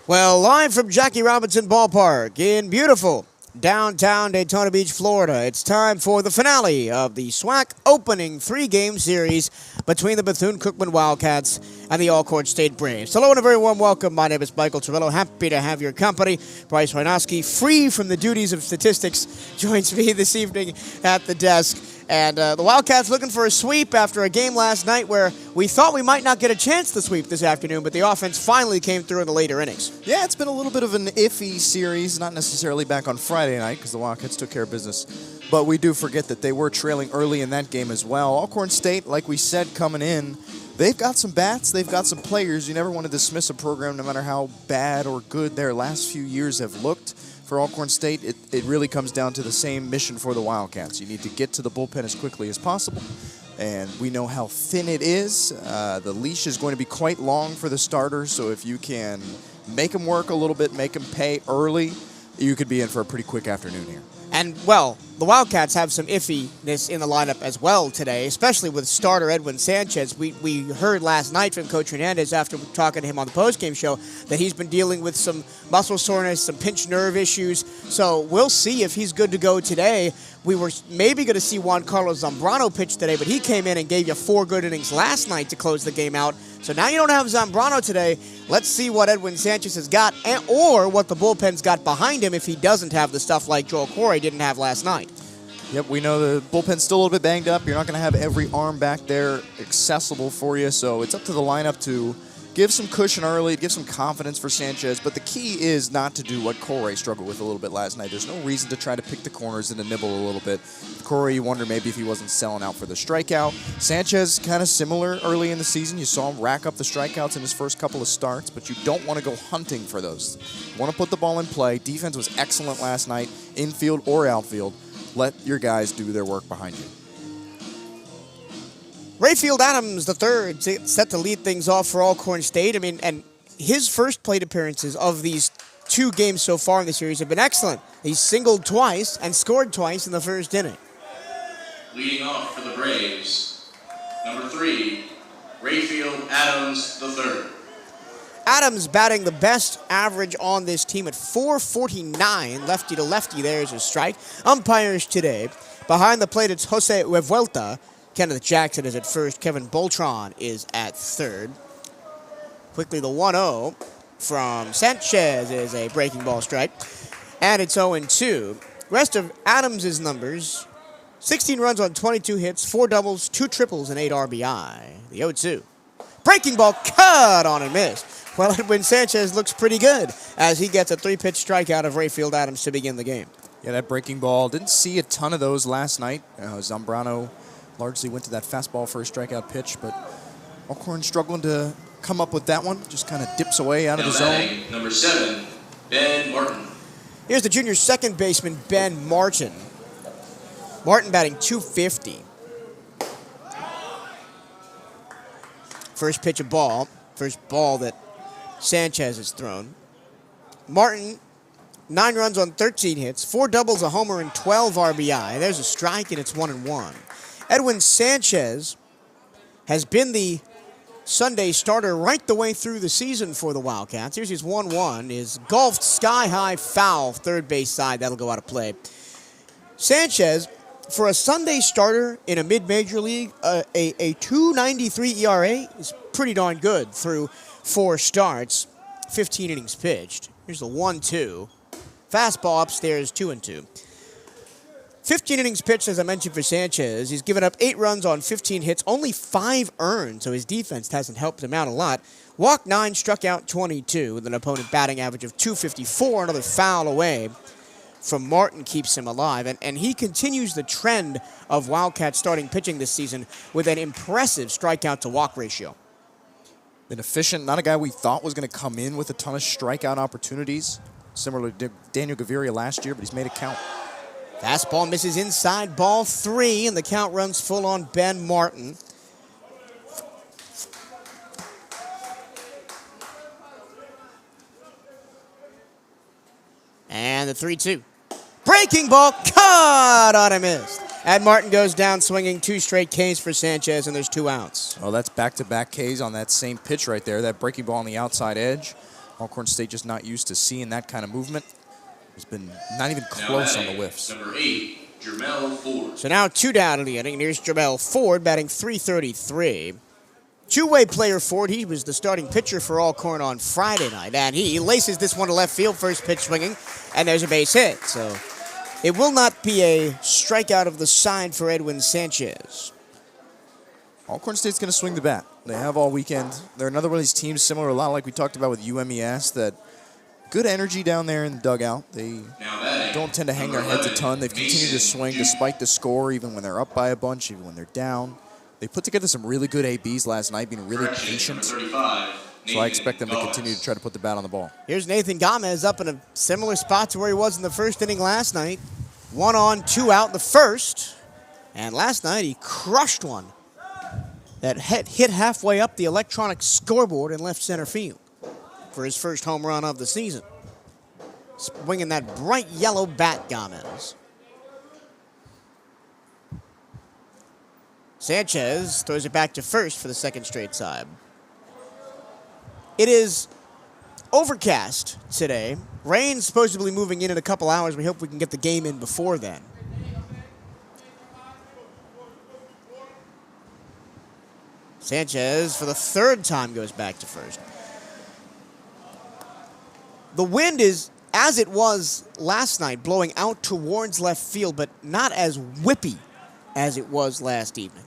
Well, live from Jackie Robinson Ballpark in beautiful downtown Daytona Beach, Florida, it's time for the finale of the SWAC opening three-game series between the Bethune-Cookman Wildcats and the Alcorn State Braves. Hello and a very warm welcome. My name is Michael Torello. Happy to have your company. Bryce Wojnowski, free from the duties of statistics, joins me this evening at the desk. And the Wildcats looking for a sweep after a game last night where we thought we might not get a chance to sweep this afternoon, but the offense finally came through in the later innings. Yeah, it's been a little bit of an iffy series, not necessarily back on Friday night because the Wildcats took care of business. But we do forget that they were trailing early in that game as well. Alcorn State, like we said coming in, they've got some bats, they've got some players. You never want to dismiss a program no matter how bad or good their last few years have looked. For Alcorn State, it really comes down to the same mission for the Wildcats. You need to get to the bullpen as quickly as possible, and we know how thin it is. The leash is going to be quite long for the starters, so if you can make them work a little bit, make them pay early, you could be in for a pretty quick afternoon here. And, well, the Wildcats have some iffiness in the lineup as well today, especially with starter Edwin Sanchez. We heard last night from Coach Hernandez after talking to him on the postgame show that he's been dealing with some muscle soreness, some pinched nerve issues. So we'll see if he's good to go today. We were maybe going to see Juan Carlos Zambrano pitch today, but he came in and gave you 4 good innings last night to close the game out. So now you don't have Zambrano today. Let's see what Edwin Sanchez has got, or what the bullpen's got behind him if he doesn't have the stuff like Joel Corey didn't have last night. Yep, we know the bullpen's still a little bit banged up. You're not going to have every arm back there accessible for you, so it's up to the lineup to give some cushion early, give some confidence for Sanchez, but the key is not to do what Corey struggled with a little bit last night. There's no reason to try to pick the corners and to nibble a little bit. Corey, you wonder maybe if he wasn't selling out for the strikeout. Sanchez, kind of similar early in the season. You saw him rack up the strikeouts in his first couple of starts, but you don't want to go hunting for those. You want to put the ball in play. Defense was excellent last night, infield or outfield. Let your guys do their work behind you. Rayfield Adams III set to lead things off for Alcorn State. I mean, and his first plate appearances of these 2 games so far in the series have been excellent. He's singled twice and scored twice in the first inning. Leading off for the Braves, number 3, Rayfield Adams III. Adams batting the best average on this team at .449, lefty to lefty. There's a strike. Umpires today. Behind the plate, it's Jose Revuelta. Kenneth Jackson is at first. Kevin Boltron is at third. Quickly, the 1-0 from Sanchez is a breaking ball strike. And it's 0-2. Rest of Adams' numbers: 16 runs on 22 hits, 4 doubles, 2 triples, and 8 RBI. The 0-2. Breaking ball cut on and missed. Well, Edwin Sanchez looks pretty good as he gets a 3-pitch strikeout of Rayfield Adams to begin the game. Yeah, that breaking ball, didn't see a ton of those last night. Zambrano largely went to that fastball for a strikeout pitch, but Alcorn struggling to come up with that one. Just kind of dips away out of the zone. Number 7, Ben Martin. Here's the junior second baseman, Ben Martin. Martin batting .250. First pitch of ball. First ball that Sanchez has thrown. Martin, 9 runs on 13 hits, 4 doubles, a homer, and 12 RBI. There's a strike, and it's 1-1. Edwin Sanchez has been the Sunday starter right the way through the season for the Wildcats. Here's his 1-1, is golfed sky-high foul, third base side. That'll go out of play. Sanchez, for a Sunday starter in a mid-major league, a 2.93 ERA is pretty darn good through 4 starts, 15 innings pitched. Here's the 1-2. Fastball upstairs, 2-2. 15 innings pitched, as I mentioned, for Sanchez. He's given up 8 runs on 15 hits, only 5 earned, so his defense hasn't helped him out a lot. Walked 9, struck out 22, with an opponent batting average of .254. Another foul away from Martin keeps him alive, and he continues the trend of Wildcats starting pitching this season with an impressive strikeout-to-walk ratio. Been efficient, not a guy we thought was going to come in with a ton of strikeout opportunities, similar to Daniel Gaviria last year, but he's made it count. Fastball misses inside, ball 3, and the count runs full on Ben Martin. And the 3-2. Breaking ball, caught on a miss. And Martin goes down swinging 2 straight Ks for Sanchez, and there's 2 outs. Oh, that's back-to-back Ks on that same pitch right there, that breaking ball on the outside edge. Alcorn State just not used to seeing that kind of movement. It's been not even Now close on the batting, whiffs. Number 8, Jermel Ford. So now 2 down in the inning. And here's Jamel Ford batting .333. Two-way player Ford. He was the starting pitcher for Alcorn on Friday night. And he laces this one to left field, first pitch swinging, and there's a base hit. So it will not be a strikeout of the side for Edwin Sanchez. Alcorn State's going to swing the bat. They have all weekend. They're another one of these teams similar a lot like we talked about with UMES, that good energy down there in the dugout. They Now batting, don't tend to hang their heads a ton. They've continued to swing despite the score, even when they're up by a bunch, even when they're down. They put together some really good ABs last night, being really correction, patient. number 35, So I expect them to continue to try to put the bat on the ball. Here's Nathan Gomez up in a similar spot to where he was in the first inning last night. 1 on, 2 out in the first. And last night he crushed one that hit halfway up the electronic scoreboard in left center field for his first home run of the season. Swinging that bright yellow bat, Gomez. Sanchez throws it back to first for the second straight time. It is overcast today. Rain's supposedly moving in a couple hours. We hope we can get the game in before then. Sanchez, for the third time, goes back to first. The wind is, as it was last night, blowing out towards left field, but not as whippy as it was last evening.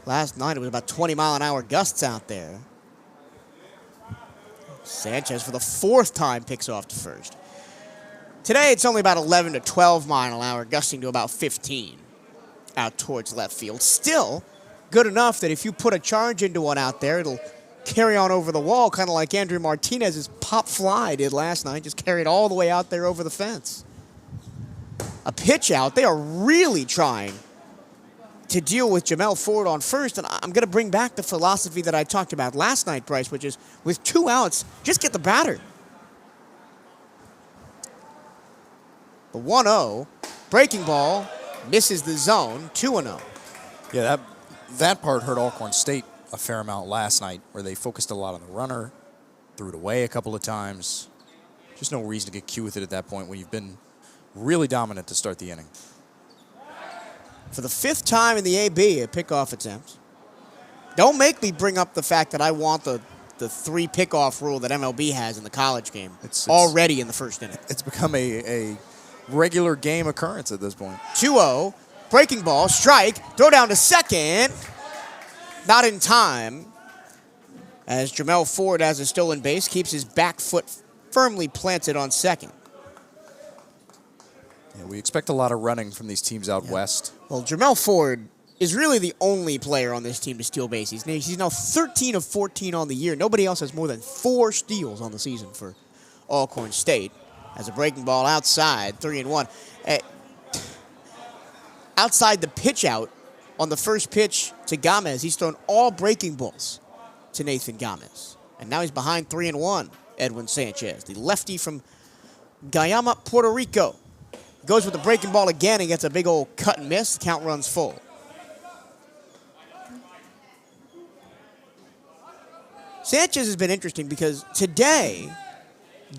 Last night, it was about 20-mile-an-hour gusts out there. Sanchez, for the fourth time, picks off to first. Today, it's only about 11 to 12-mile-an-hour, gusting to about 15 out towards left field. Still good enough that if you put a charge into one out there, it'll carry on over the wall, kind of like Andrew Martinez's pop fly did last night, just carried all the way out there over the fence. A pitch out. They are really trying to deal with Jamel Ford on first, and I'm going to bring back the philosophy that I talked about last night, Bryce, which is with 2 outs, just get the batter. The 1-0, breaking ball, misses the zone, 2-0. Yeah, that part hurt Alcorn State a fair amount last night, where they focused a lot on the runner, threw it away a couple of times. Just no reason to get cute with it at that point when you've been really dominant to start the inning. For the 5th time in the AB, a pickoff attempt. Don't make me bring up the fact that I want the 3 pickoff rule that MLB has in the college game. It's already in the first inning. It's become a regular game occurrence at this point. 2-0, breaking ball, strike, throw down to second. Not in time, as Jamel Ford has a stolen base, keeps his back foot firmly planted on second. Yeah, we expect a lot of running from these teams out west. Well, Jamel Ford is really the only player on this team to steal bases. He's now 13 of 14 on the year. Nobody else has more than 4 steals on the season for Alcorn State. As a breaking ball outside, 3-1. Outside the pitch out on the first pitch to Gomez, he's thrown all breaking balls to Nathan Gomez. And now he's behind 3-1, Edwin Sanchez, the lefty from Guayama, Puerto Rico. Goes with the breaking ball again and gets a big old cut and miss. Count runs full. Sanchez has been interesting because today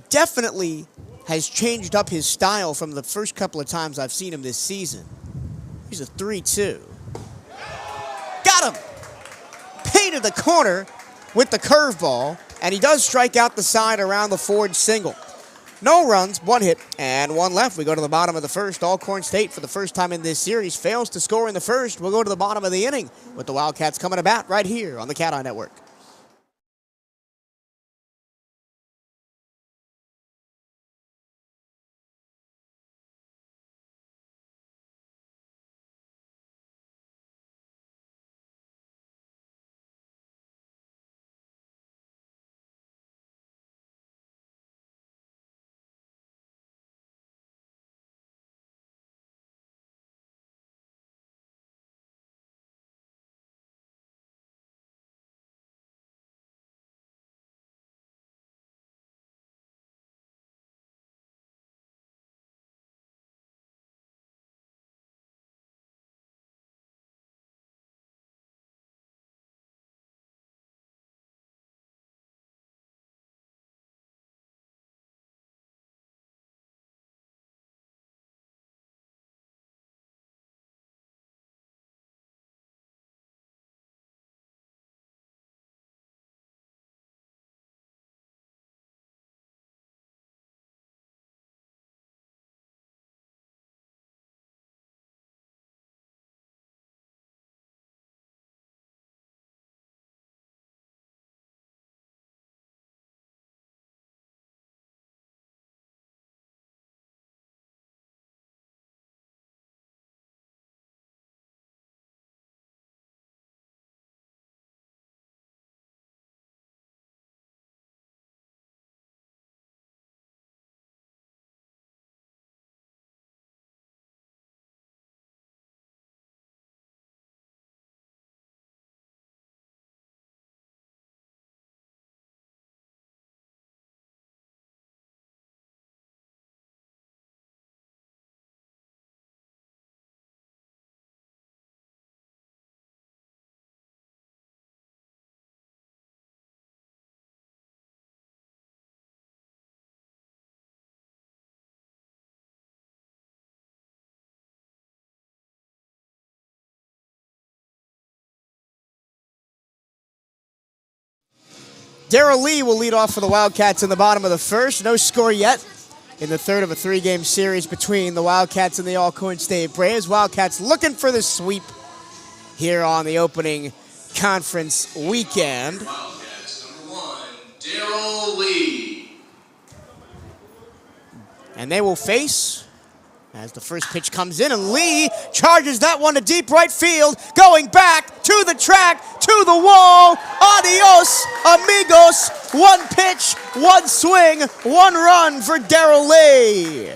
definitely has changed up his style from the first couple of times I've seen him this season. He's a 3-2. Got him! Painted the corner with the curveball, and he does strike out the side around the Ford single. No runs, 1 hit, and 1 left. We go to the bottom of the first. Alcorn State, for the first time in this series, fails to score in the first. We'll go to the bottom of the inning with the Wildcats coming to bat right here on the CatEye Network. Darrell Lee will lead off for the Wildcats in the bottom of the first. No score yet in the third of a three-game series between the Wildcats and the Alcorn State Braves. Wildcats looking for the sweep here on the opening conference weekend. Wildcats, number 1, Darrell Lee. And they will face, as the first pitch comes in, and Lee charges that one to deep right field, going back to the track, to the wall. Adios, amigos. One pitch, one swing, one run for Darrell Lee.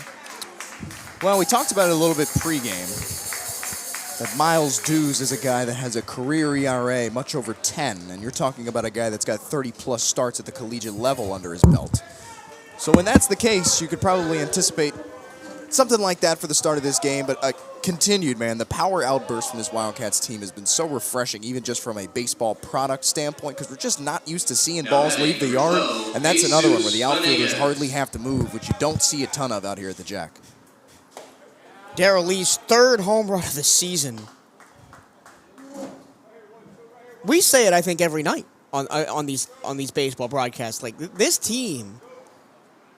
Well, we talked about it a little bit pregame, that Miles Dews is a guy that has a career ERA much over 10, and you're talking about a guy that's got 30-plus starts at the collegiate level under his belt. So when that's the case, you could probably anticipate something like that for the start of this game, but continued, man. The power outburst from this Wildcats team has been so refreshing, even just from a baseball product standpoint, because we're just not used to seeing balls leave the yard, and that's another one where the outfielders hardly have to move, which you don't see a ton of out here at the Jack. Darrell Lee's third home run of the season. We say it, I think, every night on these baseball broadcasts. Like, this team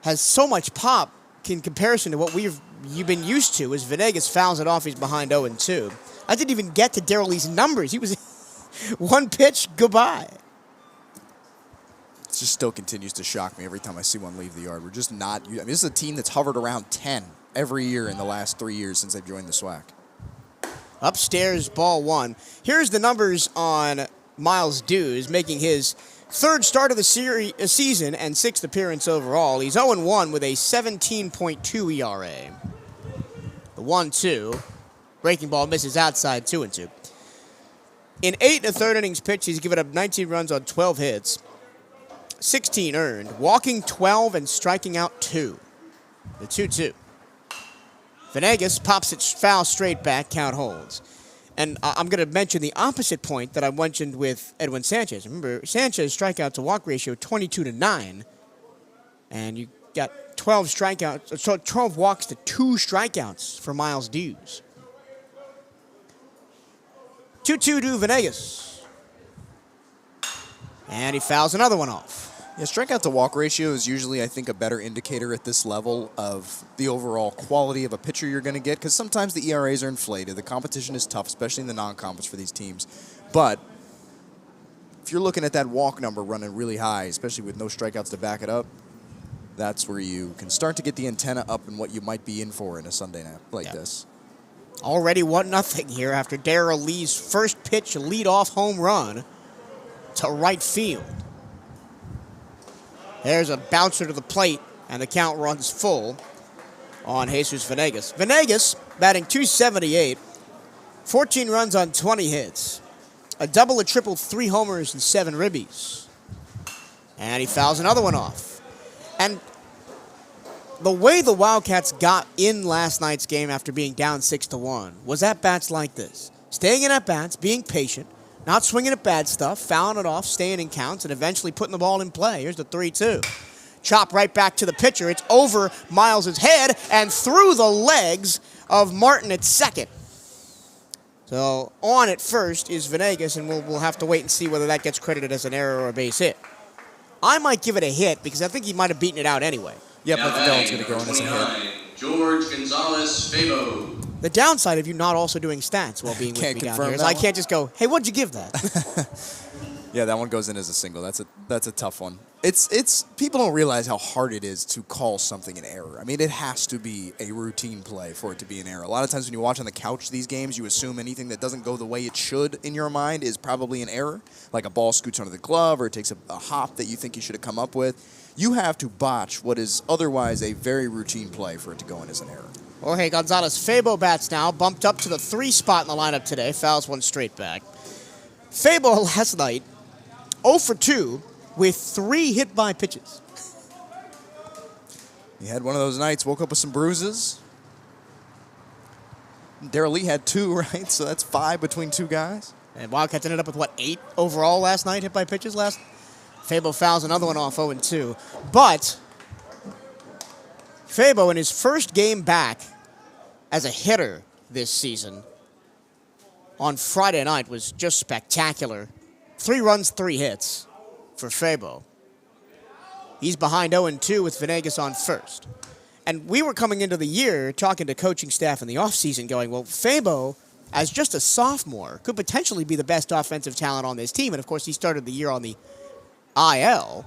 has so much pop in comparison to what you've been used to. As Venegas fouls it off, he's behind 0-2. I didn't even get to Darrell Lee's numbers. He was one pitch, goodbye. It just still continues to shock me every time I see one leave the yard. We're just not. I mean, this is a team that's hovered around 10 every year in the last 3 years since they've joined the SWAC. Upstairs, ball one. Here's the numbers on Miles Dews, making his third start of the season and sixth appearance overall. He's 0-1 with a 17.2 ERA. The 1-2. Breaking ball misses outside, 2-2. In 8 1/3 innings pitched, he's given up 19 runs on 12 hits, 16 earned, walking 12 and striking out 2. The 2-2. Venegas pops it foul straight back, count holds. And I'm going to mention the opposite point that I mentioned with Edwin Sanchez. Remember, Sanchez strikeout to walk ratio 22-9, and you got 12 strikeouts, so 12 walks to 2 strikeouts for Miles Dews. 2-2 to Venegas. And he fouls another one off. Yeah, strikeout to walk ratio is usually, I think, a better indicator at this level of the overall quality of a pitcher you're going to get, because sometimes the ERAs are inflated. The competition is tough, especially in the non-conference for these teams. But if you're looking at that walk number running really high, especially with no strikeouts to back it up, that's where you can start to get the antenna up and what you might be in for in a Sunday night like this. Already 1-0 here after Darrell Lee's first pitch lead-off home run to right field. There's a bouncer to the plate, and the count runs full on Jesus Venegas. Venegas batting .278, 14 runs on 20 hits, a double, a triple, 3 homers, and 7 ribbies. And he fouls another one off. And the way the Wildcats got in last night's game after being down 6-1 was at-bats like this. Staying in at-bats, being patient, not swinging at bad stuff, fouling it off, staying in counts, and eventually putting the ball in play. Here's the 3-2. Chop right back to the pitcher. It's over Miles' head and through the legs of Martin at second. So on at first is Venegas, and we'll have to wait and see whether that gets credited as an error or a base hit. I might give it a hit because I think he might have beaten it out anyway. Yep, I think that one's going to go in as a hit. George Gonzalez-Fabo. The downside of you not also doing stats while being with me down here is I can't just go, hey, what'd you give that? Yeah, that one goes in as a single. That's a tough one. It's people don't realize how hard it is to call something an error. I mean, it has to be a routine play for it to be an error. A lot of times when you watch on the couch these games, you assume anything that doesn't go the way it should in your mind is probably an error, like a ball scoots under the glove or it takes a hop that you think you should have come up with. You have to botch what is otherwise a very routine play for it to go in as an error. Jorge Gonzalez-Fabo bats now, bumped up to the 3 spot in the lineup today, fouls one straight back. Fabo last night, 0-2 with 3 hit by pitches. He had one of those nights, woke up with some bruises. Darrell Lee had 2, right? So that's 5 between 2 guys. And Wildcats ended up with, 8 overall last night, hit by pitches last? Fabo fouls another one off, 0-2. But Fabo, in his first game back as a hitter this season, on Friday night was just spectacular. 3 runs, 3 hits for Fabo. He's behind 0-2 with Venegas on first. And we were coming into the year talking to coaching staff in the offseason going, well, Fabo, as just a sophomore, could potentially be the best offensive talent on this team. And, of course, he started the year on the IL.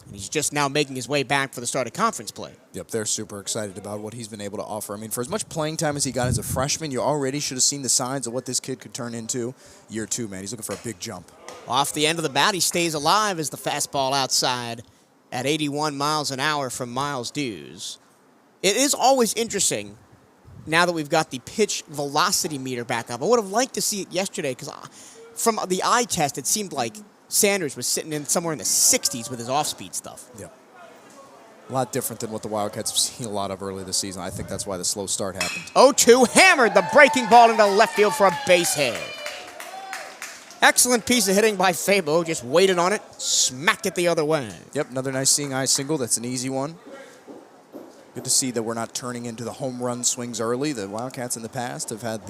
And he's just now making his way back for the start of conference play. Yep, they're super excited about what he's been able to offer. I mean, for as much playing time as he got as a freshman, you already should have seen the signs of what this kid could turn into. Year 2, man. He's looking for a big jump. Off the end of the bat, he stays alive as the fastball outside at 81 miles an hour from Miles Dews. It is always interesting now that we've got the pitch velocity meter back up. I would have liked to see it yesterday because from the eye test, it seemed like Sanders was sitting in somewhere in the 60s with his off-speed stuff. Yeah. A lot different than what the Wildcats have seen a lot of early this season. I think that's why the slow start happened. 0-2, hammered the breaking ball into left field for a base hit. Excellent piece of hitting by Fabo. Just waited on it, smacked it the other way. Yep, another nice seeing eye single. That's an easy one. Good to see that we're not turning into the home run swings early. The Wildcats in the past have had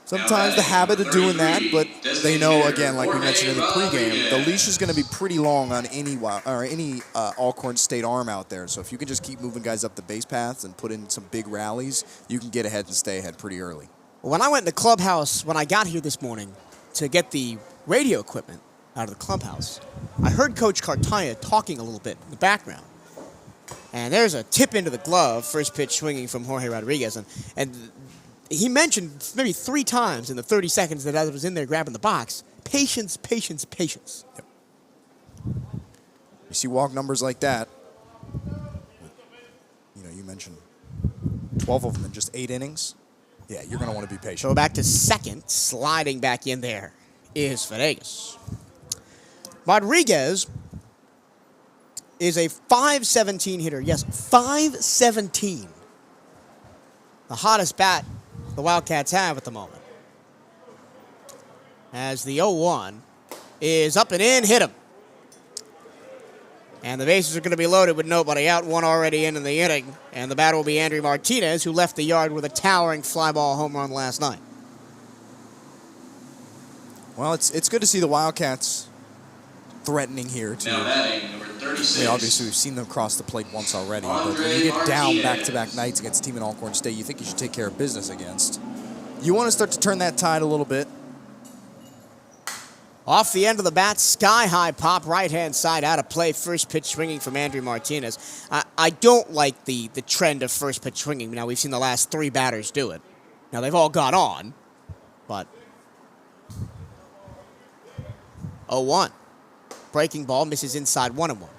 sometimes the habit of doing that, but they know, again, like we mentioned in the pregame, the leash is going to be pretty long on any Alcorn State arm out there. So if you can just keep moving guys up the base paths and put in some big rallies, you can get ahead and stay ahead pretty early. When I went in the clubhouse, when I got here this morning to get the radio equipment out of the clubhouse, I heard Coach Cartaya talking a little bit in the background. And there's a tip into the glove, first pitch swinging from Jorge Rodriguez. And he mentioned maybe 3 times in the 30 seconds that I was in there grabbing the box, patience, patience, patience. Yep. You see walk numbers like that. You mentioned 12 of them in just 8 innings. Yeah, you're going to want to be patient. So back to second, sliding back in there is Venegas. Rodriguez is a .517 hitter. Yes, .517. The hottest bat the Wildcats have at the moment. As the 0-1 is up and in, hit him. And the bases are going to be loaded with nobody out, one already in the inning. And the batter will be Andrew Martinez, who left the yard with a towering fly ball home run last night. Well, it's good to see the Wildcats threatening here. Now batting, number 36. Obviously, we've seen them cross the plate once already. But when you get down back-to-back nights against a team in Alcorn State you think you should take care of business against, you want to start to turn that tide a little bit. Off the end of the bat, sky-high pop, right-hand side, out of play. First pitch swinging from Andrew Martinez. I don't like the trend of first pitch swinging. Now, we've seen the last 3 batters do it. Now, they've all got on, but 0-1. Breaking ball, misses inside 1-1.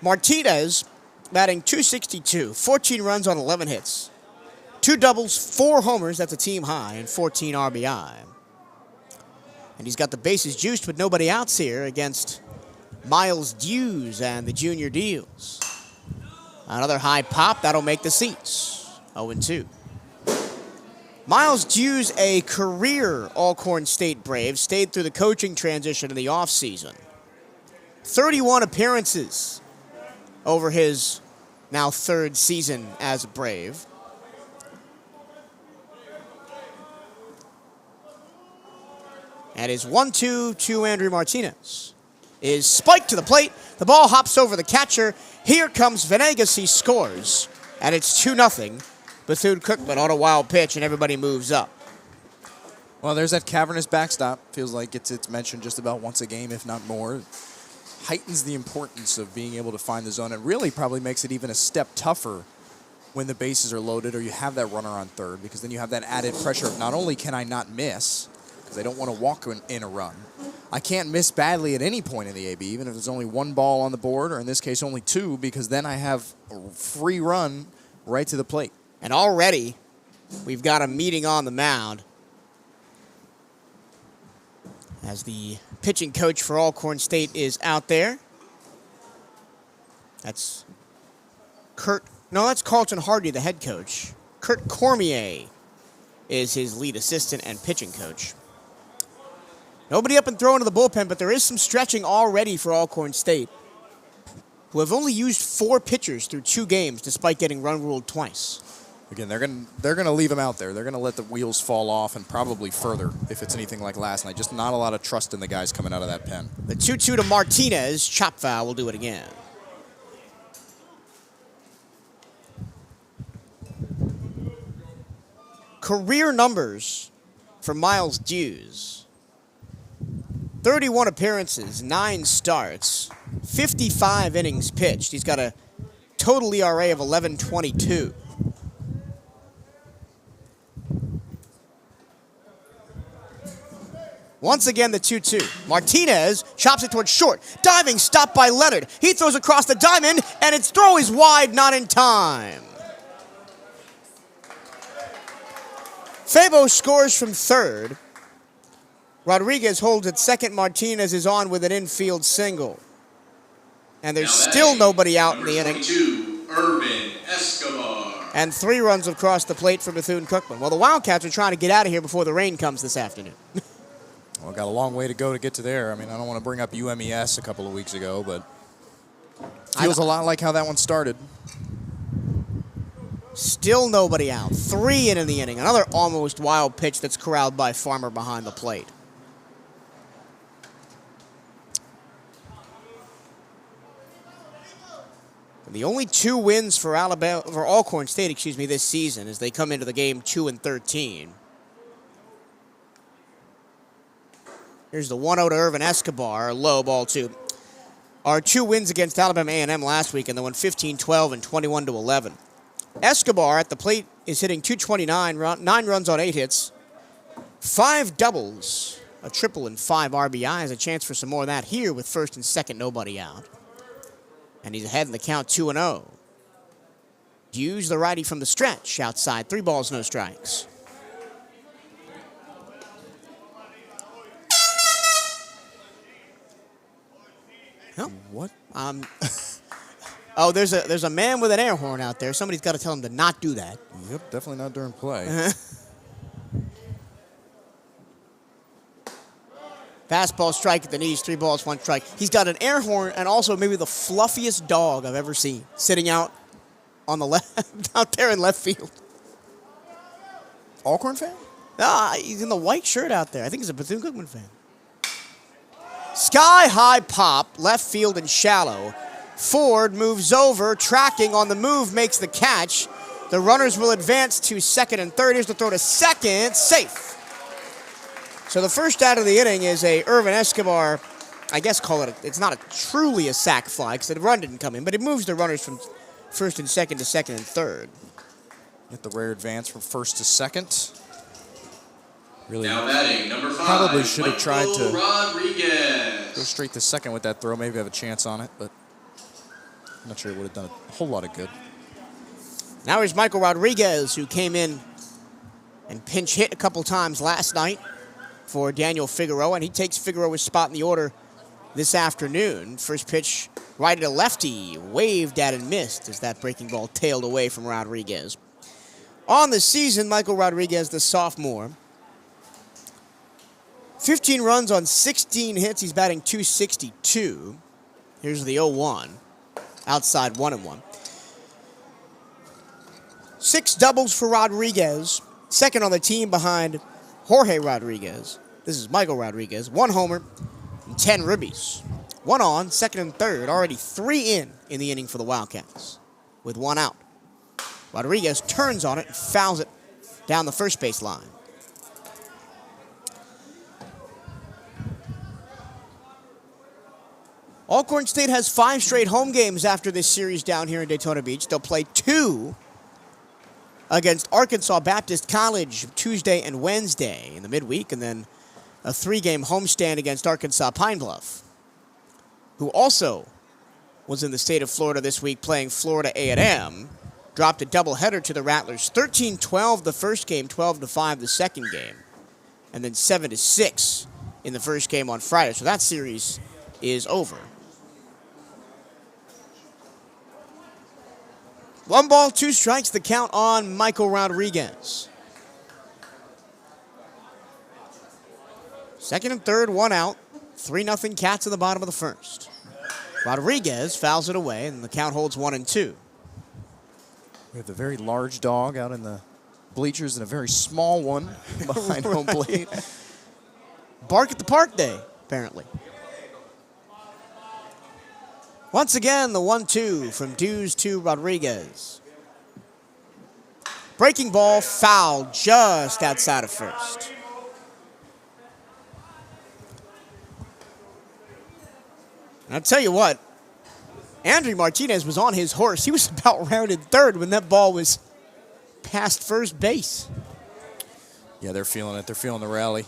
Martinez batting .262, 14 runs on 11 hits. 2 doubles, 4 homers, that's a team high, and 14 RBI. And he's got the bases juiced with nobody outs here against Miles Dews and the Junior Deals. Another high pop, that'll make the seats. 0-2. Miles Dews, a career Alcorn State Brave, stayed through the coaching transition in the offseason. 31 appearances over his now 3rd season as a Brave. And his 1-2 to Andrew Martinez is spiked to the plate. The ball hops over the catcher. Here comes Venegas. He scores. And it's 2-0. Bethune-Cookman on a wild pitch, and everybody moves up. Well, there's that cavernous backstop. Feels like it's mentioned just about once a game, if not more. Heightens the importance of being able to find the zone and really probably makes it even a step tougher when the bases are loaded or you have that runner on third, because then you have that added pressure of not only can I not miss, because I don't want to walk in a run, I can't miss badly at any point in the AB, even if there's only 1 ball on the board, or in this case only 2, because then I have a free run right to the plate. And already we've got a meeting on the mound as the pitching coach for Alcorn State is out there. That's Carlton Hardy, the head coach. Kurt Cormier is his lead assistant and pitching coach. Nobody up and throwing to the bullpen, but there is some stretching already for Alcorn State, who have only used 4 pitchers through 2 games despite getting run ruled twice. Again, they're gonna leave him out there. They're gonna let the wheels fall off and probably further if it's anything like last night. Just not a lot of trust in the guys coming out of that pen. The 2-2 to Martinez. Chop foul will do it again. Career numbers for Miles Dews. 31 appearances, 9 starts, 55 innings pitched. He's got a total ERA of 11.22. Once again, the 2-2. Martinez chops it towards short. Diving stop by Leonard. He throws across the diamond, and its throw is wide, not in time. Fabo scores from third. Rodriguez holds at second. Martinez is on with an infield single. And there's still nobody out in the inning. 22, Irvin Escobar. And 3 runs across the plate for Bethune-Cookman. Well, the Wildcats are trying to get out of here before the rain comes this afternoon. Well, got a long way to go to get to there. I mean, I don't want to bring up UMES a couple of weeks ago, but feels a lot like how that one started. Still nobody out. 3 in the inning. Another almost wild pitch that's corralled by Farmer behind the plate. And the only 2 wins for Alcorn State, this season, as they come into the game 2-13. Here's the 1-0 to Irvin Escobar, low ball 2. Our 2 wins against Alabama A&M last week, and they won 15-12 and 21-11. Escobar at the plate is hitting .229, 9 runs on 8 hits, 5 doubles, a triple, and 5 RBIs. A chance for some more of that here with first and second, nobody out. And he's ahead in the count 2-0. Hughes, the righty from the stretch, outside, 3 balls, no strikes. Oh, What? Oh, there's a man with an air horn out there. Somebody's got to tell him to not do that. Yep, definitely not during play. Fastball strike at the knees, 3 balls, 1 strike. He's got an air horn and also maybe the fluffiest dog I've ever seen sitting out on the left, out there in left field. Alcorn fan? He's in the white shirt out there. I think he's a Bethune-Cookman fan. Sky-high pop, left field and shallow. Ford moves over, tracking on the move, makes the catch. The runners will advance to second and third. Here's the throw to second, safe. So the first out of the inning is a Irvin Escobar, I guess it's not truly a sac fly because the run didn't come in, but it moves the runners from first and second to second and third. Get the rare advance from first to second. Really, Now batting, number 5, probably should have tried to Rodriguez. go straight to second with that throw. Maybe have a chance on it, but I'm not sure it would have done a whole lot of good. Now here's Michael Rodriguez, who came in and pinch hit a couple times last night for Daniel Figueroa, and he takes Figueroa's spot in the order this afternoon. First pitch right at a lefty, waved at and missed as that breaking ball tailed away from Rodriguez. On the season, Michael Rodriguez, the sophomore, 15 runs on 16 hits. He's batting .262. Here's the 0-1. Outside 1-1. 6 doubles for Rodriguez. Second on the team behind Jorge Rodriguez. This is Michael Rodriguez. 1 homer and 10 ribbies. 1 on, second and third. Already 3 in the inning for the Wildcats with 1 out. Rodriguez turns on it and fouls it down the first base line. Alcorn State has 5 straight home games after this series down here in Daytona Beach. They'll play 2 against Arkansas Baptist College Tuesday and Wednesday in the midweek, and then a 3-game homestand against Arkansas Pine Bluff, who also was in the state of Florida this week playing Florida A&M. Dropped a doubleheader to the Rattlers. 13-12 the first game, 12-5 the second game, and then 7-6 in the first game on Friday. So that series is over. 1 ball, 2 strikes, the count on Michael Rodriguez. Second and third, 1 out. 3-0 Cats in the bottom of the first. Rodriguez fouls it away, and the count holds 1-2. We have the very large dog out in the bleachers and a very small one behind home plate. Bark at the park day, apparently. Once again, the 1-2 from Dews to Rodriguez. Breaking ball, foul just outside of first. And I'll tell you what, Andrew Martinez was on his horse. He was about rounded third when that ball was past first base. Yeah, they're feeling it. They're feeling the rally.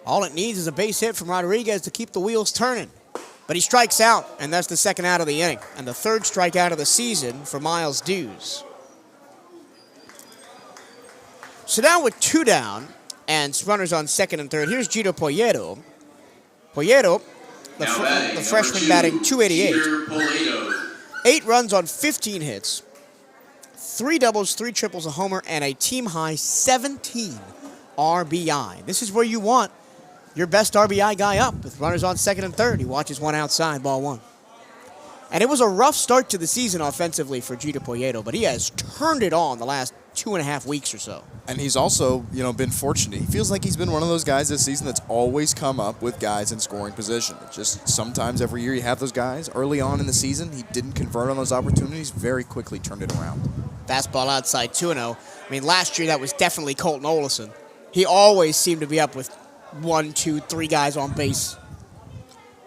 All it needs is a base hit from Rodriguez to keep the wheels turning. But he strikes out, and that's the second out of the inning. And the third strikeout of the season for Miles Dews. So now with 2 down and runners on second and third, here's Gito Poyeto. Poyeto, the freshman, batting .288. 8 runs on 15 hits. 3 doubles, 3 triples, a homer, and a team-high 17 RBI. This is where you want your best RBI guy up with runners on second and third. He watches one outside, ball 1. And it was a rough start to the season offensively for Gito Poyeto, but he has turned it on the last 2.5 weeks or so. And he's also, been fortunate. He feels like he's been one of those guys this season that's always come up with guys in scoring position. It's just sometimes every year you have those guys. Early on in the season, he didn't convert on those opportunities. Very quickly turned it around. Fastball outside 2-0. I mean, last year that was definitely Colton Olison. He always seemed to be up with 1, 2, 3 guys on base.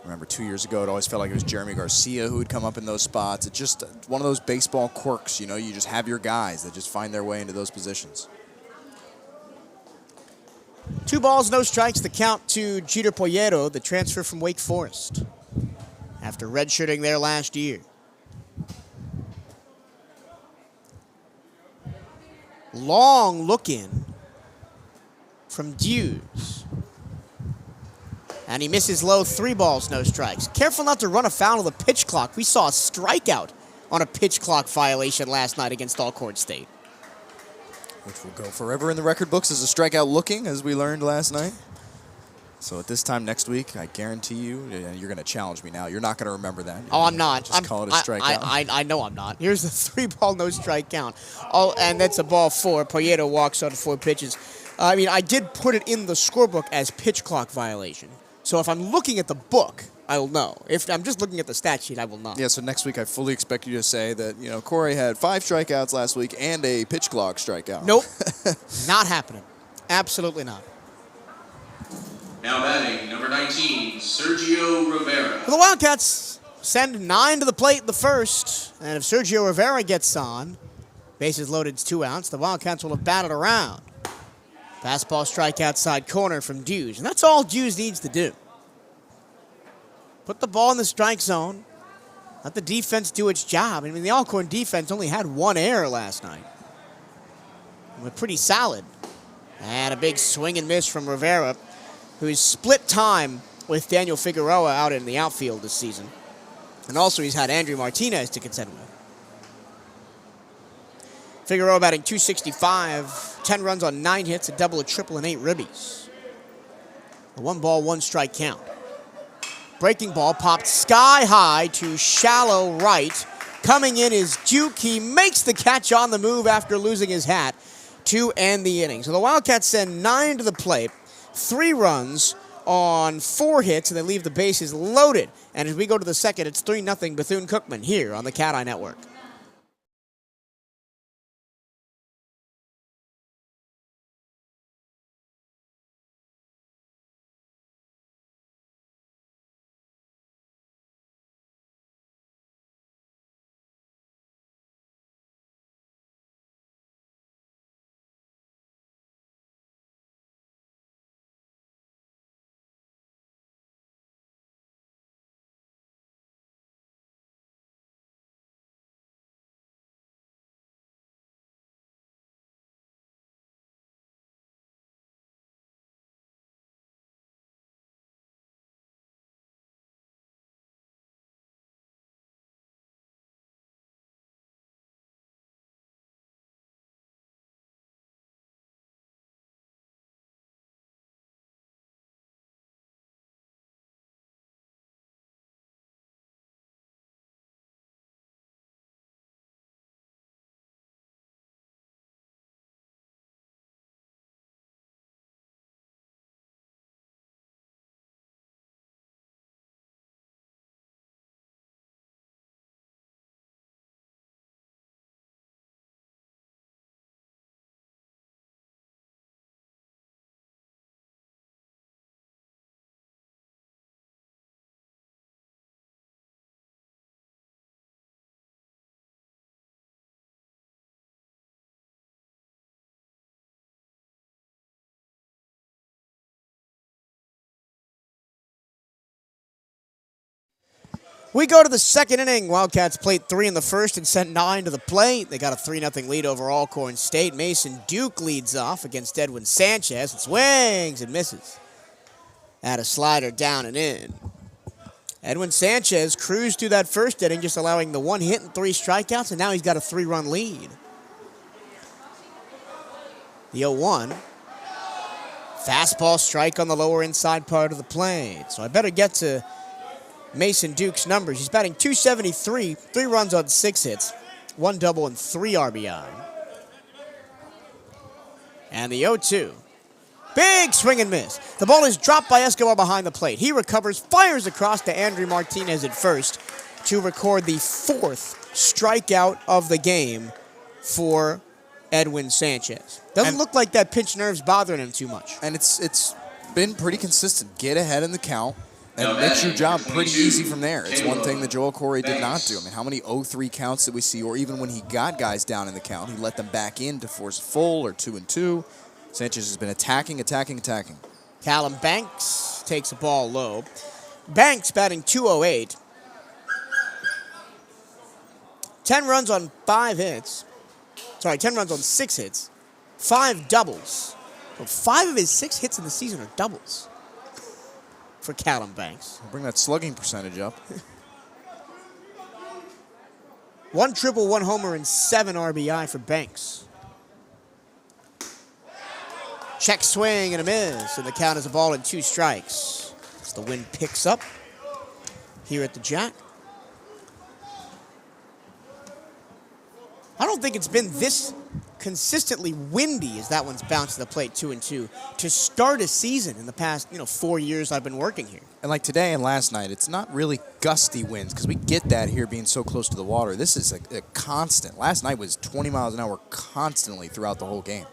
Remember 2 years ago, it always felt like it was Jeremy Garcia who would come up in those spots. It's just one of those baseball quirks, you just have your guys that just find their way into those positions. 2 balls, no strikes, the count to Gito Poyeto, the transfer from Wake Forest, after redshirting there last year. Long look in from Dews. And he misses low, 3 balls, no strikes. Careful not to run afoul of the pitch clock. We saw a strikeout on a pitch clock violation last night against Alcorn State. Which will go forever in the record books as a strikeout looking, as we learned last night. So at this time next week, I guarantee you, you're going to challenge me now. You're not going to remember that. I'm not. Just call it a strikeout. I know I'm not. Here's the 3-ball, no strike count. And that's a ball 4. Poyeto walks on 4 pitches. I mean, I did put it in the scorebook as pitch clock violation. So if I'm looking at the book, I will know. If I'm just looking at the stat sheet, I will not. Yeah, so next week I fully expect you to say that, Corey had 5 strikeouts last week and a pitch clock strikeout. Nope. Not happening. Absolutely not. Now batting, number 19, Sergio Rivera. For the Wildcats, send 9 to the plate in the first. And if Sergio Rivera gets on, bases loaded, it's 2 outs, the Wildcats will have batted around. Fastball strike outside corner from Dews. And that's all Dews needs to do. Put the ball in the strike zone. Let the defense do its job. I mean, the Alcorn defense only had 1 error last night. They were pretty solid. And a big swing and miss from Rivera, who's split time with Daniel Figueroa out in the outfield this season. And also he's had Andrew Martinez to contend with. Figueroa batting .265, 10 runs on 9 hits, a double, a triple, and 8 ribbies. A 1-ball, 1-strike count. Breaking ball popped sky high to shallow right. Coming in is Duke. He makes the catch on the move after losing his hat to end the inning. So the Wildcats send 9 to the plate, 3 runs on 4 hits, and they leave the bases loaded. And as we go to the second, it's 3-0 Bethune-Cookman here on the CatEye Network. We go to the second inning. Wildcats played 3 in the first and sent 9 to the plate. They got a 3-0 lead over Alcorn State. Mason Duke leads off against Edwin Sanchez. It swings and misses. At a slider down and in. Edwin Sanchez cruised through that first inning, just allowing the 1 hit and 3 strikeouts, and now he's got a 3-run lead. The 0-1. Fastball strike on the lower inside part of the plate. So I better get to Mason Duke's numbers. He's batting .273, 3 runs on 6 hits, 1 double and 3 RBI. And the 0-2. Big swing and miss. The ball is dropped by Escobar behind the plate. He recovers, fires across to Andrew Martinez at first to record the 4th strikeout of the game for Edwin Sanchez. Doesn't look like that pinch nerve's bothering him too much. And it's been pretty consistent. Get ahead in the count, and it makes your job pretty easy from there. It's one thing that Joel Corey did not do. I mean, how many 0-3 counts did we see? Or even when he got guys down in the count, he let them back in to force full or 2-2. Sanchez has been attacking. Callum Banks takes a ball low. Banks batting .208. 10 runs on 5 hits. 10 runs on 6 hits. 5 doubles. So 5 of his 6 hits in the season are doubles for Callum Banks. Bring that slugging percentage up. 1 triple, 1 homer, and 7 RBI for Banks. Check swing and a miss, and the count is a ball and 2 strikes. As the wind picks up here at the Jack. I don't think it's been this consistently windy as that one's bounced to the plate 2-2 to start a season in the past 4 years I've been working here. And like today and last night, it's not really gusty winds because we get that here being so close to the water. This is a constant. Last night was 20 miles an hour constantly throughout the whole game.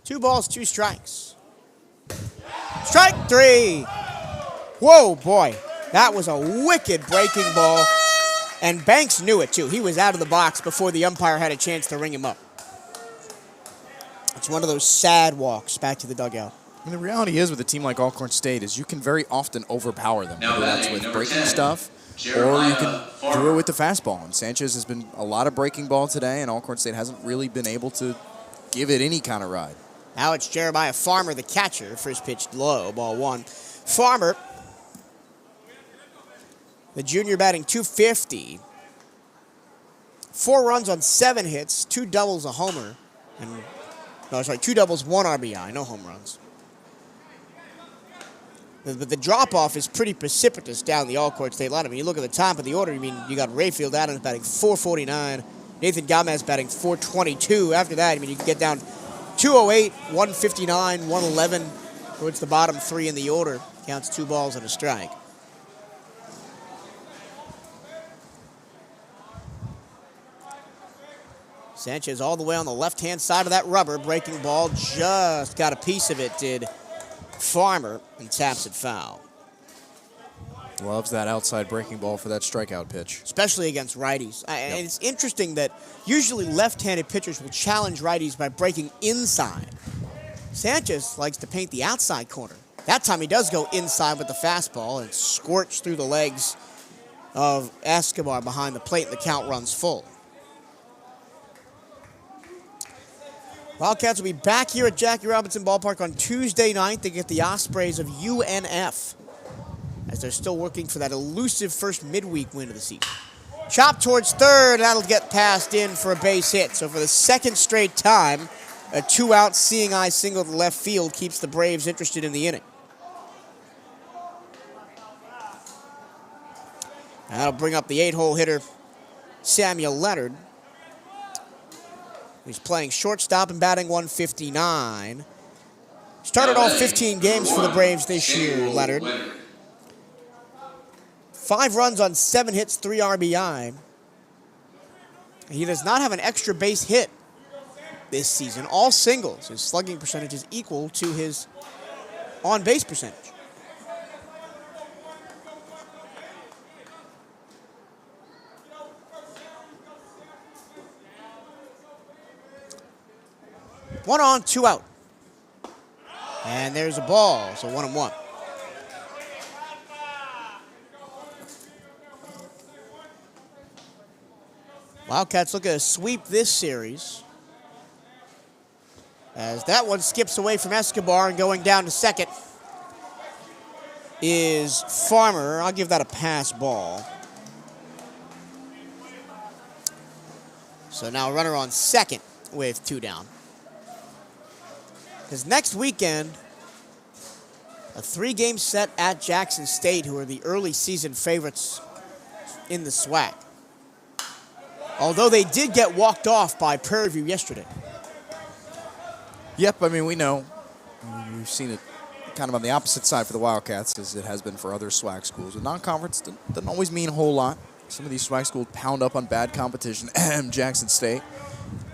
2 balls, 2 strikes. Strike 3. Whoa, boy. That was a wicked breaking ball. And Banks knew it, too. He was out of the box before the umpire had a chance to ring him up. It's one of those sad walks back to the dugout. And the reality is with a team like Alcorn State is you can very often overpower them, whether that's with breaking stuff or you can do it with the fastball. And Sanchez has been a lot of breaking ball today, and Alcorn State hasn't really been able to give it any kind of ride. Now it's Jeremiah Farmer, the catcher. First pitch low, ball 1. Farmer, the junior, batting .250. 4 runs on 7 hits, 2 doubles, a homer. 2 doubles, 1 RBI, no home runs. The drop-off is pretty precipitous down the Alcorn State line. I mean, you look at the top of the order, you got Rayfield Adams batting .449, Nathan Gomez batting .422. After that, you can get down 208, 159, 111 towards the bottom 3 in the order. Counts 2 balls and a strike. Sanchez all the way on the left-hand side of that rubber. Breaking ball, just got a piece of it, did Farmer, and taps it foul. Loves that outside breaking ball for that strikeout pitch. Especially against righties. And it's interesting that usually left-handed pitchers will challenge righties by breaking inside. Sanchez likes to paint the outside corner. That time he does go inside with the fastball and squirts through the legs of Escobar behind the plate, and the count runs full. Wildcats will be back here at Jackie Robinson Ballpark on Tuesday night to get the Ospreys of UNF, as they're still working for that elusive first midweek win of the season. Chop towards third, that'll get passed in for a base hit. So for the second straight time, a 2-out seeing eye single to left field keeps the Braves interested in the inning. And that'll bring up the 8-hole hitter, Samuel Leonard. He's playing shortstop and batting .159. Started all 15 games for the Braves this year, Leonard. 5 runs on 7 hits, 3 RBI. He does not have an extra base hit this season. All singles. His slugging percentage is equal to his on-base percentage. One on, 2 out. And there's a ball, so 1-1. Wildcats look at a sweep this series. As that one skips away from Escobar and going down to second is Farmer. I'll give that a pass ball. So now runner on second with 2 down. Because next weekend, a 3-game set at Jackson State, who are the early season favorites in the SWAC. Although they did get walked off by Prairie View yesterday. Yep, I mean, we know. We've seen it kind of on the opposite side for the Wildcats as it has been for other SWAC schools. But non-conference doesn't always mean a whole lot. Some of these SWAC schools pound up on bad competition, Jackson State.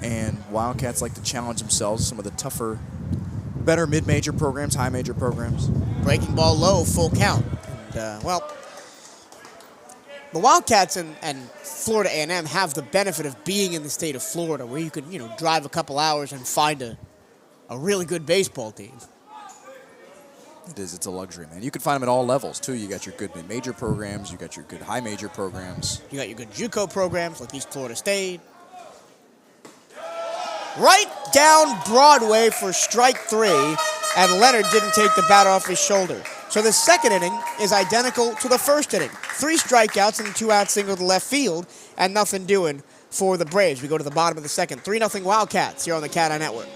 And Wildcats like to challenge themselves, some of the tougher, better mid-major programs, high-major programs. Breaking ball low, full count. And, well, the Wildcats and Florida A&M have the benefit of being in the state of Florida, where you could, drive a couple hours and find a really good baseball team. It is. It's a luxury, man. You can find them at all levels, too. You got your good mid-major programs. You got your good high-major programs. You got your good JUCO programs like East Florida State. Right down Broadway for strike 3, and Leonard didn't take the bat off his shoulder. So the second inning is identical to the first inning. 3 strikeouts and a 2-out single to left field, and nothing doing for the Braves. We go to the bottom of the second. 3-0 Wildcats here on the CatEye Network.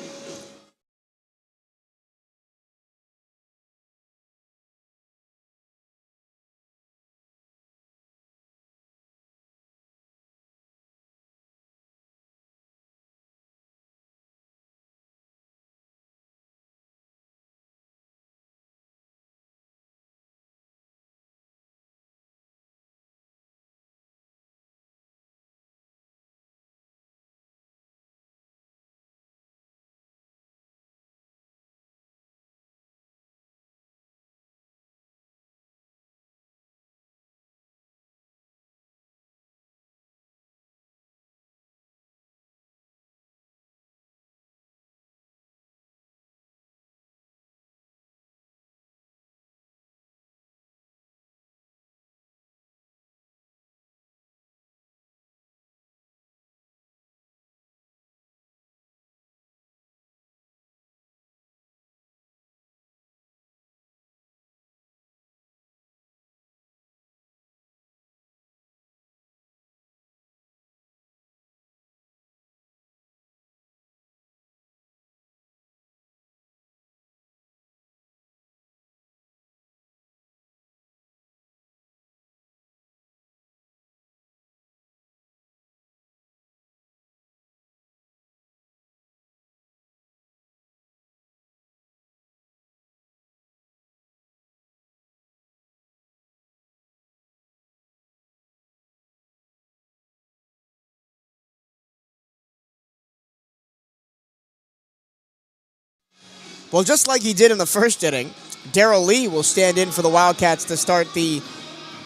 Well, just like he did in the first inning, Darrell Lee will stand in for the Wildcats to start the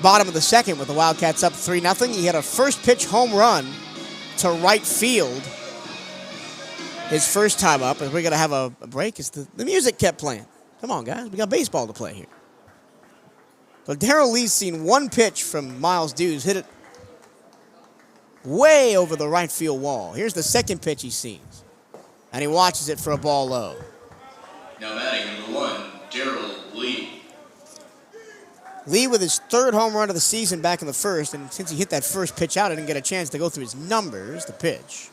bottom of the second with the Wildcats up 3-0. He had a first pitch home run to right field his first time up, and we're going to have a break as the music kept playing. Come on, guys. We got baseball to play here. But Darrell Lee's seen one pitch from Miles Dews, hit it way over the right field wall. Here's the second pitch he sees, and he watches it for a ball low. Now batting number 1, Darrell Lee. Lee with his 3rd home run of the season back in the first, and since he hit that first pitch out, I didn't get a chance to go through his numbers. The pitch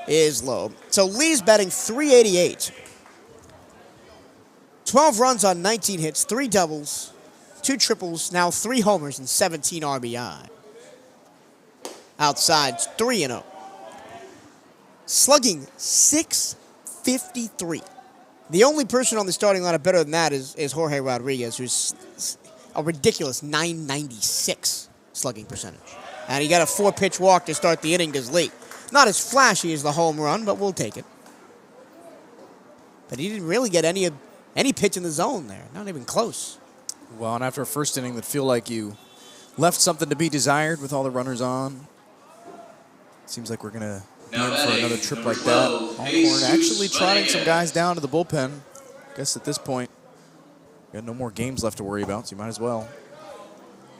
is low. So Lee's batting .388. 12 runs on 19 hits, 3 doubles, 2 triples, now 3 homers and 17 RBI. Outside, 3-0. Slugging .653. The only person on the starting lineup better than that is Jorge Rodriguez, who's a ridiculous .996 slugging percentage. And he got a 4-pitch walk to start the inning because late. Not as flashy as the home run, but we'll take it. But he didn't really get any pitch in the zone there. Not even close. Well, and after a first inning that feel like you left something to be desired with all the runners on, it seems like we're going to be in for another trip like that. Alcorn actually trotting some guys down to the bullpen. I guess at this point, got no more games left to worry about, so you might as well.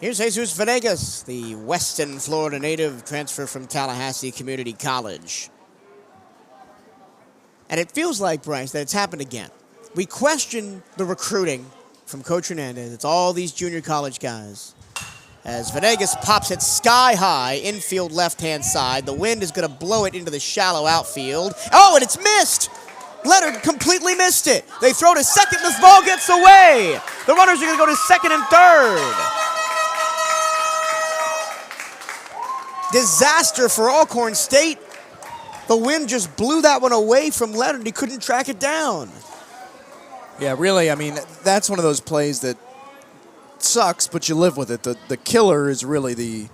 Here's Jesus Venegas, the Western Florida native, transfer from Tallahassee Community College. And it feels like, Bryce, that it's happened again. We question the recruiting from Coach Hernandez. It's all these junior college guys. As Venegas pops it sky high, infield left-hand side. The wind is going to blow it into the shallow outfield. Oh, and it's missed! Leonard completely missed it. They throw to second, this ball gets away. The runners are going to go to second and third. Disaster for Alcorn State. The wind just blew that one away from Leonard. He couldn't track it down. Yeah, really, I mean, that's one of those plays that sucks, but you live with it. The killer is really the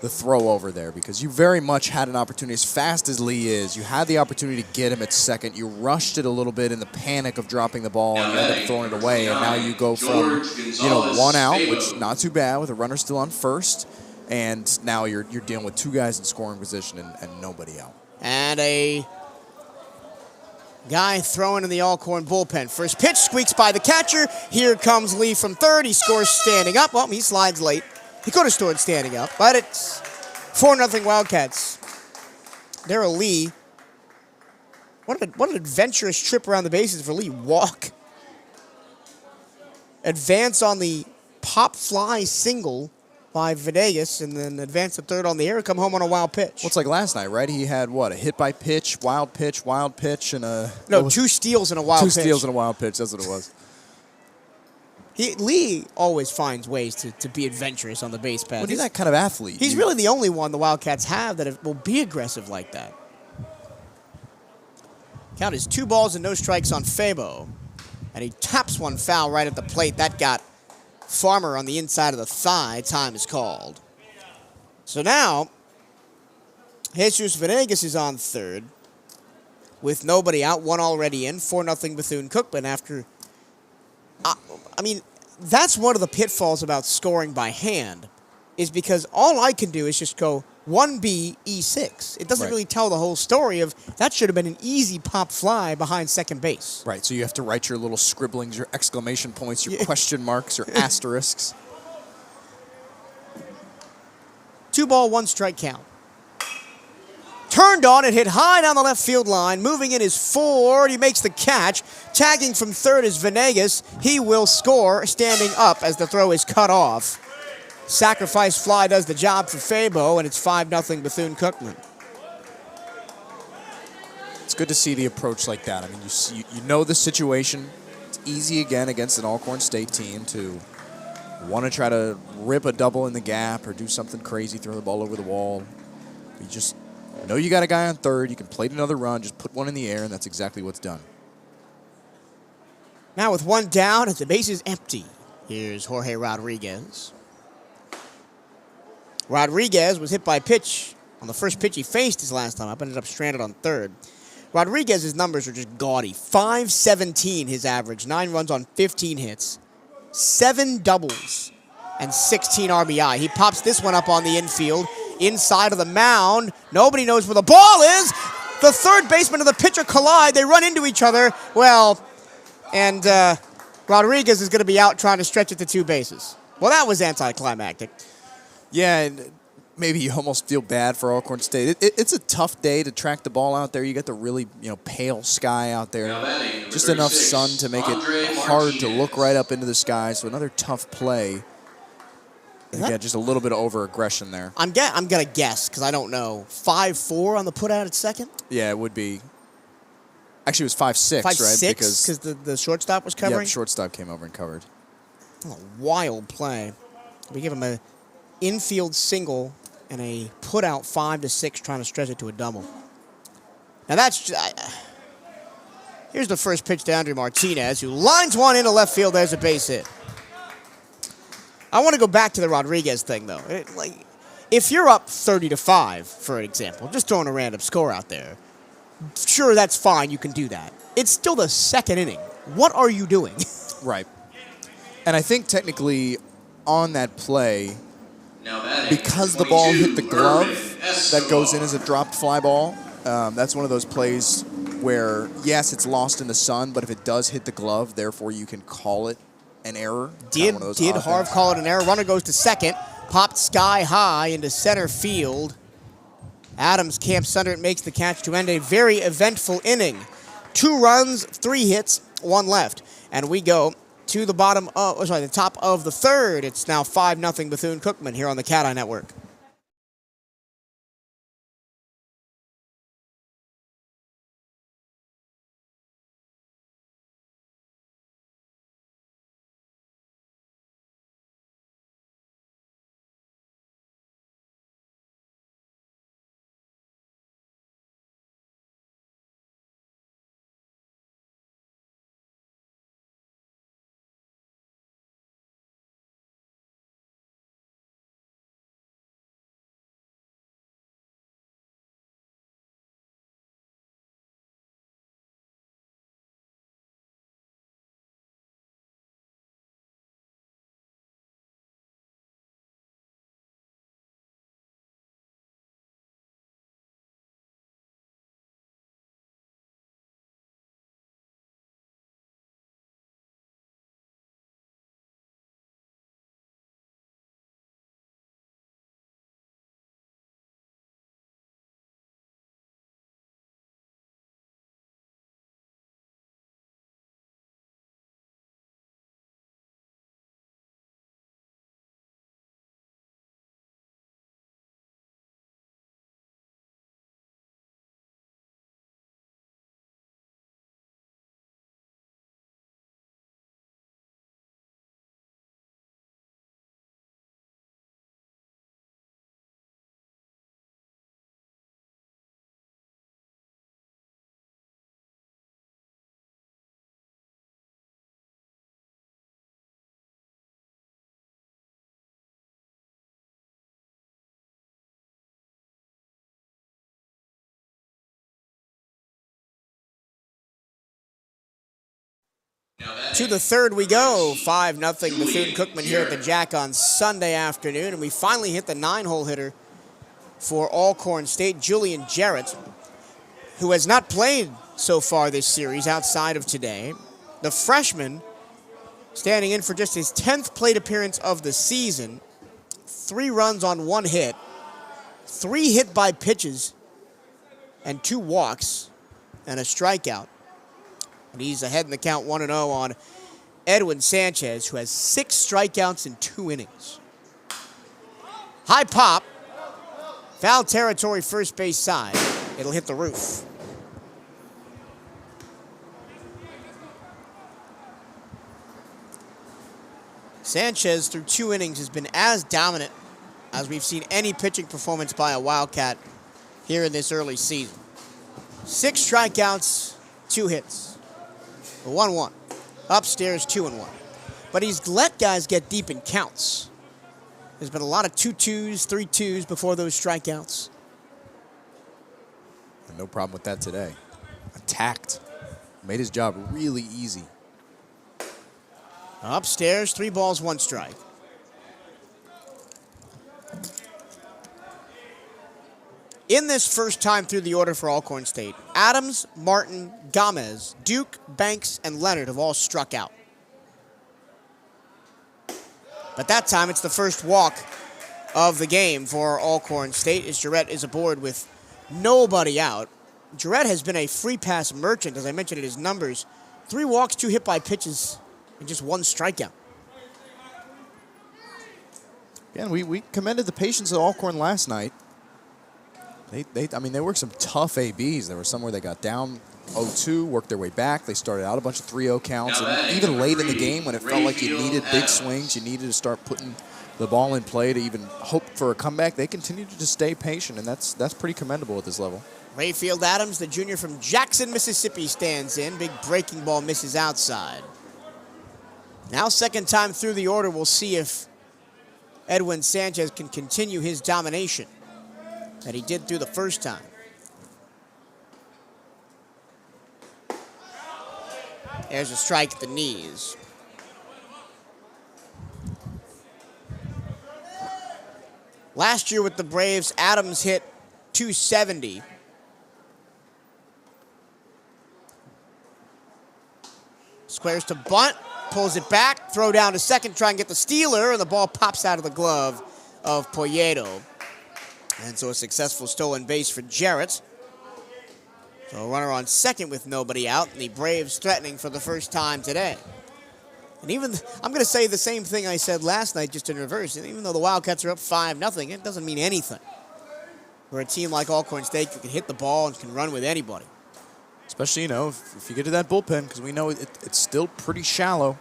throw over there, because you very much had an opportunity. As fast as Lee is, you had the opportunity to get him at second. You rushed it a little bit in the panic of dropping the ball, and you end up throwing it away. And now you go from one out, which not too bad with a runner still on first, and now you're dealing with two guys in scoring position and nobody out. And a guy throwing in the Alcorn bullpen. First pitch squeaks by the catcher. Here comes Lee from third. He scores standing up. Well, he slides late. He could have scored standing up, but it's 4-0 Wildcats. Darryl Lee. What an adventurous trip around the bases for Lee. Walk. Advance on the pop fly single by Venegas, and then advance to third on the air, come home on a wild pitch. Well, it's like last night, right? He had, what, a hit by pitch, wild pitch, and a... No, 2 steals and a wild pitch. 2 steals and a wild pitch, that's what it was. Lee always finds ways to be adventurous on the base path. Well, he's that kind of athlete. He's really the only one the Wildcats have that will be aggressive like that. Count is 2 balls and no strikes on Fabo. And he taps one foul right at the plate. That got Farmer on the inside of the thigh. Time is called. So now, Jesus Venegas is on third with nobody out, 1 already in, 4-0 Bethune-Cookman after... I mean, that's one of the pitfalls about scoring by hand, is because all I can do is just go 1B, E6. It doesn't really tell the whole story of that should have been an easy pop fly behind second base. Right, so you have to write your little scribblings, your exclamation points, your question marks, your asterisks. 2 ball, 1 strike count. Turned on, it hit high down the left field line. Moving in is Ford. He makes the catch. Tagging from third is Venegas. He will score standing up as the throw is cut off. Sacrifice fly does the job for Fabo, and it's 5-0 Bethune-Cookman. It's good to see the approach like that. I mean, you know the situation. It's easy again against an Alcorn State team to want to try to rip a double in the gap or do something crazy, throw the ball over the wall. You just know you got a guy on third. You can plate another run, just put one in the air, and that's exactly what's done. Now with 1 down, and the base is empty. Here's Jorge Rodriguez. Rodriguez was hit by a pitch on the first pitch he faced his last time up, ended up stranded on third. Rodriguez's numbers are just gaudy. 517 his average, 9 runs on 15 hits, 7 doubles, and 16 RBI. He pops this one up on the infield, inside of the mound. Nobody knows where the ball is. The third baseman and the pitcher collide. They run into each other. Well, and Rodriguez is going to be out trying to stretch it to 2 bases. Well, that was anticlimactic. Yeah, and maybe you almost feel bad for Alcorn State. It's a tough day to track the ball out there. You got the really pale sky out there. Just enough sun to make it hard to look right up into the sky. So another tough play. Again, just a little bit of over-aggression there. I'm going to guess, because I don't know. 5-4 on the put-out at second? Yeah, it would be. Actually, it was 5-6, right? 5-6, because the shortstop was covering? Yeah, shortstop came over and covered. Oh, wild play. We give him a infield single and a put-out 5-6, trying to stretch it to a double. Now that's... here's the first pitch to Andre Martinez, who lines one into left field. There's a base hit. I want to go back to the Rodriguez thing, though. If you're up 30-5, for example, just throwing a random score out there, sure, that's fine. You can do that. It's still the second inning. What are you doing? Right. And I think technically on that play, because the ball hit the glove, that goes in as a dropped fly ball. That's one of those plays where, yes, it's lost in the sun, but if it does hit the glove, therefore you can call it an error. Did One of those odd Harv things. call it an error? Runner goes to second. Popped sky high into center field. Adams camps under it, makes the catch to end a very eventful inning. 2 runs, 3 hits, 1 left. And we go to the the top of the third. It's now 5-0 Bethune-Cookman here on the CatEye Network. To the third we go. 5-0 Bethune-Cookman here at the Jack on Sunday afternoon. And we finally hit the 9-hole hitter for Alcorn State, Julian Jarrett, who has not played so far this series outside of today. The freshman standing in for just his 10th plate appearance of the season. 3 runs on 1 hit. 3 hit by pitches and 2 walks and a strikeout. And he's ahead in the count 1-0 on Edwin Sanchez, who has 6 strikeouts in 2 innings. High pop. Foul territory, first base side. It'll hit the roof. Sanchez, through 2 innings, has been as dominant as we've seen any pitching performance by a Wildcat here in this early season. 6 strikeouts, 2 hits. 1-1. Upstairs, 2-1. But he's let guys get deep in counts. There's been a lot of 2-2s, 3-2s before those strikeouts. No problem with that today. Attacked. Made his job really easy. Upstairs, 3 balls, 1 strike. In this first time through the order for Alcorn State, Adams, Martin, Gomez, Duke, Banks, and Leonard have all struck out. But that time, it's the first walk of the game for Alcorn State as Jarrett is aboard with nobody out. Jarrett has been a free pass merchant, as I mentioned in his numbers. 3 walks, 2 hit by pitches, and just 1 strikeout. Again, we commended the patience of Alcorn last night. They worked some tough ABs. There were some where they got down 0-2, worked their way back. They started out a bunch of 3-0 counts. And even late in the game when it felt like you needed big swings, you needed to start putting the ball in play to even hope for a comeback, they continued to just stay patient, and that's pretty commendable at this level. Rayfield Adams, the junior from Jackson, Mississippi, stands in. Big breaking ball misses outside. Now, second time through the order, we'll see if Edwin Sanchez can continue his domination that he did through the first time. There's a strike at the knees. Last year with the Braves, Adams hit .270. Squares to bunt. pulls it back, throw down to second, try and get the stealer, and the ball pops out of the glove of Poyeto. And so a successful stolen base for Jarrett. So a runner on second with nobody out, and the Braves threatening for the first time today. And even, I'm going to say the same thing I said last night, just in reverse. And even though the Wildcats are up 5-0, it doesn't mean anything. For a team like Alcorn State that can hit the ball and can run with anybody. Especially, you know, if you get to that bullpen, because we know it's still pretty shallow.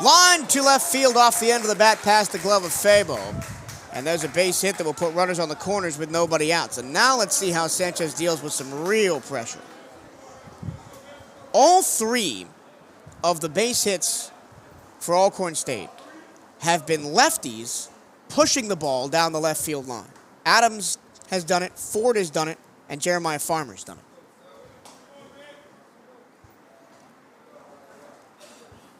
Line to left field off the end of the bat past the glove of Fabo. And there's a base hit that will put runners on the corners with nobody out. So now let's see how Sanchez deals with some real pressure. All three of the base hits for Alcorn State have been lefties pushing the ball down the left field line. Adams has done it, Ford has done it, and Jeremiah Farmer's done it.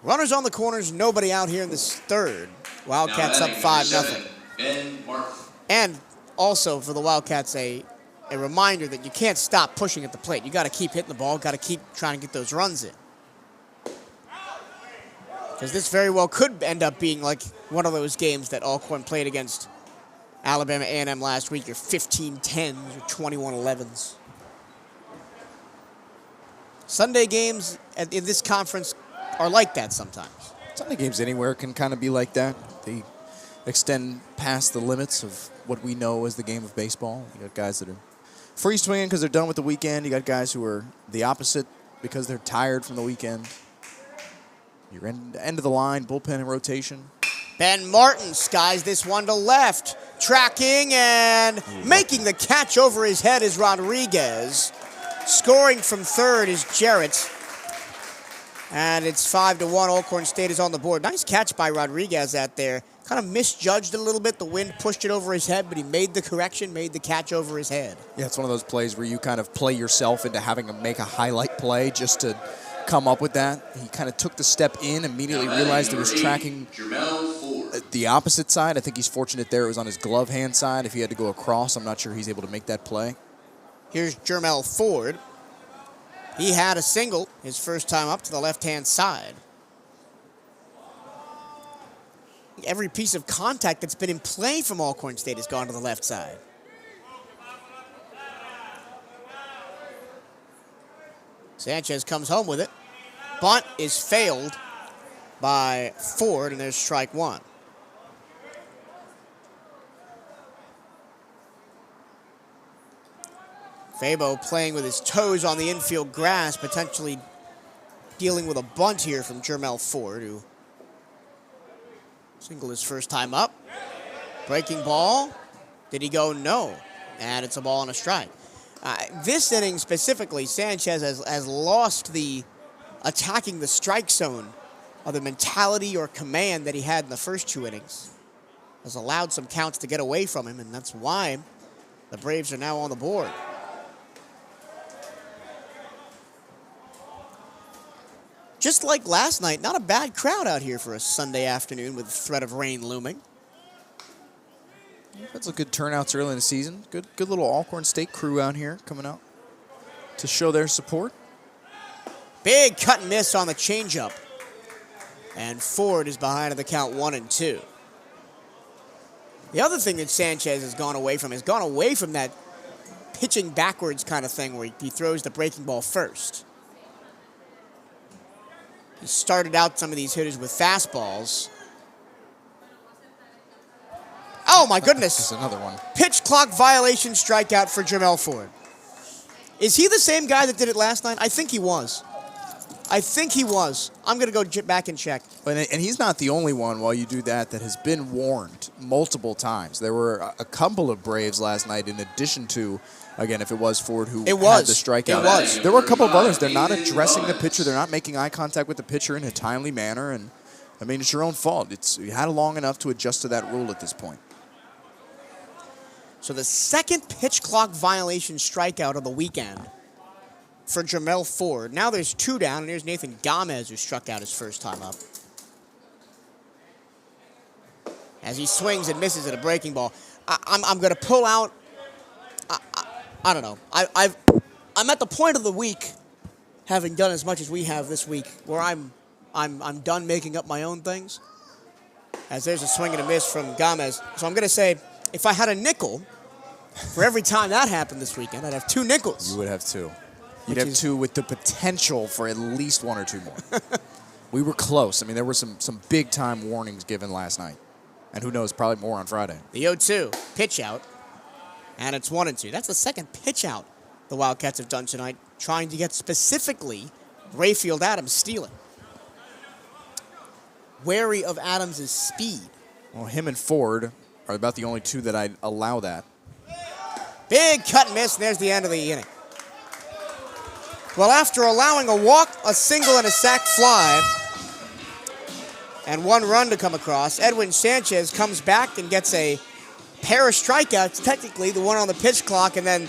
Runners on the corners, nobody out here in this third. Wildcats up 5-0. And also for the Wildcats, a reminder that you can't stop pushing at the plate. You got to keep hitting the ball, got to keep trying to get those runs in. Because this very well could end up being like one of those games that Alcorn played against Alabama A&M last week, your 15-10s or 21-11s. Sunday games in this conference are like that sometimes. Sunday games anywhere can kind of be like that. They extend past the limits of what we know as the game of baseball. You got guys that are free swinging because they're done with the weekend. You got guys who are the opposite because they're tired from the weekend. You're end of the line, bullpen and rotation. Ben Martin skies this one to left. Tracking and making the catch over his head is Rodriguez. Scoring from third is Jarrett. And it's 5-1. Alcorn State is on the board. Nice catch by Rodriguez out there. Kind of misjudged a little bit. The wind pushed it over his head, but he made the correction, made the catch over his head. Yeah, it's one of those plays where you kind of play yourself into having to make a highlight play just to come up with that. He kind of took the step in, immediately realized it was tracking the opposite side. I think he's fortunate there. It was on his glove hand side. If he had to go across, I'm not sure he's able to make that play. Here's Jermel Ford. He had a single his first time up to the left-hand side. Every piece of contact that's been in play from Alcorn State has gone to the left side. Sanchez comes home with it. Bunt is failed by Ford, and there's strike one. Fabo playing with his toes on the infield grass, potentially dealing with a bunt here from Jermel Ford, who singled his first time up. Breaking ball. Did he go? No. And it's a ball and a strike. This inning specifically, Sanchez has lost the attacking the strike zone of the mentality or command that he had in the first two innings. Has allowed some counts to get away from him, and that's why the Braves are now on the board. Just like last night, not a bad crowd out here for a Sunday afternoon with the threat of rain looming. That's a good turnouts early in the season. Good little Alcorn State crew out here coming out to show their support. Big cut and miss on the changeup. And Ford is behind at the count 1-2. The other thing that Sanchez has gone away from that pitching backwards kind of thing where he throws the breaking ball first. He started out some of these hitters with fastballs. Oh, my goodness. This is another one. Pitch clock violation strikeout for Jermel Ford. Is he the same guy that did it last night? I think he was. I'm going to go back and check. And he's not the only one, while you do that has been warned multiple times. There were a couple of Braves last night in addition to, again, if it was Ford who had the strikeout. It was. There were a couple of others. They're not addressing the pitcher. They're not making eye contact with the pitcher in a timely manner. And, I mean, it's your own fault. You had long enough to adjust to that rule at this point. So the second pitch clock violation strikeout of the weekend for Jermel Ford. Now there's two down, and here's Nathan Gomez, who struck out his first time up. As he swings and misses at a breaking ball. I'm going to pull out. I don't know. I'm at the point of the week having done as much as we have this week, where I'm done making up my own things. As there's a swing and a miss from Gomez. So I'm going to say, if I had a nickel for every time that happened this weekend, I'd have 2 nickels. You would have 2. You'd have 2 with the potential for at least 1 or 2 more. We were close. I mean, there were some big-time warnings given last night. And who knows, probably more on Friday. The 0-2, pitch out, and it's 1-2. That's the second pitch out the Wildcats have done tonight, trying to get specifically Rayfield Adams stealing. Wary of Adams' speed. Well, him and Ford are about the only 2 that I'd allow that. Big cut and miss, and there's the end of the inning. Well, after allowing a walk, a single, and a sac fly, and 1 run to come across, Edwin Sanchez comes back and gets a pair of strikeouts, technically the one on the pitch clock and then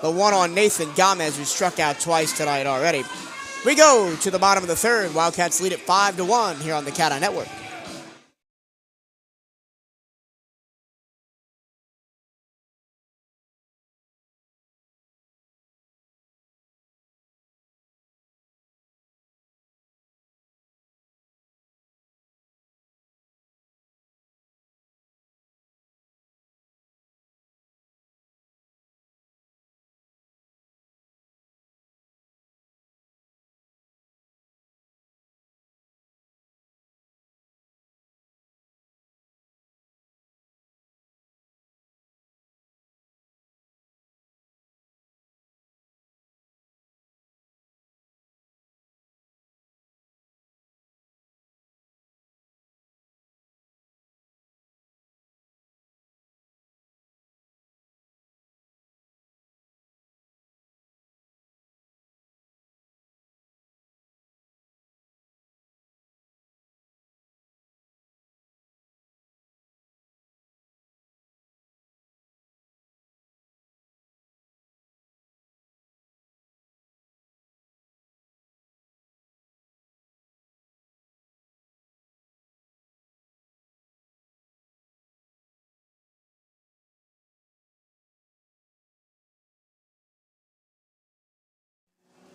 the one on Nathan Gomez, who struck out twice tonight already. We go to the bottom of the third. Wildcats lead at 5-1 here on the CatEye Network.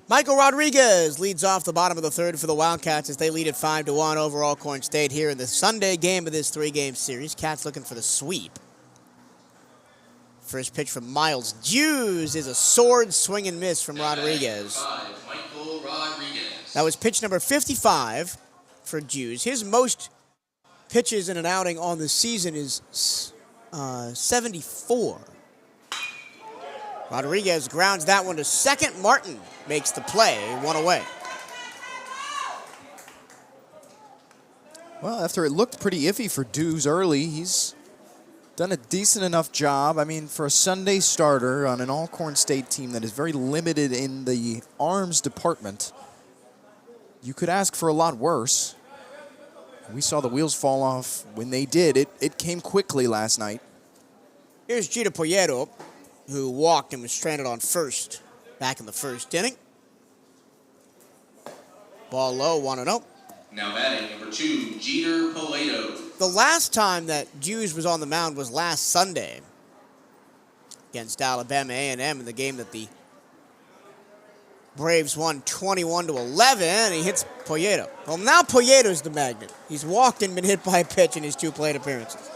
Michael Rodriguez leads off the bottom of the third for the Wildcats as they lead at 5-1 over Alcorn State here in the Sunday game of this 3-game series. Cats looking for the sweep. First pitch from Miles Hughes is a sword swing and miss from Rodriguez. Michael Rodriguez. That was pitch number 55 for Hughes. His most pitches in an outing on the season is 74. Rodriguez grounds that one to second. Martin makes the play, 1 away. Well, after it looked pretty iffy for Dews early, he's done a decent enough job. I mean, for a Sunday starter on an Alcorn State team that is very limited in the arms department, you could ask for a lot worse. We saw the wheels fall off when they did. It came quickly last night. Here's Gita Poyeto, who walked and was stranded on first back in the first inning. Ball low, 1-0. Now batting number 2, Jeter Poleto. The last time that Hughes was on the mound was last Sunday against Alabama A&M in the game that the Braves won 21-11, and he hits Poyeto. Well, now Poyeto's the magnet. He's walked and been hit by a pitch in his 2 plate appearances.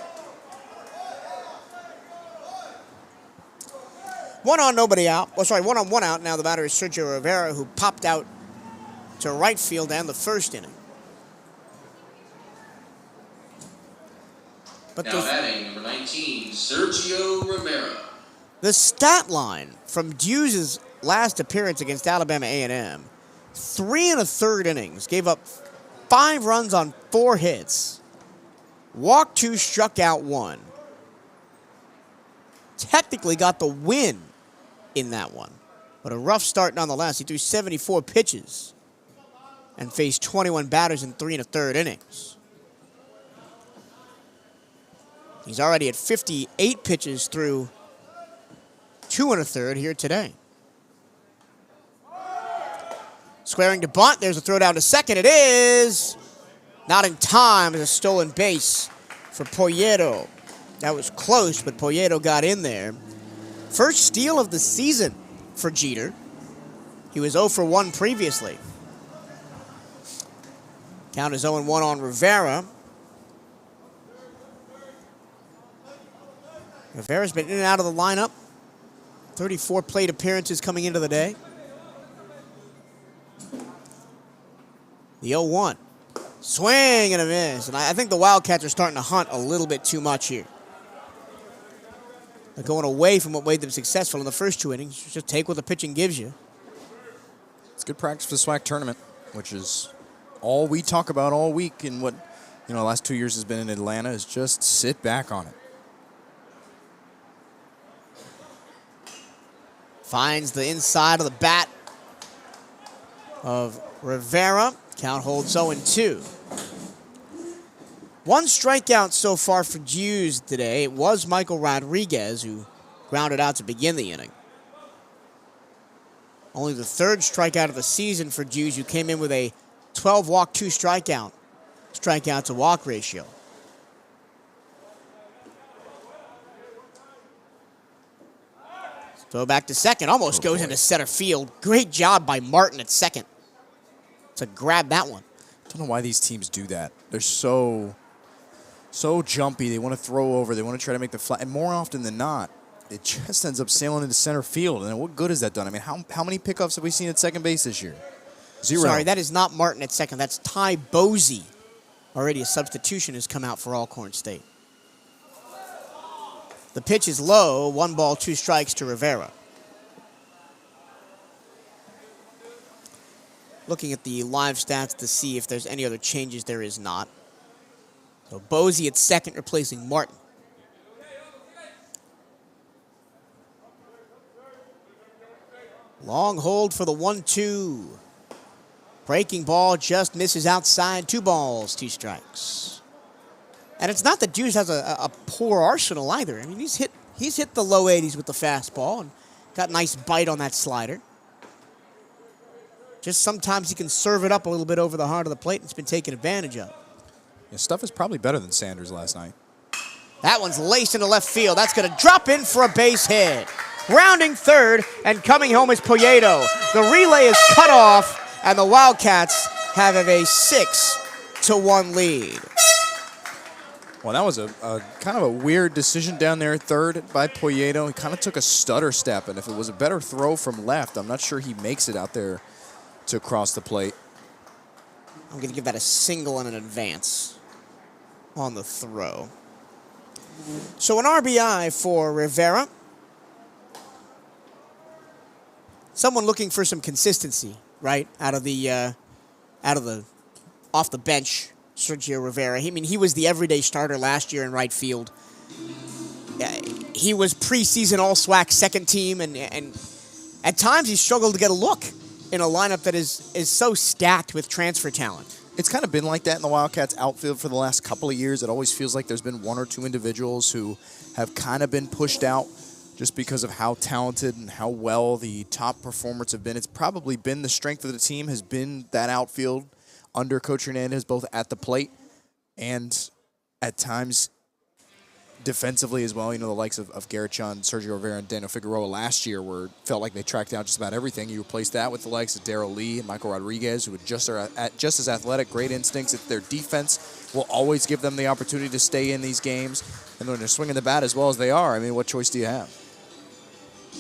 1 on, nobody out. Oh, sorry, 1 on, 1 out. Now the batter is Sergio Rivera, who popped out to right field and the first inning. But now batting number 19, Sergio Rivera. The stat line from Hughes' last appearance against Alabama A&M, 3 1/3 innings, gave up 5 runs on 4 hits, walked 2, struck out 1. Technically got the win in that one, but a rough start nonetheless. He threw 74 pitches and faced 21 batters in 3 1/3 innings. He's already at 58 pitches through 2 1/3 here today. Squaring to bunt. There's a throw down to second. It is not in time. It's a stolen base for Poyeto. That was close, but Poyeto got in there. First steal of the season for Jeter. He He was 0 for 1 previously. Count is 0-1 on Rivera. Rivera's been in and out of the lineup. 34 plate appearances coming into the day. The 0-1. Swing and a miss. And I think the Wildcats are starting to hunt a little bit too much here. They're going away from what made them successful in the first 2 innings. Just take what the pitching gives you. It's good practice for the SWAC tournament, which is all we talk about all week, and what the last 2 years has been in Atlanta is just sit back on it. Finds the inside of the bat of Rivera. Count holds 0-2. 1 strikeout so far for Jews today. It was Michael Rodriguez who grounded out to begin the inning. Only the 3rd strikeout of the season for Jews, who came in with a 12 walk, 2 strikeout to walk ratio. Throw back to second, almost goes into center field. Great job by Martin at second to grab that one. I don't know why these teams do that. They're so jumpy. They want to throw over. They want to try to make the fly. And more often than not, it just ends up sailing into center field. And what good has that done? I mean, how many pickups have we seen at second base this year? 0. Sorry, that is not Martin at second. That's Ty Bosey. Already a substitution has come out for Alcorn State. The pitch is low. 1 ball, 2 strikes to Rivera. Looking at the live stats to see if there's any other changes. There is not. So Bosey at second, replacing Martin. Long hold for the 1-2. Breaking ball just misses outside. 2 balls, 2 strikes. And it's not that Jews has a poor arsenal either. I mean, he's hit the low 80s with the fastball and got a nice bite on that slider. Just sometimes he can serve it up a little bit over the heart of the plate, and it's been taken advantage of. Yeah, stuff is probably better than Sanders last night. That one's laced into left field. That's going to drop in for a base hit. Rounding third, and coming home is Poyeto. The relay is cut off, and the Wildcats have a 6-1 lead. Well, that was a kind of a weird decision down there at third by Poyeto. He kind of took a stutter step, and if it was a better throw from left, I'm not sure he makes it out there to cross the plate. I'm going to give that a single and an advance on the throw. So an RBI for Rivera. Someone looking for some consistency, right, off the bench. Sergio Rivera. He was the everyday starter last year in right field. He was preseason All-SWAC second team, and at times he struggled to get a look in a lineup that is so stacked with transfer talent. It's kind of been like that in the Wildcats outfield for the last couple of years. It always feels like there's been 1 or 2 individuals who have kind of been pushed out just because of how talented and how well the top performers have been. It's probably been the strength of the team has been that outfield under Coach Hernandez, both at the plate and at times defensively as well. The likes of Garrett Chun, Sergio Rivera, and Daniel Figueroa last year felt like they tracked down just about everything. You replace that with the likes of Darrell Lee and Michael Rodriguez, who are just as athletic, great instincts. If their defense will always give them the opportunity to stay in these games, and when they're swinging the bat as well as they are, I mean, what choice do you have?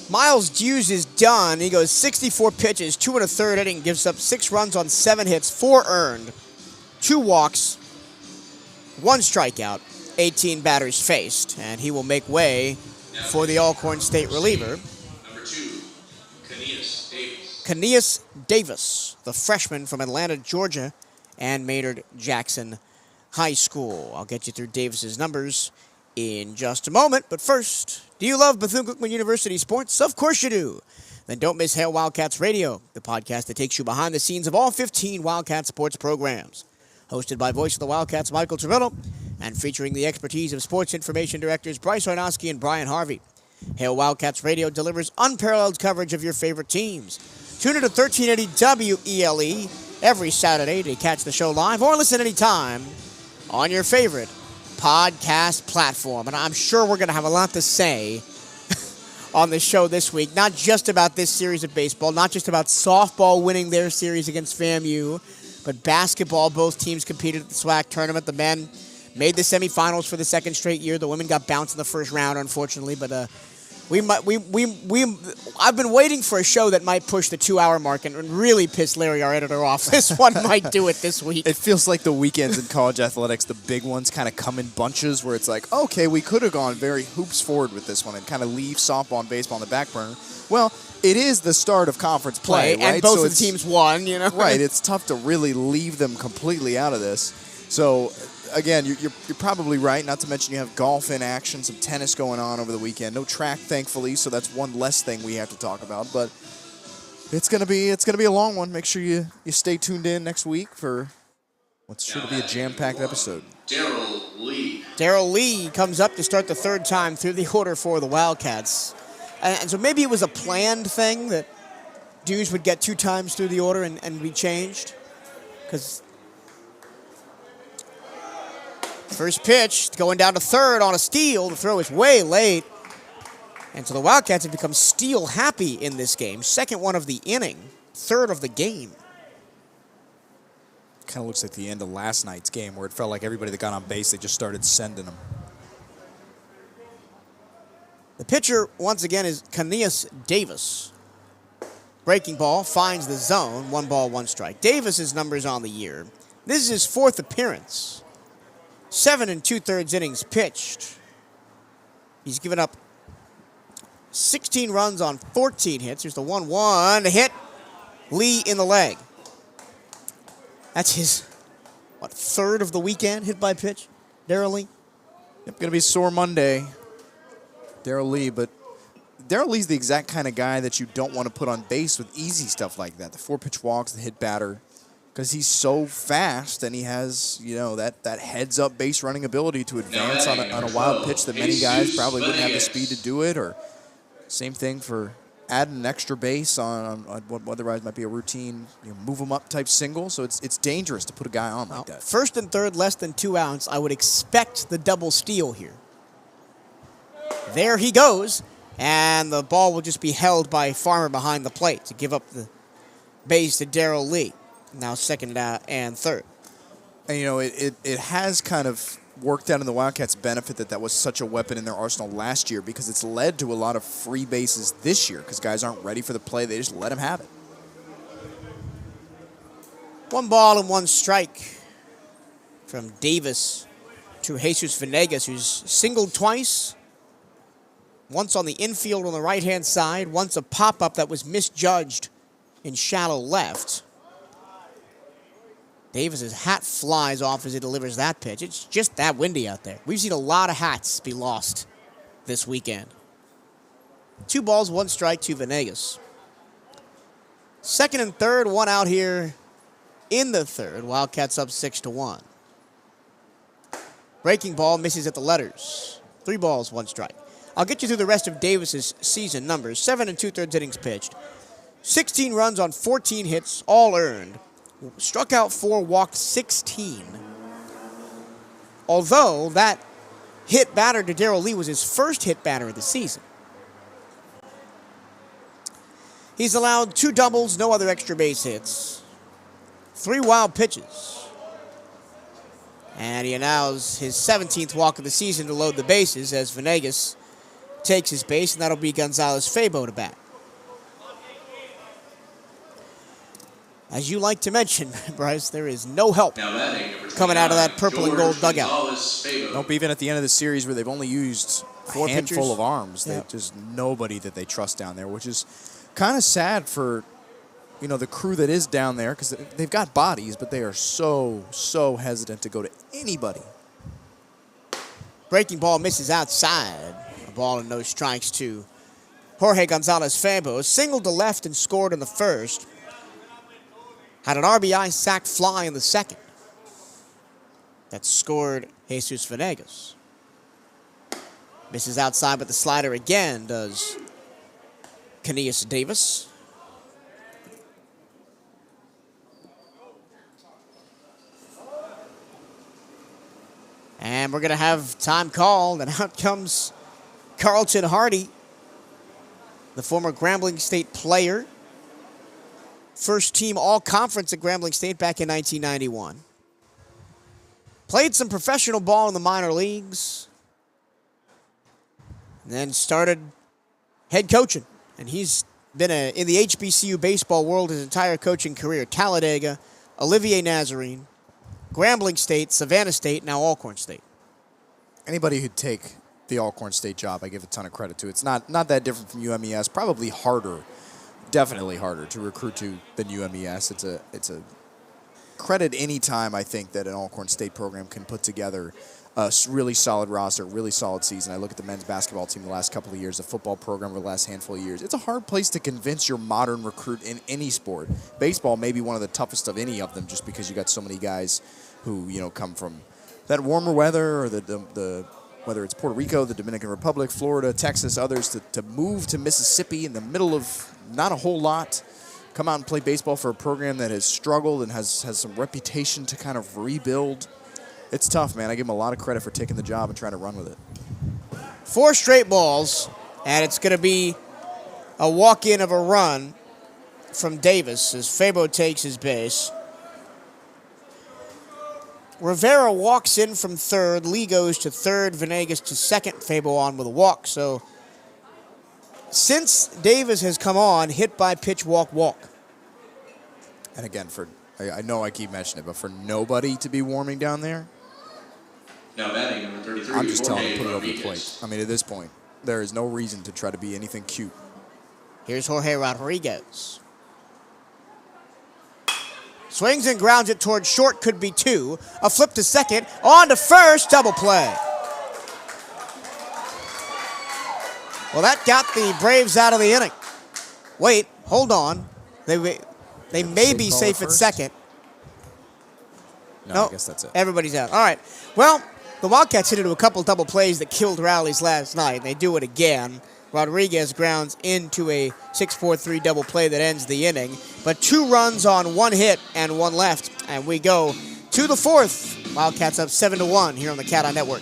Miles Hughes is done. He goes 64 pitches, 2 1/3 inning, gives up 6 runs on 7 hits, 4 earned, 2 walks, 1 strikeout, 18 batters faced, and he will make way for the Alcorn State reliever. Number 2, Caneas Davis. Caneas Davis, the freshman from Atlanta, Georgia, and Maynard Jackson High School. I'll get you through Davis's numbers in just a moment, but first, do you love Bethune-Cookman University sports? Of course you do. Then don't miss Hail Wildcats Radio, the podcast that takes you behind the scenes of all 15 Wildcat sports programs. Hosted by voice of the Wildcats, Michael Trevello, and featuring the expertise of sports information directors Bryce Arnowski and Brian Harvey. Hail Wildcats Radio delivers unparalleled coverage of your favorite teams. Tune in to 1380 WELE every Saturday to catch the show live or listen anytime on your favorite podcast platform. And I'm sure we're going to have a lot to say on the show this week. Not just about this series of baseball, not just about softball winning their series against FAMU, but basketball. Both teams competed at the SWAC tournament. The men made the semifinals for the second straight year. The women got bounced in the first round, unfortunately, but I've been waiting for a show that might push the 2-hour mark and really piss Larry, our editor, off. This one might do it this week. It feels like the weekends in college athletics, the big ones kind of come in bunches where it's like, okay, we could have gone very hoops forward with this one and kind of leave softball and baseball on the back burner. Well, it is the start of conference play, right? And both of the teams won, you know? Right, it's tough to really leave them completely out of this. So, again, you're probably right, not to mention you have golf in action, some tennis going on over the weekend. No track, thankfully, so that's one less thing we have to talk about. But it's gonna be a long one. Make sure you stay tuned in next week for what's sure to be a jam-packed episode. Daryl Lee comes up to start the third time through the order for the Wildcats. And so maybe it was a planned thing that dudes would get 2 times through the order and be changed. Because first pitch, going down to third on a steal. The throw is way late. And so the Wildcats have become steal happy in this game. Second one of the inning, third of the game. Kind of looks like the end of last night's game where it felt like everybody that got on base, they just started sending them. The pitcher, once again, is Kanias Davis. Breaking ball, finds the zone, 1 ball, 1 strike. Davis's numbers on the year. This is his 4th appearance. 7 2/3 innings pitched. He's given up 16 runs on 14 hits. Here's the 1-1 hit. Lee in the leg. That's his, 3rd of the weekend hit by pitch? Daryl Lee? Yep, gonna be sore Monday. Daryl Lee, but Daryl Lee's the exact kind of guy that you don't want to put on base with easy stuff like that. The 4-pitch walks, the hit batter. Because he's so fast and he has, that heads-up base running ability to advance on a wild pitch that many guys probably wouldn't have the speed to do it. Or same thing for adding an extra base on what otherwise might be a routine, move them up type single. So it's dangerous to put a guy on like that. First and third, less than 2 outs. I would expect the double steal here. There he goes, and the ball will just be held by Farmer behind the plate to give up the base to Daryl Lee. Now second and third. And, it has kind of worked out in the Wildcats' benefit that was such a weapon in their arsenal last year because it's led to a lot of free bases this year because guys aren't ready for the play. They just let them have it. 1 ball and 1 strike from Davis to Jesus Venegas, who's singled twice. Once on the infield on the right-hand side, once a pop-up that was misjudged in shallow left. Davis's hat flies off as he delivers that pitch. It's just that windy out there. We've seen a lot of hats be lost this weekend. 2 balls, 1 strike to Venegas. Second and third, 1 out here in the third. Wildcats up 6-1. Breaking ball misses at the letters. 3 balls, 1 strike. I'll get you through the rest of Davis's season numbers. 7 2/3 innings pitched. 16 runs on 14 hits, all earned. Struck out 4, walked 16. Although that hit batter to Daryl Lee was his first hit batter of the season. He's allowed 2 doubles, no other extra base hits. 3 wild pitches. And he allows his 17th walk of the season to load the bases as Venegas takes his base, and that'll be Gonzalez-Fabo to bat. As you like to mention, Bryce, there is no help coming out of that purple and gold dugout. Nope, even at the end of the series where they've only used 4 a handful pitchers of arms, Yep. they just nobody that they trust down there, which is kind of sad for, the crew that is down there because they've got bodies, but they are so hesitant to go to anybody. Breaking ball misses outside. A ball and no strikes to Jorge Gonzalez-Fabo. Singled to left and scored in the first. Had an RBI sac fly in the second. That scored Jesus Venegas. Misses outside, but the slider again does Kanias Davis. And we're going to have time called, and out comes Carlton Hardy. the former Grambling State player. First team all-conference at Grambling State back in 1991. Played some professional ball in the minor leagues. And then started head coaching. And he's been in the HBCU baseball world his entire coaching career. Talladega, Olivier Nazarene, Grambling State, Savannah State, now Alcorn State. Anybody who'd take the Alcorn State job, I give a ton of credit to. It's not that different from UMES. Probably harder, definitely harder to recruit to than UMES. It's a credit any time I think that an Alcorn State program can put together a really solid roster, really solid season. I look at the men's basketball team the last couple of years, the football program over the last handful of years. It's a hard place to convince your modern recruit in any sport. Baseball may be one of the toughest of any of them just because you got so many guys who, come from that warmer weather or the whether it's Puerto Rico, the Dominican Republic, Florida, Texas, others, to move to Mississippi in the middle of not a whole lot, come out and play baseball for a program that has struggled and has some reputation to kind of rebuild. It's tough, man. I give him a lot of credit for taking the job and trying to run with it. 4 straight balls, and it's going to be a walk-in of a run from Davis as Fabo takes his base. Rivera walks in from third. Lee goes to third. Venegas to second. Fabo on with a walk. So since Davis has come on, hit by pitch, walk, walk. And again, I know I keep mentioning it, but for nobody to be warming down there, Now batting number 33. I'm just telling him to put it over the Rodriguez. plate. I mean, at this point, there is no reason to try to be anything cute. Here's Jorge Rodriguez. Swings and grounds it towards short, could be 2. A flip to second, on to first, double play. Well, that got the Braves out of the inning. Wait, hold on. They may be safe at second. No, I guess that's it. Everybody's out. All right. Well, the Wildcats hit into a couple double plays that killed rallies last night. They do it again. Rodriguez grounds into a 6-4-3 double play that ends the inning. But 2 runs on 1 hit and 1 left. And we go to the 4th. Wildcats up 7-1 here on the CatEye Network.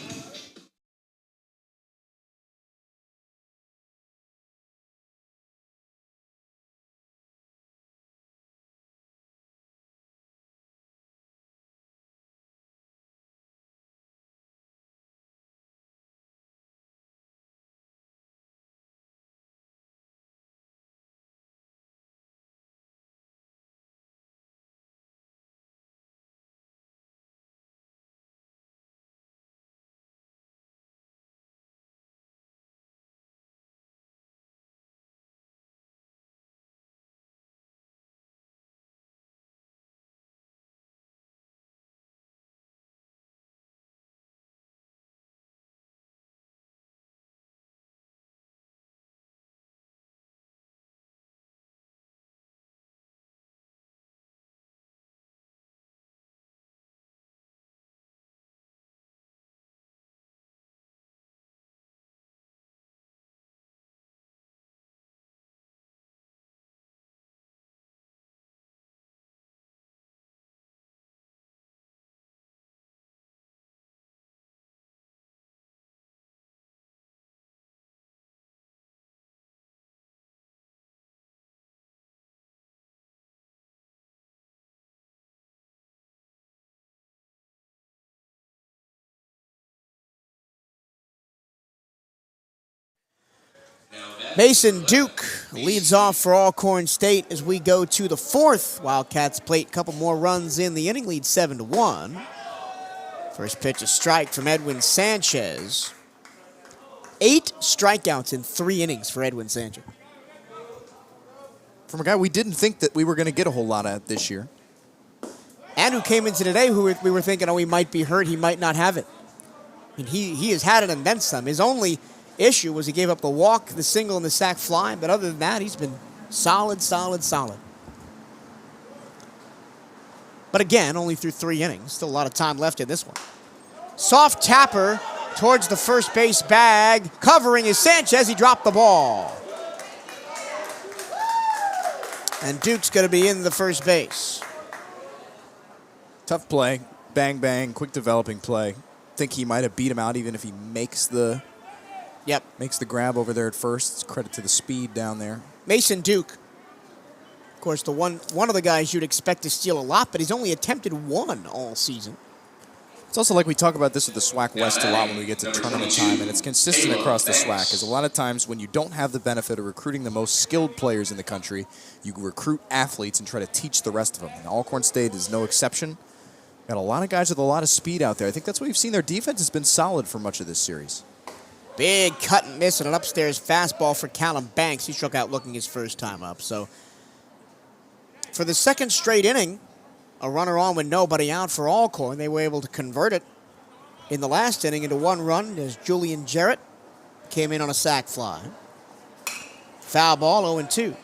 Mason Duke leads off for Alcorn State as we go to the 4th. Wildcats plate, couple more runs in the inning, lead 7-1. First pitch, a strike from Edwin Sanchez. 8 strikeouts in 3 innings for Edwin Sanchez. From a guy we didn't think that we were going to get a whole lot at this year. And who came in today who we were thinking, he might be hurt, he might not have it. I mean, he has had it and then some. His only issue was he gave up the walk, the single, and the sac fly. But other than that, he's been solid. But again, only through 3 innings. Still a lot of time left in this one. Soft tapper towards the first base bag. Covering is Sanchez. He dropped the ball. And Duke's going to be in the first base. Tough play. Bang, bang. Quick developing play. Think he might have beat him out even if he makes the Yep. Makes the grab over there at first. It's credit to the speed down there. Mason Duke, of course, the one of the guys you'd expect to steal a lot, but he's only attempted one all season. It's also like we talk about this with the SWAC West a lot when we get to tournament time, and it's consistent across the SWAC, because a lot of times when you don't have the benefit of recruiting the most skilled players in the country, you recruit athletes and try to teach the rest of them. And Alcorn State is no exception. Got a lot of guys with a lot of speed out there. I think that's what we've seen. Their defense has been solid for much of this series. Big cut and miss and an upstairs fastball for Callum Banks. He struck out looking his first time up. So for the second straight inning, a runner on with nobody out for Alcorn. They were able to convert it in the last inning into one run as Julian Jarrett came in on a sac fly. Foul ball, 0-2.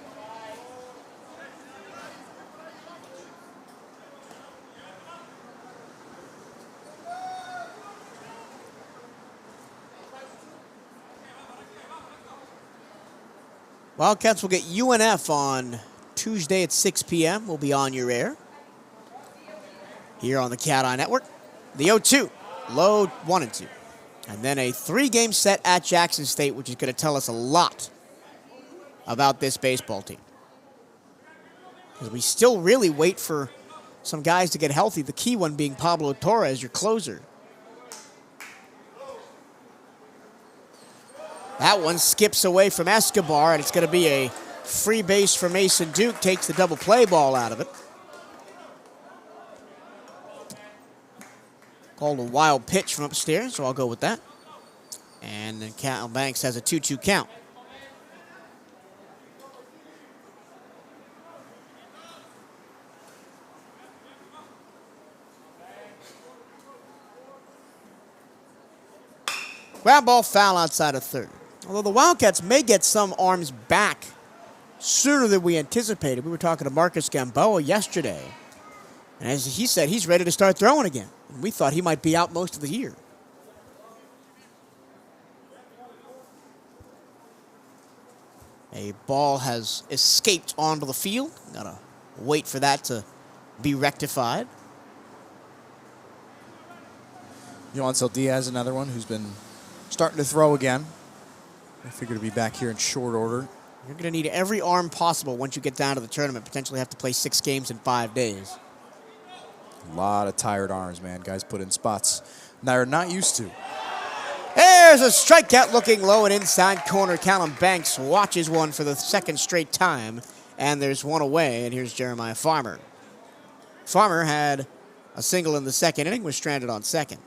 Wildcats will get UNF on Tuesday at 6 p.m. We'll be on your air here on the CatEye Network. The 0-2, low 1-2. And then a 3-game set at Jackson State, which is going to tell us a lot about this baseball team. Because we still really wait for some guys to get healthy, the key one being Pablo Torres, your closer. That one skips away from Escobar, and it's going to be a free base for Mason Duke. Takes the double play ball out of it. Called a wild pitch from upstairs, so I'll go with that. And then Cal Banks has a 2-2 count. Ground ball foul outside of third. Although the Wildcats may get some arms back sooner than we anticipated. We were talking to Marcus Gamboa yesterday. And as he said, he's ready to start throwing again. And we thought he might be out most of the year. A ball has escaped onto the field. Gotta wait for that to be rectified. Yoancel Diaz, another one who's been starting to throw again. I figured to be back here in short order. You're going to need every arm possible once you get down to the tournament. Potentially have to play 6 games in 5 days. A lot of tired arms, man. Guys put in spots they're not used to. There's a strikeout looking low and inside corner. Callum Banks watches one for the second straight time. And there's one away, and here's Jeremiah Farmer. Farmer had a single in the second inning, was stranded on second.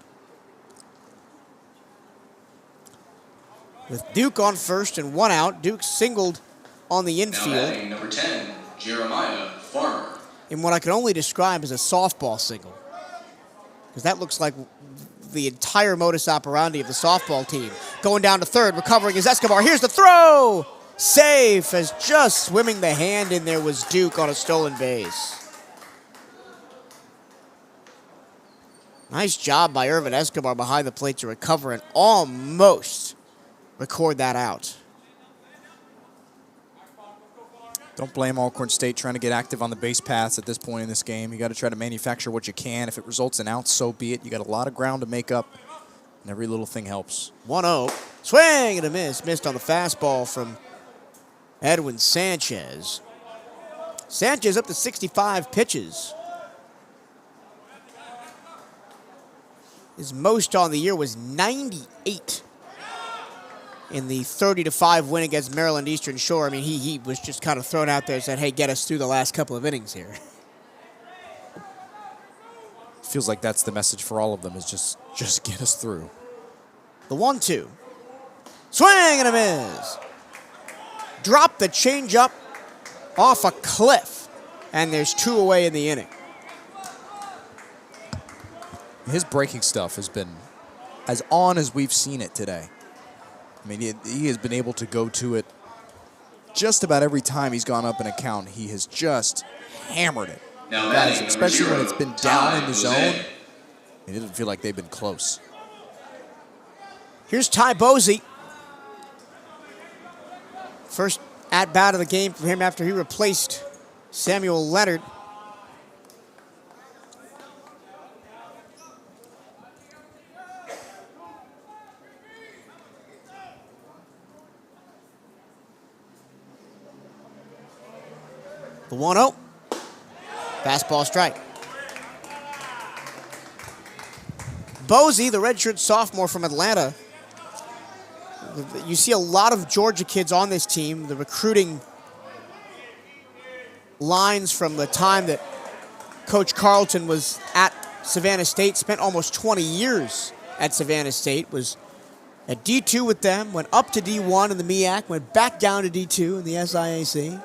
With Duke on first and one out, Duke singled on the infield. Now batting number 10, Jeremiah Farmer. In what I can only describe as a softball single. Because that looks like the entire modus operandi of the softball team. Going down to third, recovering is Escobar. Here's the throw! Safe, as just swimming the hand in there was Duke on a stolen base. Nice job by Irvin Escobar behind the plate to recover and almost record that out. Don't blame Alcorn State trying to get active on the base paths at this point in this game. You got to try to manufacture what you can. If it results in outs, so be it. You got a lot of ground to make up, and every little thing helps. 1-0. Swing and a miss. Missed on the fastball from Edwin Sanchez. Sanchez up to 65 pitches. His most on the year was 98. In the 30-5 win against Maryland Eastern Shore. I mean, he was just kind of thrown out there and said, hey, get us through the last couple of innings here. Feels like that's the message for all of them, is just get us through. The 1-2. Swing and a miss. Drop the changeup off a cliff. And there's 2 away in the inning. His breaking stuff has been as on as we've seen it today. I mean, he has been able to go to it just about every time he's gone up in a count. He has just hammered it. Now Guys, especially when it's been down in the zone, Jose. it doesn't feel like they've been close. Here's Ty Bosey. First at-bat of the game for him after he replaced Samuel Leonard. The 1-0. Fastball strike. Boese, the redshirt sophomore from Atlanta. You see a lot of Georgia kids on this team. The recruiting lines from the time that Coach Carlton was at Savannah State, spent almost 20 years at Savannah State, was at D2 with them, went up to D1 in the MEAC, went back down to D2 in the SIAC.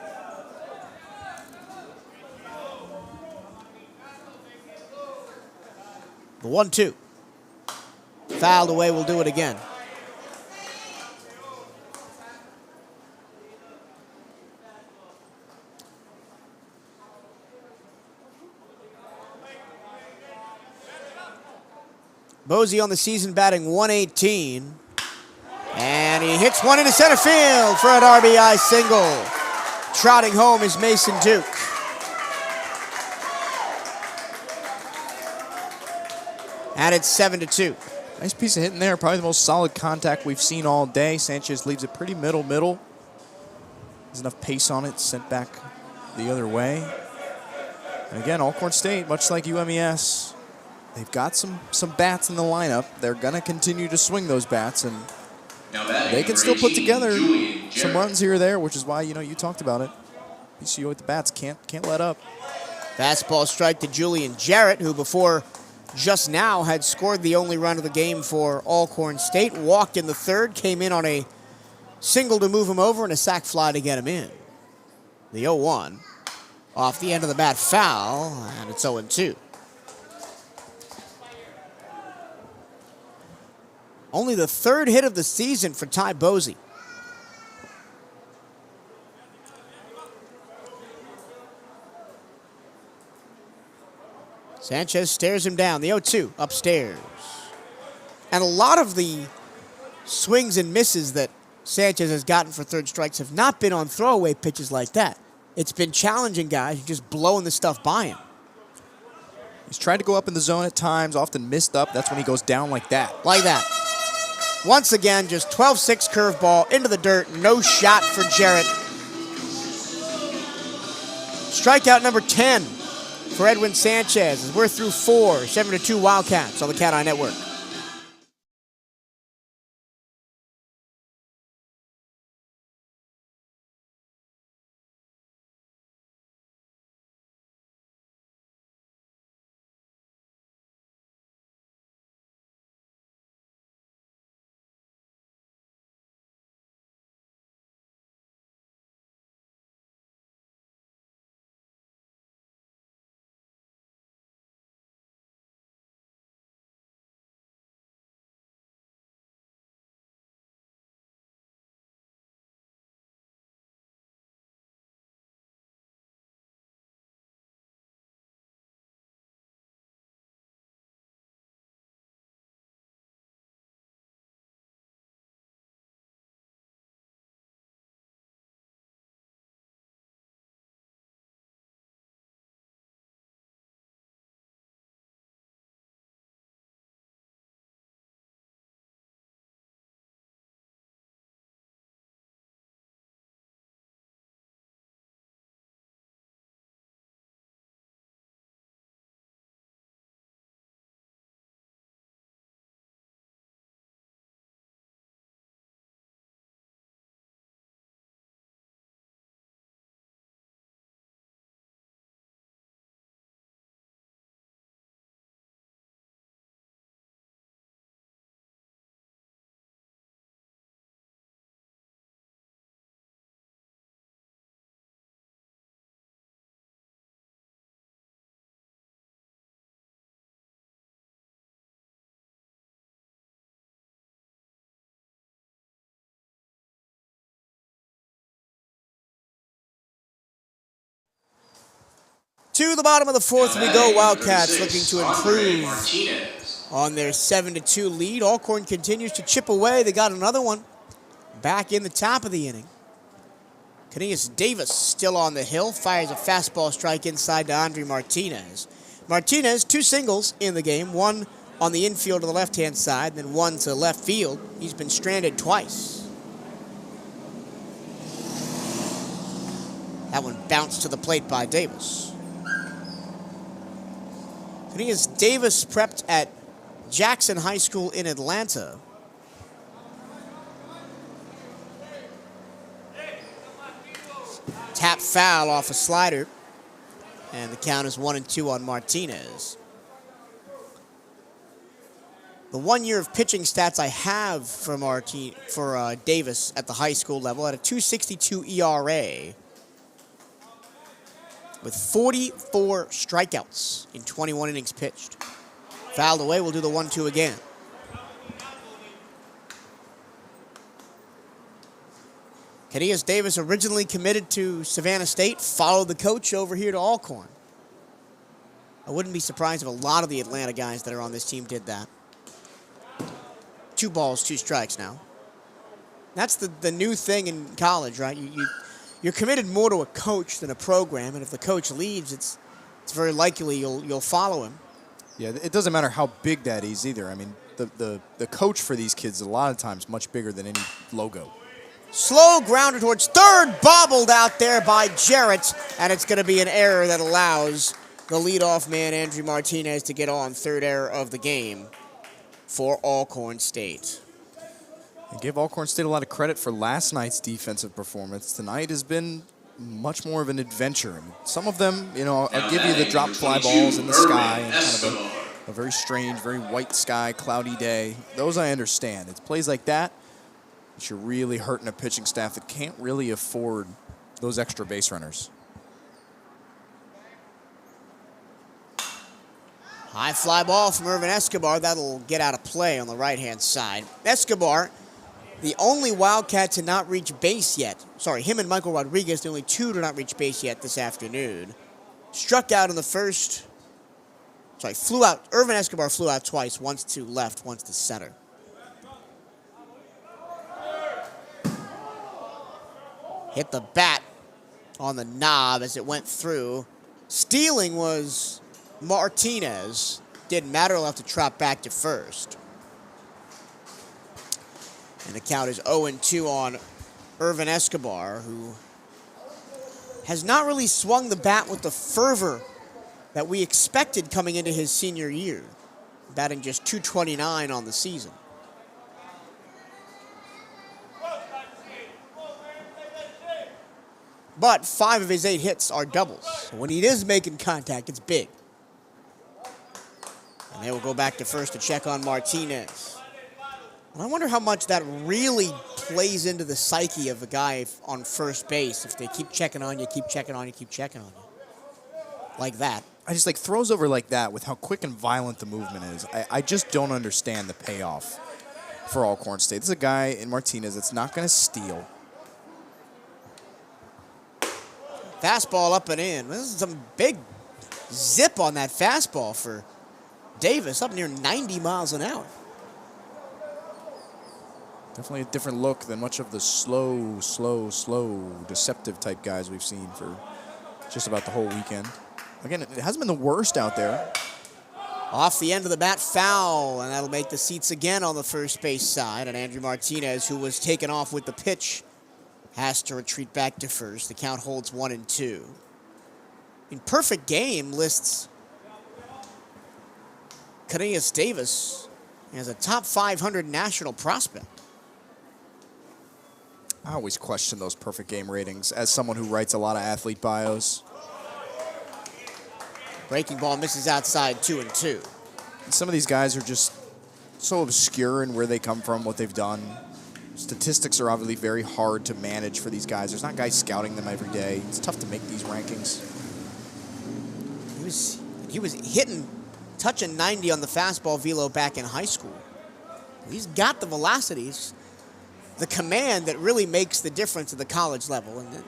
The 1-2. Fouled away, we'll do it again. Boese on the season batting .118. And he hits one into center field for an RBI single. Trotting home is Mason Duke. And it's 7-2. Nice piece of hitting there. Probably the most solid contact we've seen all day. Sanchez leaves it pretty middle. There's enough pace on it, sent back the other way. And again, Alcorn State, much like UMES, they've got some bats in the lineup. They're going to continue to swing those bats, and they can still put together some runs here or there, which is why, you talked about it. PCU with the bats can't let up. Fastball strike to Julian Jarrett, who before just now had scored the only run of the game for Alcorn State. Walked in the third, came in on a single to move him over and a sac fly to get him in. The 0-1 off the end of the bat foul, and it's 0-2. Only the third hit of the season for Ty Boese. Sanchez stares him down. The 0-2 upstairs. And a lot of the swings and misses that Sanchez has gotten for third strikes have not been on throwaway pitches like that. It's been challenging guys who just blowing the stuff by him. He's tried to go up in the zone at times, often missed up. That's when he goes down like that. Like that. Once again, just 12-6 curveball into the dirt. No shot for Jarrett. Strikeout number 10 for Edwin Sanchez as we're through 4. 7-2 Wildcats on the CatEye Network. To the bottom of the fourth we go. Wildcats looking to improve on their 7-2 lead. Alcorn continues to chip away. They got another one back in the top of the inning. Canellas Davis still on the hill. Fires a fastball strike inside to Andre Martinez. Martinez, 2 singles in the game. One on the infield to the left-hand side, then one to left field. He's been stranded twice. That one bounced to the plate by Davis. Cornelius Davis prepped at Jackson High School in Atlanta. Tap foul off a slider. And the count is 1-2 on Martinez. The 1 year of pitching stats I have for Davis at the high school level at a 2.62 ERA with 44 strikeouts in 21 innings pitched. Fouled away, we'll do the 1-2 again. Cornelius Davis originally committed to Savannah State, followed the coach over here to Alcorn. I wouldn't be surprised if a lot of the Atlanta guys that are on this team did that. 2 balls, 2 strikes now. That's the new thing in college, right? You're committed more to a coach than a program, and if the coach leaves, it's very likely you'll follow him. Yeah, it doesn't matter how big that is either. I mean, the coach for these kids is a lot of times much bigger than any logo. Slow grounder towards third, bobbled out there by Jarrett, and it's going to be an error that allows the leadoff man, Andrew Martinez, to get on. Third error of the game for Alcorn State. I give Alcorn State a lot of credit for last night's defensive performance. Tonight has been much more of an adventure. I mean, some of them, I'll give you the drop fly balls in the sky and kind of a very strange, very white sky, cloudy day. Those I understand. It's plays like that that you're really hurting a pitching staff that can't really afford those extra base runners. High fly ball from Irvin Escobar. That'll get out of play on the right-hand side. Escobar, the only Wildcat to not reach base yet. Sorry, him and Michael Rodriguez, the only 2 to not reach base yet this afternoon. Struck out in the first. Sorry, flew out. Irvin Escobar flew out twice, once to left, once to center. Hit the bat on the knob as it went through. Stealing was Martinez. Didn't matter, he'll have to trot back to first. And the count is 0-2 on Irvin Escobar, who has not really swung the bat with the fervor that we expected coming into his senior year, batting just .229 on the season. But 5 of his 8 hits are doubles. So when he is making contact, it's big. And they will go back to first to check on Martinez. And I wonder how much that really plays into the psyche of a guy on first base if they keep checking on you, keep checking on you, keep checking on you. Like that. I just throws over like that with how quick and violent the movement is. I just don't understand the payoff for Alcorn State. This is a guy in Martinez that's not going to steal. Fastball up and in. This is some big zip on that fastball for Davis, up near 90 miles an hour. Definitely a different look than much of the slow, deceptive type guys we've seen for just about the whole weekend. Again, it hasn't been the worst out there. Off the end of the bat, foul, and that'll make the seats again on the first base side. And Andrew Martinez, who was taken off with the pitch, has to retreat back to first. The count holds 1-2. In perfect game lists Cornelius Davis as a top 500 national prospect. I always question those perfect game ratings as someone who writes a lot of athlete bios. Breaking ball misses outside, 2-2. Some of these guys are just so obscure in where they come from, what they've done. Statistics are obviously very hard to manage for these guys. There's not guys scouting them every day. It's tough to make these rankings. He was hitting, touching 90 on the fastball velo back in high school. He's got the velocities, the command that really makes the difference at the college level. And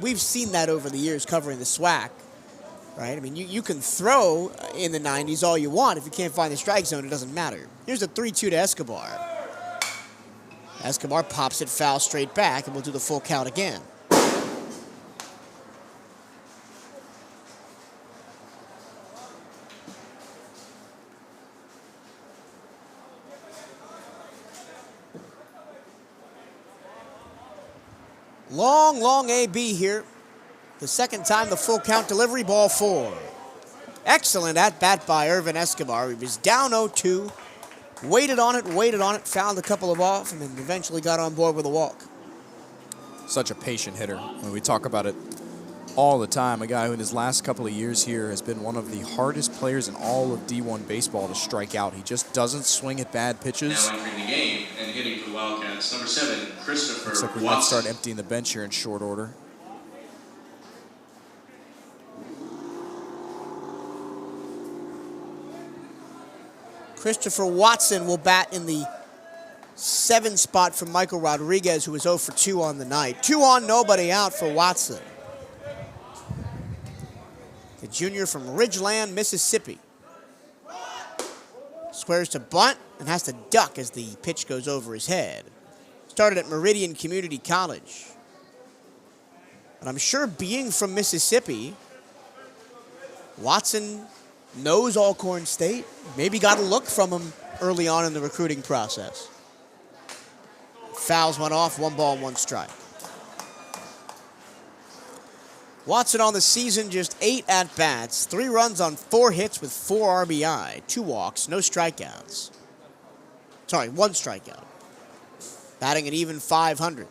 we've seen that over the years covering the SWAC, right? I mean, you can throw in the 90s all you want. If you can't find the strike zone, it doesn't matter. Here's a 3-2 to Escobar. Escobar pops it foul straight back, and we'll do the full count again. Long AB here The second time, the full count delivery, ball 4. Excellent at-bat by Irvin Escobar. He was down 0-2, waited on it, fouled a couple of off, and then eventually got on board with a walk. Such a patient hitter. I mean, we talk about it all the time. A guy who in his last couple of years here has been one of the hardest players in all of D1 baseball to strike out. He just doesn't swing at bad pitches. Now entering the game and hitting for the Wildcats, number 7, Christopher Looks like we might start emptying the bench here in short order. Christopher Watson will bat in the 7 spot for Michael Rodriguez, who was 0 for 2 on the night. 2 on, nobody out for Watson. The junior from Ridgeland, Mississippi. Squares to bunt and has to duck as the pitch goes over his head. Started at Meridian Community College. And I'm sure being from Mississippi, Watson knows Alcorn State. Maybe got a look from him early on in the recruiting process. Fouls went off, 1 ball, 1 strike. Watson on the season, just 8 at-bats, 3 runs on 4 hits with 4 RBI, 2 walks, no strikeouts. Sorry, 1 strikeout. Batting an even .500.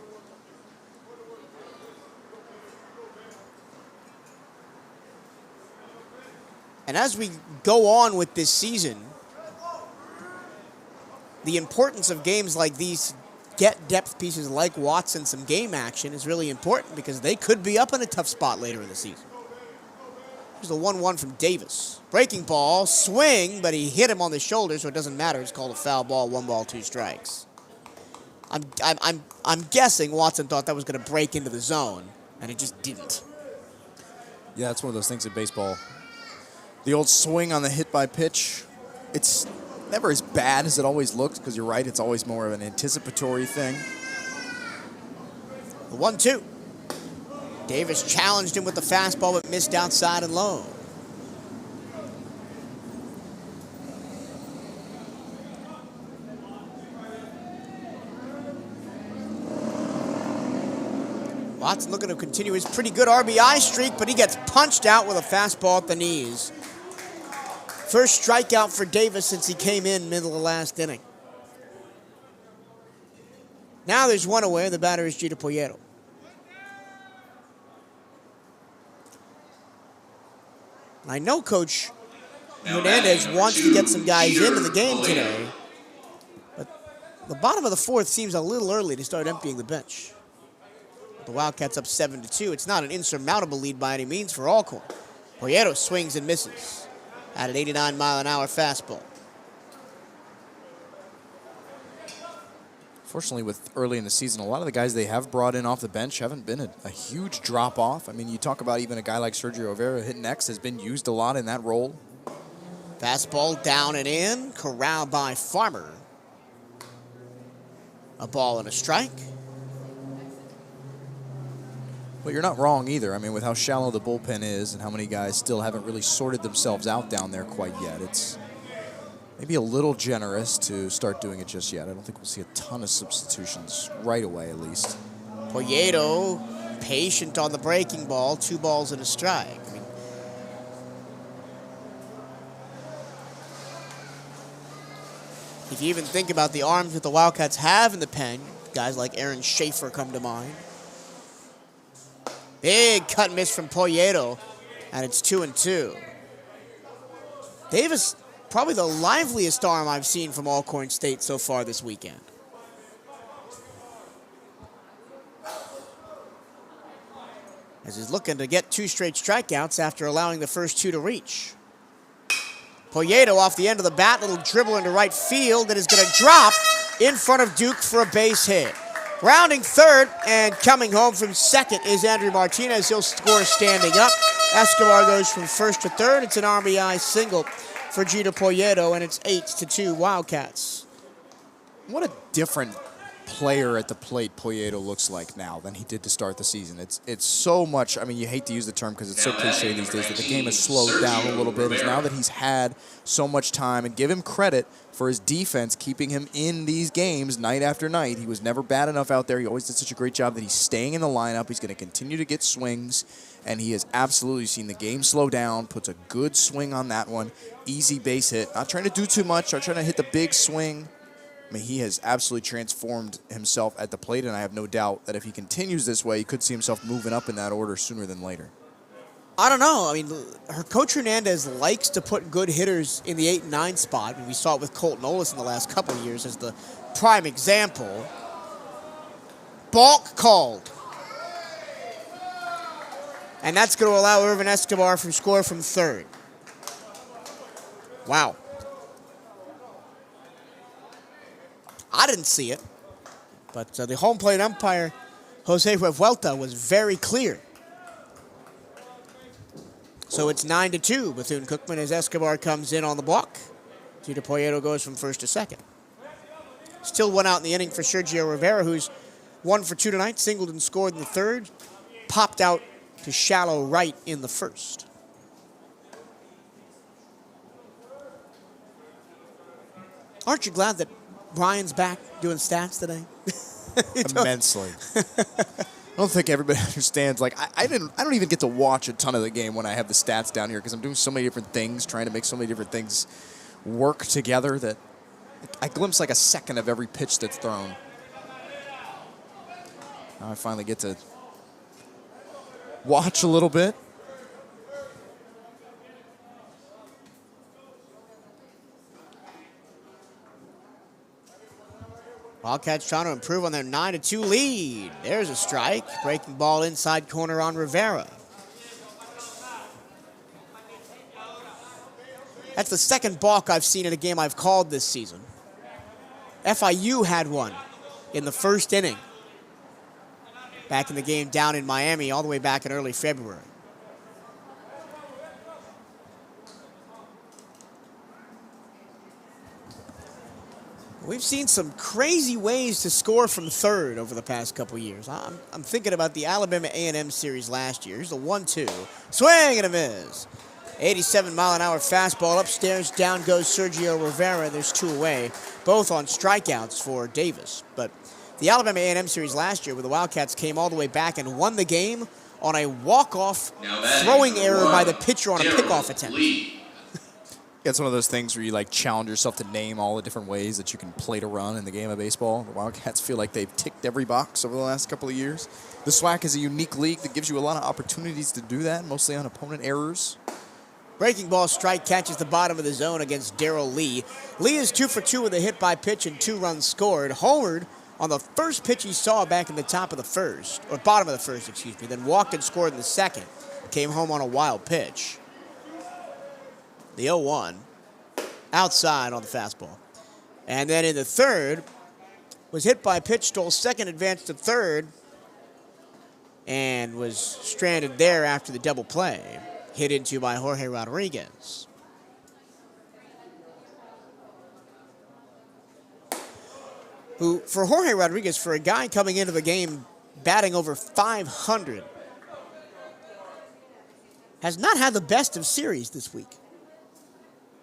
And as we go on with this season, the importance of games like these, get depth pieces like Watson some game action, is really important because they could be up in a tough spot later in the season. Here's the 1-1 from Davis. Breaking ball, swing, but he hit him on the shoulder, so it doesn't matter. It's called a foul ball, 1 ball, 2 strikes. I'm guessing Watson thought that was going to break into the zone, and it just didn't. Yeah, it's one of those things in baseball. The old swing on the hit by pitch, it's never as bad as it always looks because you're right, it's always more of an anticipatory thing. The 1-2. Davis challenged him with the fastball but missed outside and low. Watson looking to continue his pretty good RBI streak, but he gets punched out with a fastball at the knees. First strikeout for Davis since he came in middle of last inning. Now there's 1 away. The batter is Gito Poyeto. I know Coach Hernandez wants to get some guys into the game today, but the bottom of the 4th seems a little early to start emptying the bench. The Wildcats up 7-2. It's not an insurmountable lead by any means for Alcorn. Poyeto swings and misses at an 89-mile-an-hour fastball. Fortunately, with early in the season, a lot of the guys they have brought in off the bench haven't been a huge drop-off. I mean, you talk about even a guy like Sergio Rivera hitting X has been used a lot in that role. Fastball down and in, corralled by Farmer. A ball and a strike. But you're not wrong either. I mean, with how shallow the bullpen is and how many guys still haven't really sorted themselves out down there quite yet, it's maybe a little generous to start doing it just yet. I don't think we'll see a ton of substitutions right away, at least. Poyeto, patient on the breaking ball, 2 balls and a strike. I mean, if you even think about the arms that the Wildcats have in the pen, guys like Aaron Schaefer come to mind. Big cut and miss from Poyeto, and it's 2-2. Davis, probably the liveliest arm I've seen from Alcorn State so far this weekend. As he's looking to get 2 straight strikeouts after allowing the first 2 to reach. Poyeto off the end of the bat, little dribble into right field that is going to drop in front of Duke for a base hit. Rounding third and coming home from second is Andrew Martinez. He'll score standing up. Escobar goes from first to third. It's an RBI single for Gito Poyeto, and it's 8-2 Wildcats. What a different player at the plate Poyeto looks like now than he did to start the season. It's so much. I mean, you hate to use the term because it's so cliche these days, but the game has slowed down a little bit. It's now that he's had so much time, and give him credit for his defense keeping him in these games night after night. He was never bad enough out there. He always did such a great job that he's staying in the lineup. He's going to continue to get swings, and he has absolutely seen the game slow down, puts a good swing on that one. Easy base hit. Not trying to do too much. Not trying to hit the big swing. I mean, he has absolutely transformed himself at the plate, and I have no doubt that if he continues this way, he could see himself moving up in that order sooner than later. I don't know. I mean, her coach Hernandez likes to put good hitters in the 8 and 9 spot. And we saw it with Colton Ollis in the last couple of years as the prime example. Balk called. And that's going to allow Irvin Escobar to score from third. Wow. I didn't see it. But the home plate umpire, Jose Revuelta, was very clear. So it's 9-2. Bethune-Cookman as Escobar comes in on the block. Tito Poyeto goes from first to second. Still one out in the inning for Sergio Rivera, who's 1 for 2 tonight. Singled and scored in the third. Popped out to shallow right in the first. Aren't you glad that Brian's back doing stats today? Immensely. I don't think everybody understands. Like, I don't even get to watch a ton of the game when I have the stats down here because I'm doing so many different things, trying to make so many different things work together that I glimpse like a second of every pitch that's thrown. Now I finally get to watch a little bit. Wildcats trying to improve on their 9-2 lead. There's a strike. Breaking ball inside corner on Rivera. That's the second balk I've seen in a game I've called this season. FIU had one in the first inning. Back in the game down in Miami all the way back in early February. We've seen some crazy ways to score from third over the past couple years. I'm thinking about the Alabama A&M series last year. Here's the 1-2. Swing and a miss. 87-mile-an-hour fastball upstairs. Down goes Sergio Rivera. There's 2 away, both on strikeouts for Davis. But the Alabama A&M series last year, where the Wildcats came all the way back and won the game on a walk-off throwing error by the pitcher on a pickoff attempt. It's one of those things where you like challenge yourself to name all the different ways that you can play to run in the game of baseball. The Wildcats feel like they've ticked every box over the last couple of years. The SWAC is a unique league that gives you a lot of opportunities to do that, mostly on opponent errors. Breaking ball strike catches the bottom of the zone against Darrell Lee. Lee is 2 for 2 with a hit by pitch and 2 runs scored. Homered on the first pitch he saw back in the top of the first, or bottom of the first, excuse me, then walked and scored in the second. Came home on a wild pitch. The 0-1, outside on the fastball. And then in the third, was hit by a pitch, stole second, advanced to third, and was stranded there after the double play. Hit into by Jorge Rodriguez. Who, for Jorge Rodriguez, for a guy coming into the game batting over 500, has not had the best of series this week.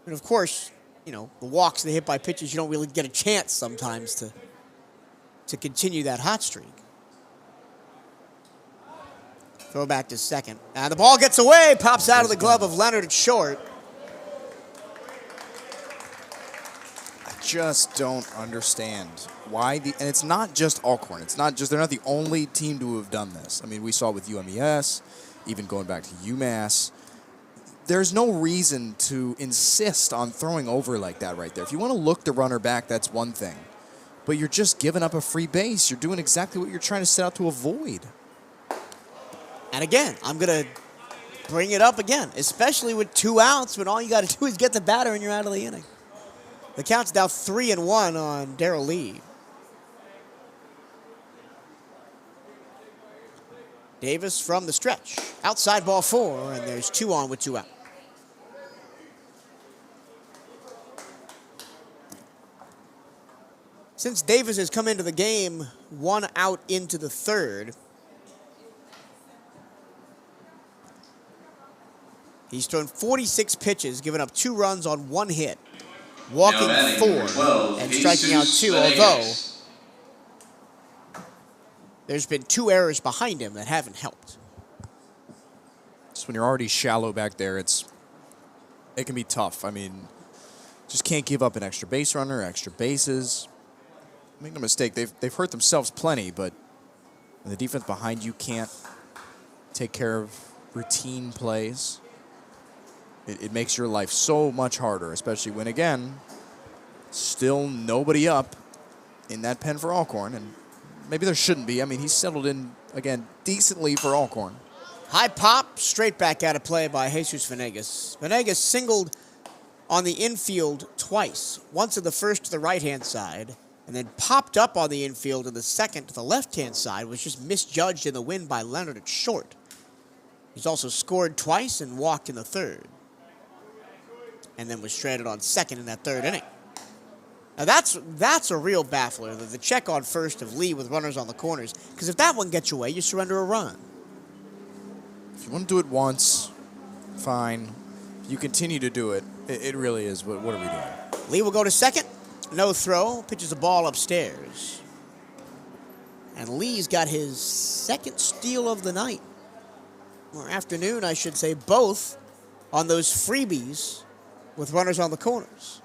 And of course, you know, the walks, the hit by pitches, you don't really get a chance sometimes to continue that hot streak. Throw back to second. And the ball gets away, pops out of the glove of Leonard at short. I just don't understand why and it's not just Alcorn. It's not just, they're not the only team to have done this. I mean, we saw with UMES, even going back to UMass. There's no reason to insist on throwing over like that right there. If you want to look the runner back, that's one thing. But you're just giving up a free base. You're doing exactly what you're trying to set out to avoid. And again, I'm going to bring it up again, especially with 2 outs when all you got to do is get the batter and you're out of the inning. The count's now 3-1 on Darrell Lee. Davis from the stretch. Outside ball 4, and there's 2 on with 2 out. Since Davis has come into the game, 1 out into the third, he's thrown 46 pitches, given up 2 runs on 1 hit, walking Now batting 4 number 12, and striking out Jesus 2, although Venegas. there's been 2 errors behind him that haven't helped. Just when you're already shallow back there, it can be tough. I mean, just can't give up an extra base runner, extra bases. Make no mistake, they've hurt themselves plenty, but when the defense behind you can't take care of routine plays, it makes your life so much harder, especially when, again, still nobody up in that pen for Alcorn, and maybe there shouldn't be. I mean, he's settled in, again, decently for Alcorn. High pop, straight back out of play by Jesus Venegas. Venegas singled on the infield twice, once in the first to the right-hand side, and then popped up on the infield in the second to the left-hand side, was just misjudged in the wind by Leonard at short. He's also scored twice and walked in the third, and then was stranded on second in that third inning. Now that's a real baffler, the check on first of Lee with runners on the corners, because if that one gets you away, you surrender a run. If you want to do it once, fine. If you continue to do it, it really is, what are we doing? Lee will go to second. No throw. Pitches a ball upstairs. And Lee's got his second steal of the night. Or afternoon, I should say, both on those freebies with runners on the corners.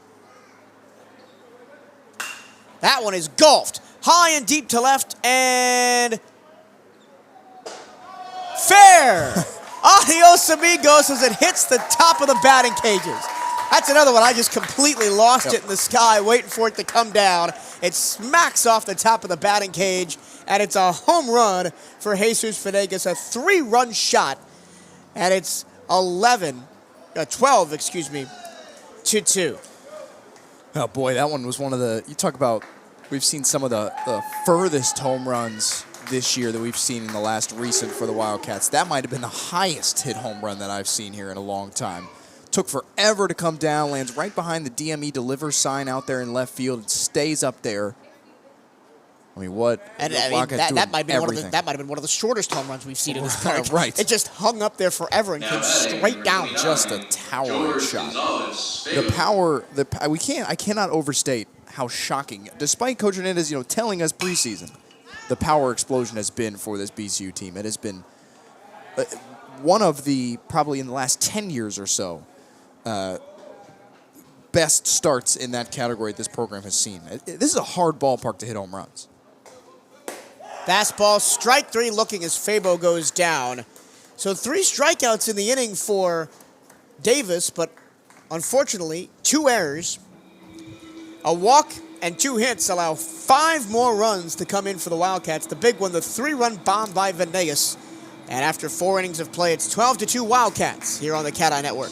That one is golfed. High and deep to left, and fair! Adios, amigos, as it hits the top of the batting cages. That's another one. I just completely lost it in the sky, waiting for it to come down. It smacks off the top of the batting cage, and it's a home run for Jesus Venegas, a 3-run shot, and it's 12, to 2. Oh, boy, that one was one of the, you talk about, we've seen some of the furthest home runs this year that we've seen in the last recent for the Wildcats. That might have been the highest hit home run that I've seen here in a long time. Took forever to come down, lands right behind the DME deliver sign out there in left field. It stays up there. I mean, what? And the I mean, Wildcats that might have everything. been one of the shortest home runs we've seen in this park. Right. It just hung up there forever and came straight down. Just a towering George shot. Gonzalez, The power, I cannot overstate how shocking, despite Coach Hernandez, telling us preseason, the power explosion has been for this BCU team. It has been one of the, probably in the last 10 years or so, best starts in that category this program has seen. This is a hard ballpark to hit home runs. Fastball, strike 3 looking as Fabo goes down. So 3 strikeouts in the inning for Davis, but unfortunately 2 errors. A walk and 2 hits allow 5 more runs to come in for the Wildcats. The big one, the 3-run bomb by Venegas. And after 4 innings of play, it's 12-2 Wildcats here on the CatEye Network.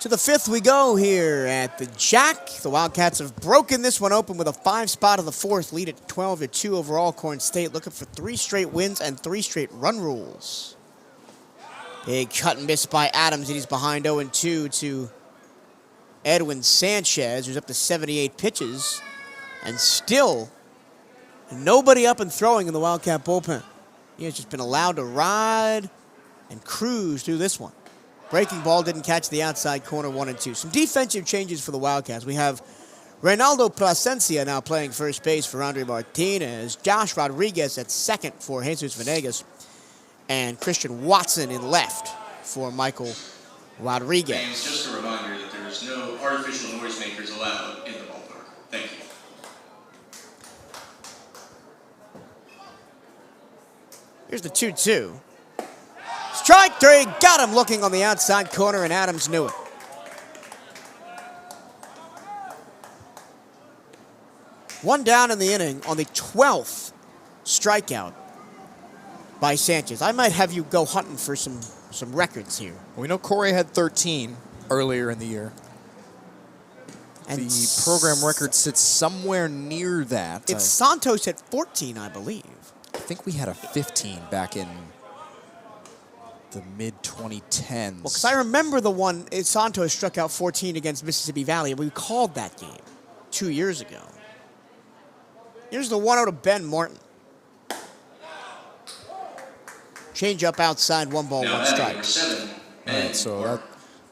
To the fifth we go here at the Jack. The Wildcats have broken this one open with a 5 spot of the fourth, lead at 12-2 over Alcorn State, looking for 3 straight wins and 3 straight run rules. Big cut and miss by Adams, and he's behind 0-2 to Edwin Sanchez, who's up to 78 pitches, and still nobody up and throwing in the Wildcat bullpen. He has just been allowed to ride and cruise through this one. Breaking ball didn't catch the outside corner, 1-2. Some defensive changes for the Wildcats. We have Reynaldo Plasencia now playing first base for Andre Martinez. Josh Rodriguez at second for Jesus Venegas. And Christian Watson in left for Michael Rodriguez. Fans, just a reminder that there is no artificial noisemakers allowed in the ballpark. Thank you. Here's the 2-2. Strike 3, got him looking on the outside corner, and Adams knew it. One down in the inning on the 12th strikeout by Sanchez. I might have you go hunting for some records here. We know Corey had 13 earlier in the year. And the program record sits somewhere near that. It's Santos at 14, I believe. I think we had a 15 back in the mid-2010s. Well, because I remember the one, Santos struck out 14 against Mississippi Valley, and we called that game 2 years ago. Here's the 1-0 to Ben Martin. Change up outside, 1 ball, 1 strike. All right, so that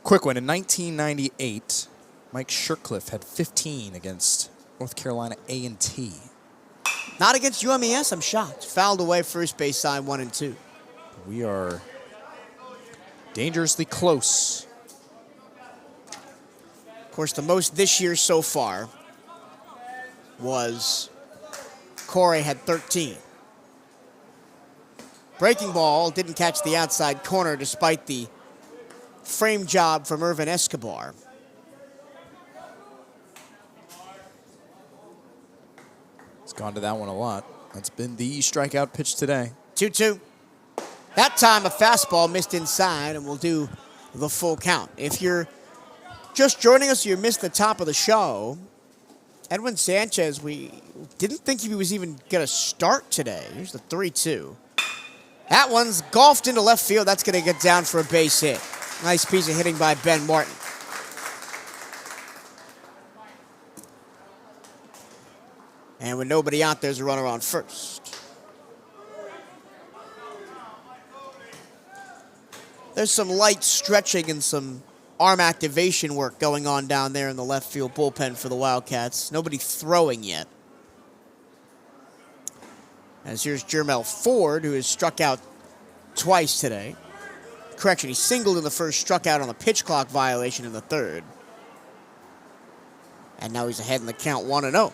quick one. In 1998, Mike Shercliffe had 15 against North Carolina A&T. Not against UMES, I'm shocked. Fouled away first base side, 1-2. We are dangerously close. Of course, the most this year so far was Corey had 13. Breaking ball didn't catch the outside corner despite the frame job from Irvin Escobar. He's gone to that one a lot. That's been the strikeout pitch today. 2-2. That time a fastball missed inside, and we'll do the full count. If you're just joining us, you missed the top of the show. Edwin Sanchez, we didn't think he was even going to start today. Here's the 3-2. That one's golfed into left field. That's going to get down for a base hit. Nice piece of hitting by Ben Martin. And with nobody out, there's a runner on first. There's some light stretching and some arm activation work going on down there in the left field bullpen for the Wildcats. Nobody throwing yet. As here's Jermel Ford, who has struck out twice today. Correction, he singled in the first, struck out on the pitch clock violation in the third. And now he's ahead in the count, 1-0.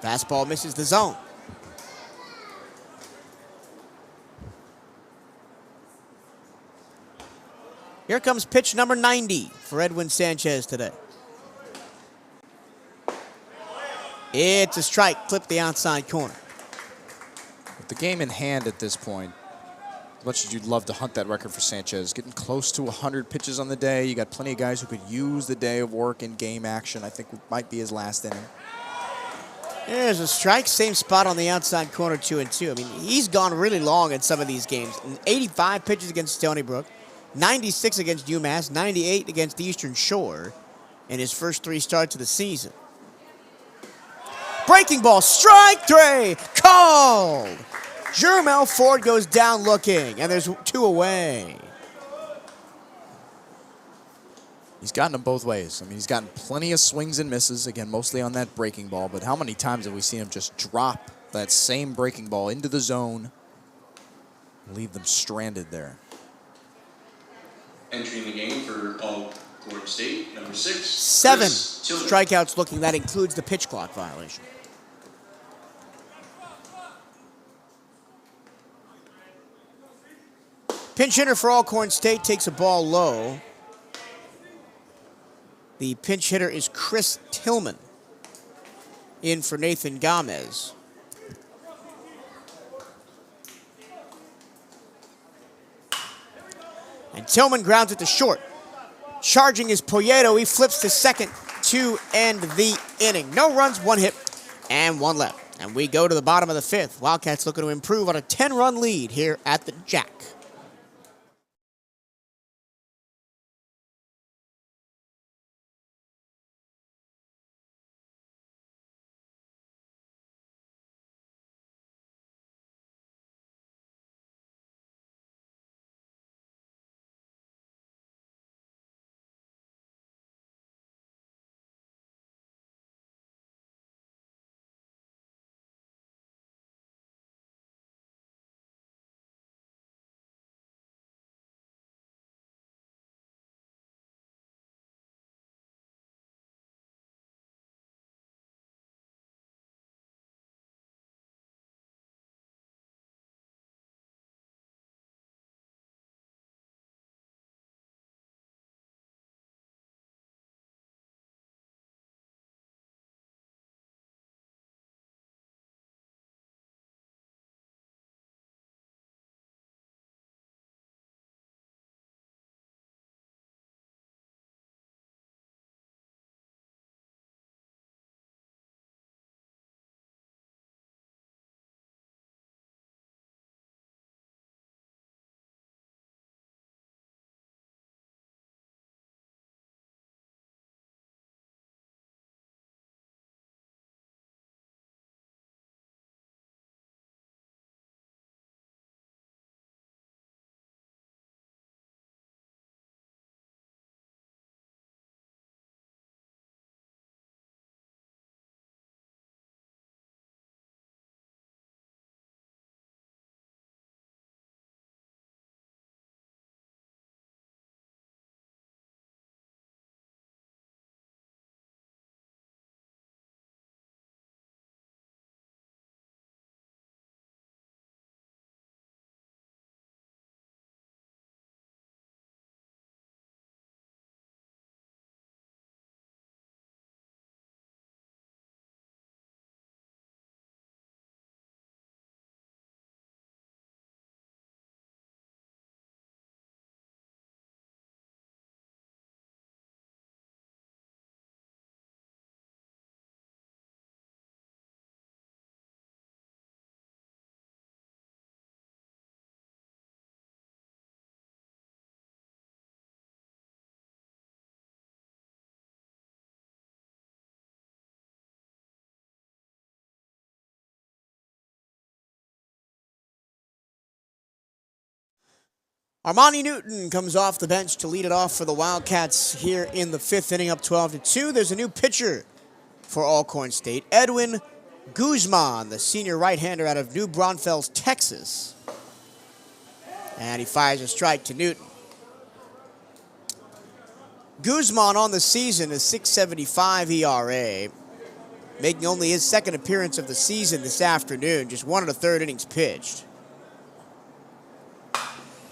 Fastball misses the zone. Here comes pitch number 90 for Edwin Sanchez today. It's a strike, clipped the outside corner. With the game in hand at this point, as much as you'd love to hunt that record for Sanchez, getting close to 100 pitches on the day. You got plenty of guys who could use the day of work in game action. I think it might be his last inning. There's a strike, same spot on the outside corner, 2-2. I mean, he's gone really long in some of these games. 85 pitches against Stony Brook, 96 against UMass, 98 against the Eastern Shore in his first 3 starts of the season. Breaking ball, strike 3, called. Jermel Ford goes down looking, and there's 2 away. He's gotten them both ways. I mean, he's gotten plenty of swings and misses, again, mostly on that breaking ball, but how many times have we seen him just drop that same breaking ball into the zone and leave them stranded there? Entering the game for Alcorn State, number 6. 7 strikeouts looking. That includes the pitch clock violation. Pinch hitter for Alcorn State takes a ball low. The pinch hitter is Chris Tillman in for Nathan Gomez. And Tillman grounds it to short. Charging is Poyeto. He flips to second to end the inning. No runs, 1 hit, and 1 left. And we go to the bottom of the 5th. Wildcats looking to improve on a 10-run lead here at the Jack. Armani Newton comes off the bench to lead it off for the Wildcats here in the 5th inning, up 12-2. There's a new pitcher for Alcorn State, Edwin Guzman, the senior right-hander out of New Braunfels, Texas. And he fires a strike to Newton. Guzman on the season is .675 ERA, making only his 2nd appearance of the season this afternoon, just 1 1/3 innings pitched.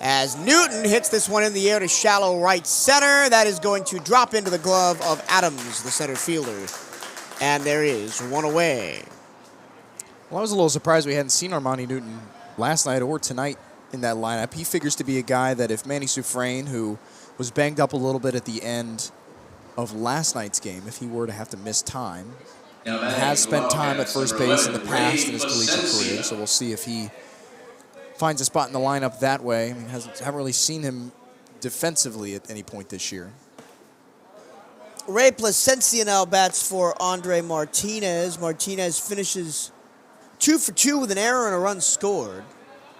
As Newton hits this one in the air to shallow right center, that is going to drop into the glove of Adams, the center fielder. And there is 1 away. Well, I was a little surprised we hadn't seen Armani Newton last night or tonight in that lineup. He figures to be a guy that if Manny Soufrain, who was banged up a little bit at the end of last night's game, if he were to have to miss time, he has spent time at first base in the past in his collegiate career, so we'll see if he finds a spot in the lineup that way. I mean, haven't really seen him defensively at any point this year. Ray Placencia now bats for Andre Martinez. Martinez finishes 2 for 2 with an error and a run scored.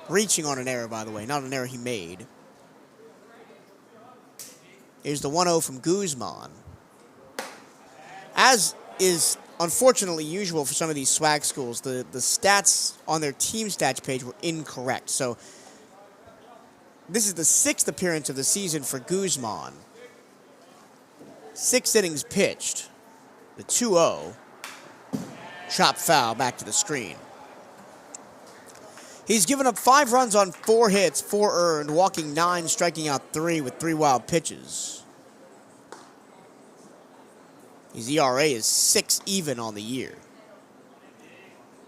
Reaching on an error, by the way, not an error he made. Here's the 1-0 from Guzman. As is unfortunately usual for some of these swag schools, the stats on their team stats page were incorrect. So this is the 6th appearance of the season for Guzman. 6 innings pitched. The 2-0. Chop foul back to the screen. He's given up 5 runs on 4 hits, 4 earned, walking 9, striking out 3 with 3 wild pitches. His ERA is 6 even on the year.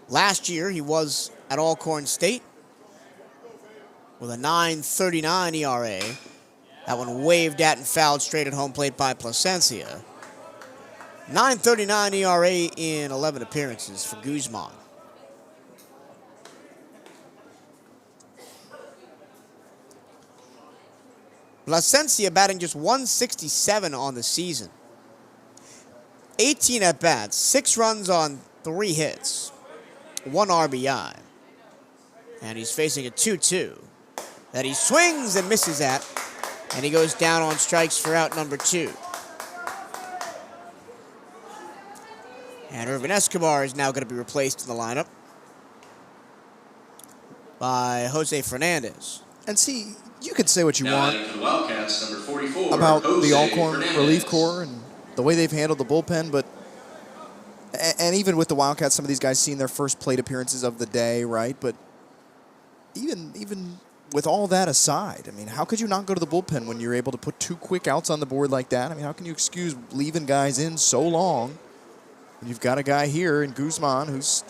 Last year, he was at Alcorn State with a 9.39 ERA That one waved at and fouled straight at home plate by Plasencia. 9.39 ERA in 11 appearances for Guzman. Plasencia batting just 167 on the season. 18 at-bats, 6 runs on 3 hits, 1 RBI. And he's facing a 2-2 that he swings and misses at, and he goes down on strikes for out number 2. And Irvin Escobar is now going to be replaced in the lineup by Jose Fernandez. And see, you could say what you Now want batting for the Wildcats, number 44, about Jose the Alcorn Fernandez. relief corps and the way they've handled the bullpen, but and even with the Wildcats, some of these guys seen their first plate appearances of the day, right? But even with all that aside, I mean, how could you not go to the bullpen when you're able to put 2 quick outs on the board like that? I mean, how can you excuse leaving guys in so long? And you've got a guy here in Guzman who's,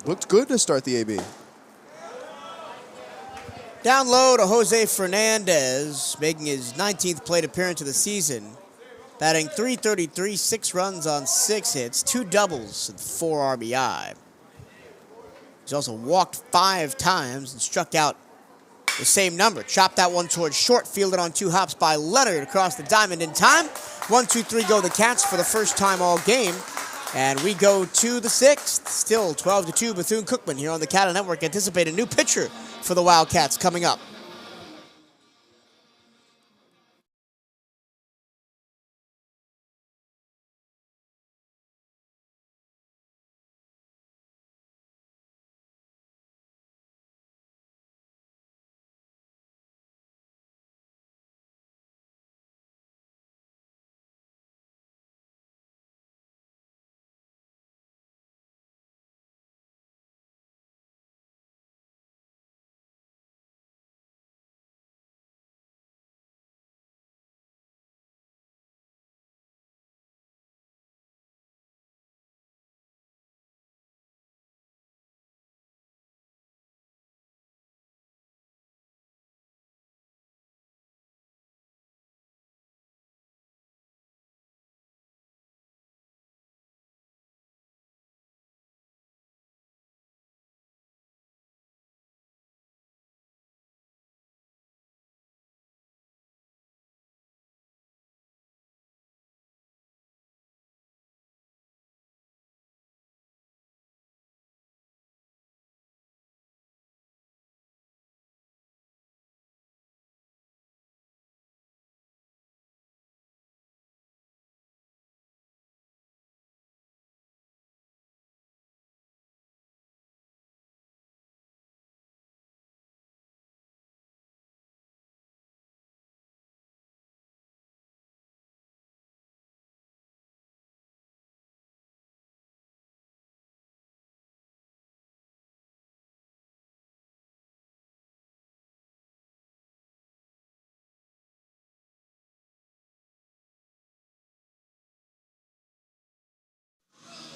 looked good to start the AB. Down low to Jose Fernandez, making his 19th plate appearance of the season. Batting .333, 6 runs on 6 hits, 2 doubles, and 4 RBI. He's also walked 5 times and struck out the same number. Chopped that one towards short, fielded on 2 hops by Leonard across the diamond in time. 1-2-3 go the Cats for the first time all game. And we go to the 6th. Still 12-2 Bethune-Cookman here on the CatEye Network. Anticipate a new pitcher for the Wildcats coming up.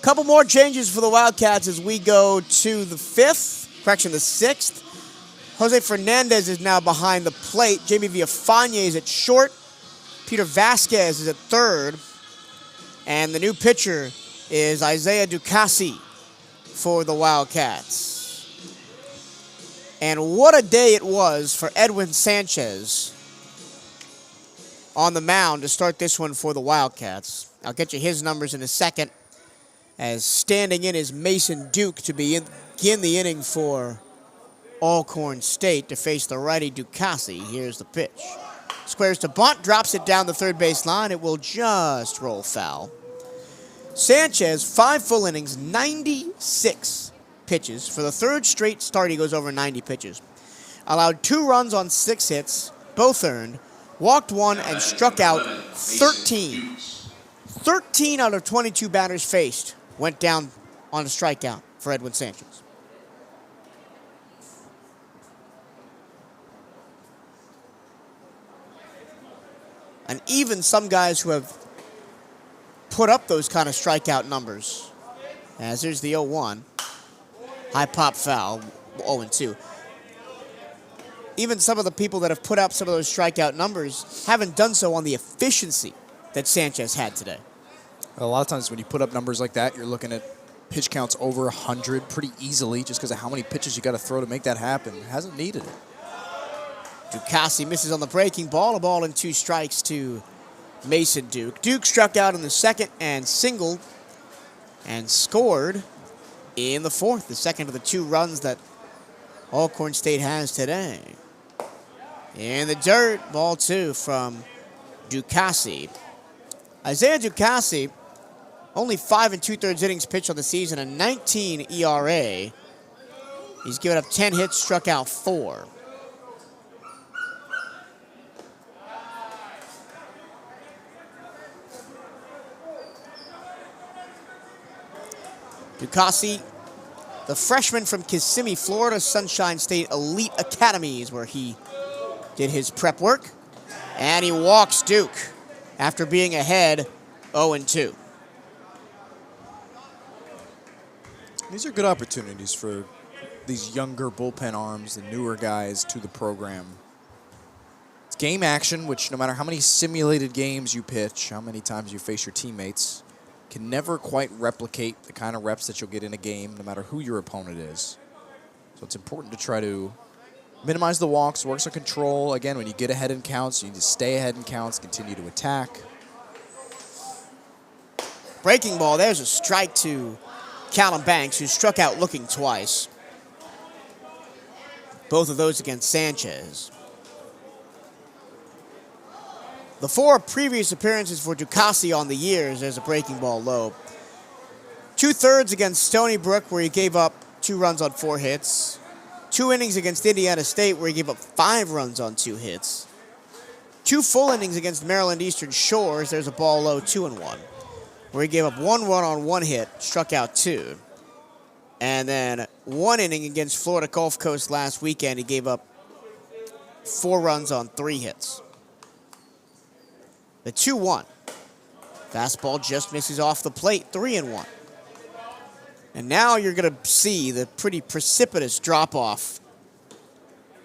Couple more changes for the Wildcats as we go to the 6th. Jose Fernandez is now behind the plate. Jamie Villafane is at short. Peter Vasquez is at third. And the new pitcher is Isaiah Ducasi for the Wildcats. And what a day it was for Edwin Sanchez on the mound to start this one for the Wildcats. I'll get you his numbers in a second. As standing in is Mason Duke to begin the inning for Alcorn State to face the righty Ducasi. Here's the pitch. Squares to bunt, drops it down the third base line. It will just roll foul. Sanchez, 5 full innings, 96 pitches. For the 3rd straight start, he goes over 90 pitches. Allowed 2 runs on 6 hits, both earned. Walked 1 and struck out 13. 13 out of 22 batters faced went down on a strikeout for Edwin Sanchez. And even some guys who have put up those kind of strikeout numbers, as there's the 0-1, high pop foul, 0-2. even some of the people that have put up some of those strikeout numbers haven't done so on the efficiency that Sanchez had today. A lot of times when you put up numbers like that, you're looking at pitch counts over 100 pretty easily just because of how many pitches you got to throw to make that happen. Hasn't needed it. Ducassi misses on the breaking ball. A ball and 2 strikes to Mason Duke. Duke struck out in the second and singled and scored in the fourth, the second of the 2 runs that Alcorn State has today. In the dirt, ball 2 from Ducassi. Isaiah Ducassi, only 5 2/3 innings pitched on the season, a 19 ERA. He's given up 10 hits, struck out 4. Ducassi, the freshman from Kissimmee, Florida, Sunshine State Elite Academy is where he did his prep work. And he walks Duke after being ahead 0-2. These are good opportunities for these younger bullpen arms, the newer guys to the program. It's game action, which no matter how many simulated games you pitch, how many times you face your teammates, can never quite replicate the kind of reps that you'll get in a game, no matter who your opponent is. So it's important to try to minimize the walks, work some control. Again, when you get ahead in counts, you need to stay ahead in counts, continue to attack. Breaking ball, there's a strike to Callum Banks, who struck out looking twice. Both of those against Sanchez. The 4 previous appearances for Ducassi on the years, there's a breaking ball low. 2/3 against Stony Brook, where he gave up 2 runs on 4 hits. 2 innings against Indiana State, where he gave up 5 runs on 2 hits. 2 full innings against Maryland Eastern Shores, there's a ball low, 2-1, where he gave up 1 run on 1 hit, struck out 2. And then 1 inning against Florida Gulf Coast last weekend, he gave up 4 runs on 3 hits. The 2-1. Fastball just misses off the plate, 3-1. And now you're going to see the pretty precipitous drop-off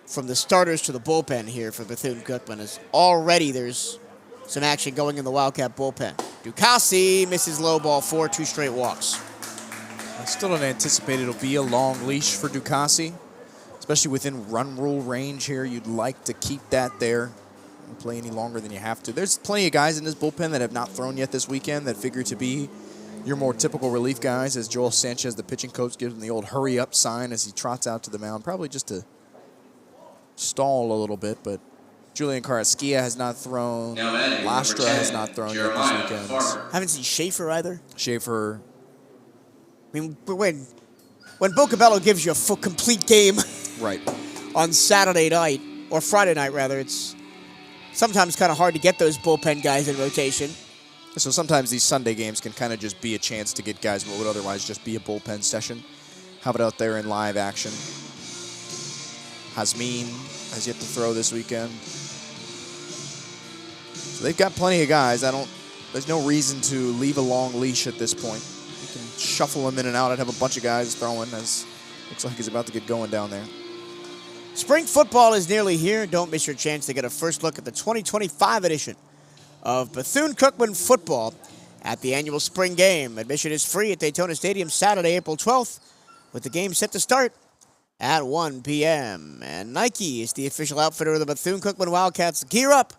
from the starters to the bullpen here for Bethune-Cookman, as already there's some action going in the Wildcat bullpen. Ducassi misses low ball 4, 2 straight walks. I still don't anticipate it'll be a long leash for Ducassi, especially within run rule range here. You'd like to keep that there. Don't play any longer than you have to. There's plenty of guys in this bullpen that have not thrown yet this weekend that figure to be your more typical relief guys, as Joel Sanchez, the pitching coach, gives him the old hurry up sign as he trots out to the mound, probably just to stall a little bit. But Julian Carrasquilla has not thrown. Lastra has not thrown yet this weekend. Haven't seen Schaefer either. Schaefer. I mean, when Bocabello gives you a full complete game Right. on Saturday night, or Friday night rather, it's sometimes kind of hard to get those bullpen guys in rotation. So sometimes these Sunday games can kind of just be a chance to get guys what would otherwise just be a bullpen session. Have it out there in live action. Hasmin has yet to throw this weekend. So they've got plenty of guys. There's no reason to leave a long leash at this point. You can shuffle them in and out. I'd have a bunch of guys throwing, as looks like he's about to get going down there. Spring football is nearly here. Don't miss your chance to get a first look at the 2025 edition of Bethune-Cookman football at the annual spring game. Admission is free at Daytona Stadium Saturday, April 12th, with the game set to start at 1 p.m. And Nike is the official outfitter of the Bethune-Cookman Wildcats. Gear up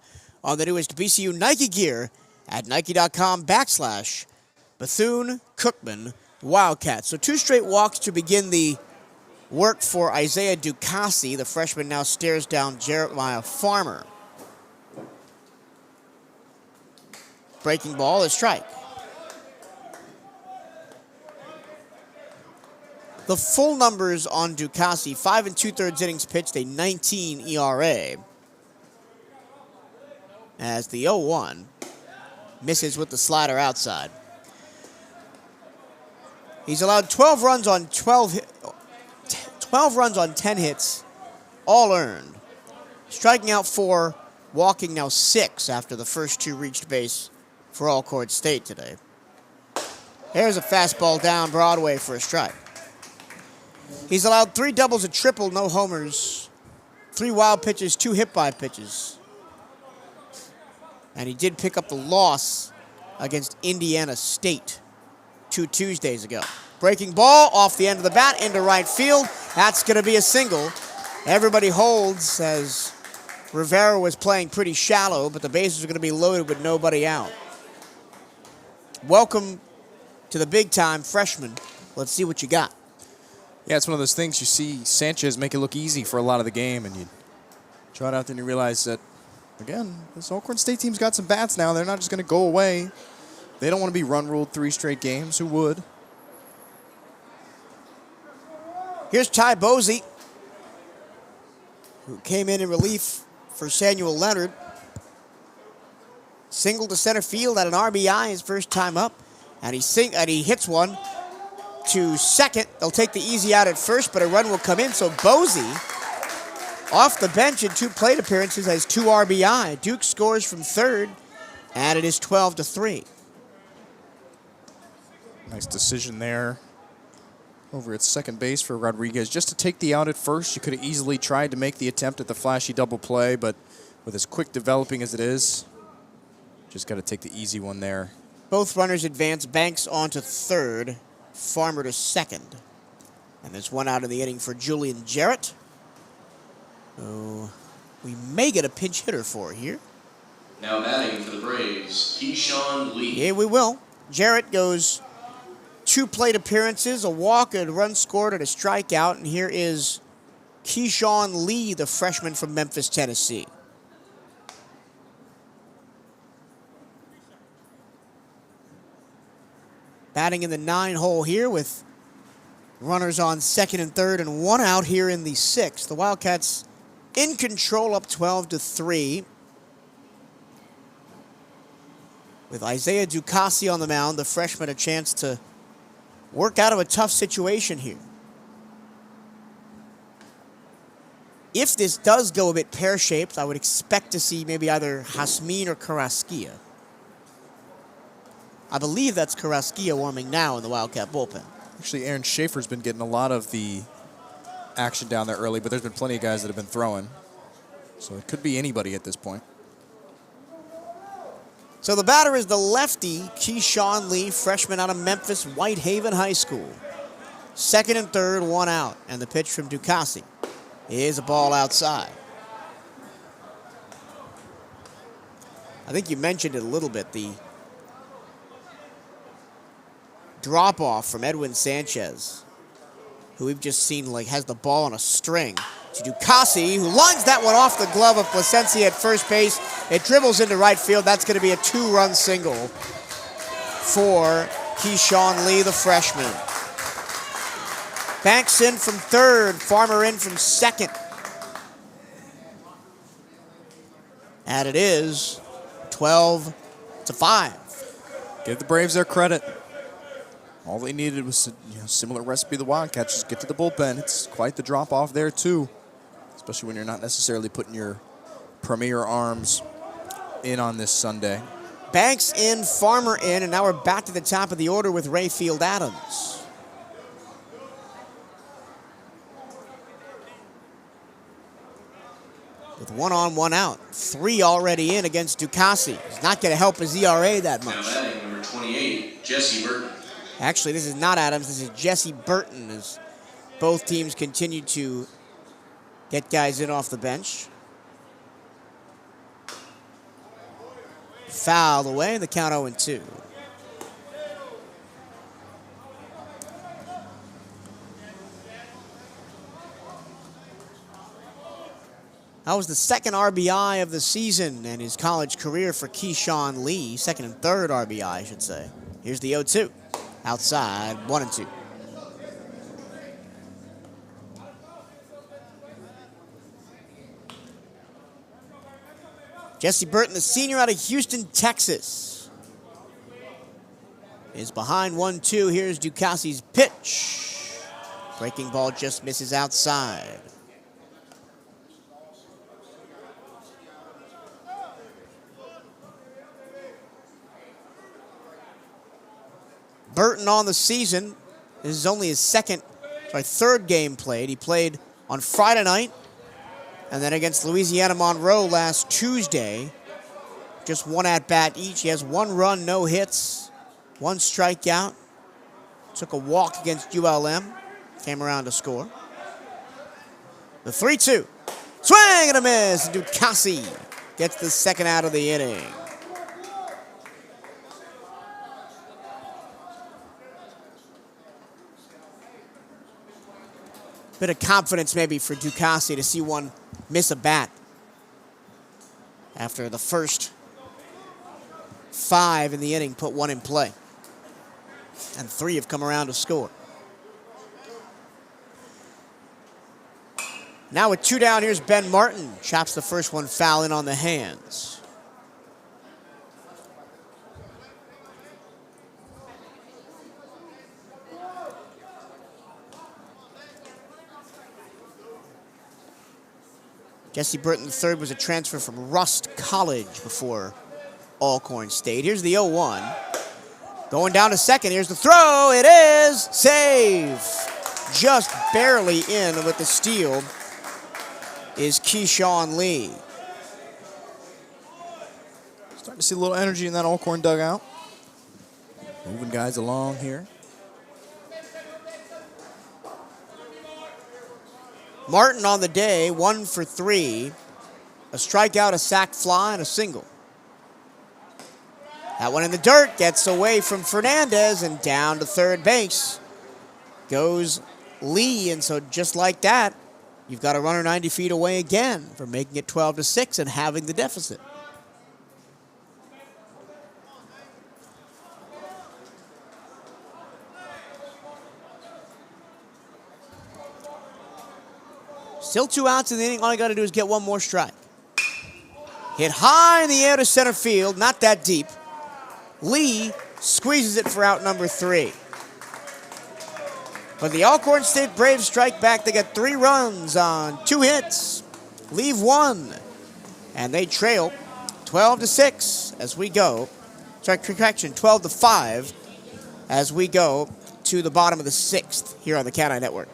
on the newest BCU Nike gear at nike.com/Bethune-Cookman Wildcats. So 2 straight walks to begin the work for Isaiah Ducassi. The freshman now stares down Jeremiah Farmer. Breaking ball, a strike. The full numbers on Ducassi: 5 2/3 innings pitched, a 19 ERA. As the 0-1 misses with the slider outside. He's allowed 12 runs on 10 hits, all earned. Striking out 4, walking now 6 after the first 2 reached base for Alcorn State today. Here's a fastball down Broadway for a strike. He's allowed 3 doubles, a triple, no homers, 3 wild pitches, 2 hit by pitches. And he did pick up the loss against Indiana State 2 Tuesdays ago. Breaking ball off the end of the bat into right field. That's going to be a single. Everybody holds as Rivera was playing pretty shallow, but the bases are going to be loaded with nobody out. Welcome to the big-time freshman. Let's see what you got. Yeah, it's one of those things you see Sanchez make it look easy for a lot of the game, and you try it out there and you realize that, again, this Alcorn State team's got some bats now. They're not just going to go away. They don't want to be run-ruled 3 straight games. Who would? Here's Ty Bosey, who came in relief for Samuel Leonard. Single to center field at an RBI his first time up. And he hits one to second. They'll take the easy out at first, but a run will come in. So Bosey, off the bench in 2 plate appearances, has 2 RBI. Duke scores from third, and it is 12-3. Nice decision there over at second base for Rodriguez. Just to take the out at first, you could have easily tried to make the attempt at the flashy double play, but with as quick developing as it is, just got to take the easy one there. Both runners advance. Banks on to third, Farmer to second. And there's 1 out of the inning for Julian Jarrett, who we may get a pinch hitter for here. Now batting for the Braves, Keyshawn Lee. Yeah, we will. Jarrett goes 2 plate appearances, a walk, a run scored, and a strikeout. And here is Keyshawn Lee, the freshman from Memphis, Tennessee. Batting in the 9 hole here with runners on second and third and 1 out here in the 6th. The Wildcats in control, up 12-3. With Isaiah Ducassi on the mound, the freshman a chance to work out of a tough situation here. If this does go a bit pear-shaped, I would expect to see maybe either Hasmin or Carrasquilla. I believe that's Carrasquilla warming now in the Wildcat bullpen. Actually, Aaron Schaefer's been getting a lot of the action down there early, but there's been plenty of guys that have been throwing. So it could be anybody at this point. So the batter is the lefty, Keyshawn Lee, freshman out of Memphis Whitehaven High School. Second and third, 1 out. And the pitch from Ducassi is a ball outside. I think you mentioned it a little bit, the drop-off from Edwin Sanchez, who we've just seen has the ball on a string, to Ducassi, who lines that one off the glove of Plasencia at first base. It dribbles into right field. That's going to be a 2-run single for Keyshawn Lee, the freshman. Banks in from third, Farmer in from second. And it is 12-5. Give the Braves their credit. All they needed was a similar recipe to the Wildcats. Just get to the bullpen. It's quite the drop-off there, too, especially when you're not necessarily putting your premier arms in on this Sunday. Banks in, Farmer in, and now we're back to the top of the order with Rayfield Adams. With 1 on, 1 out. 3 already in against Ducassi. He's not going to help his ERA that much. Now batting number 28, Jesse Burton. Actually, this is not Adams. This is Jesse Burton, as both teams continue to get guys in off the bench. Fouled away, and the count 0-2. That was the second RBI of the season and his college career for Keyshawn Lee. Second and third RBI, I should say. Here's the 0-2. Outside, 1-2. Jesse Burton, the senior out of Houston, Texas, is behind 1-2. Here's Ducassi's pitch. Breaking ball just misses outside. Burton on the season. This is only his third game played. He played on Friday night And then against Louisiana Monroe last Tuesday, just one at-bat each. He has 1 run, no hits, 1 strikeout. Took a walk against ULM. Came around to score. The 3-2. Swing and a miss. Ducassi gets the second out of the inning. Bit of confidence maybe for Ducassi to see one miss a bat after the first 5 in the inning, put 1 in play. And 3 have come around to score. Now with 2 down, here's Ben Martin. Chops the first one foul in on the hands. Jesse Burton III was a transfer from Rust College before Alcorn State. Here's the 0-1. Going down to second. Here's the throw. It is safe. Just barely in with the steal is Keyshawn Lee. Starting to see a little energy in that Alcorn dugout. Moving guys along here. Martin on the day, 1 for 3. A strikeout, a sac fly, and a single. That one in the dirt, gets away from Fernandez and down to third base. Goes Lee, and so just like that, you've got a runner 90 feet away again for making it 12-6 and having the deficit. Still 2 outs in the inning. All you got to do is get 1 more strike. Hit high in the air to center field, not that deep. Lee squeezes it for out number 3. But the Alcorn State Braves strike back. They get 3 runs on 2 hits, leave 1, and they trail 12-6 as we go. Sorry, correction, 12-5 as we go to the bottom of the 6th here on the CatEye Network.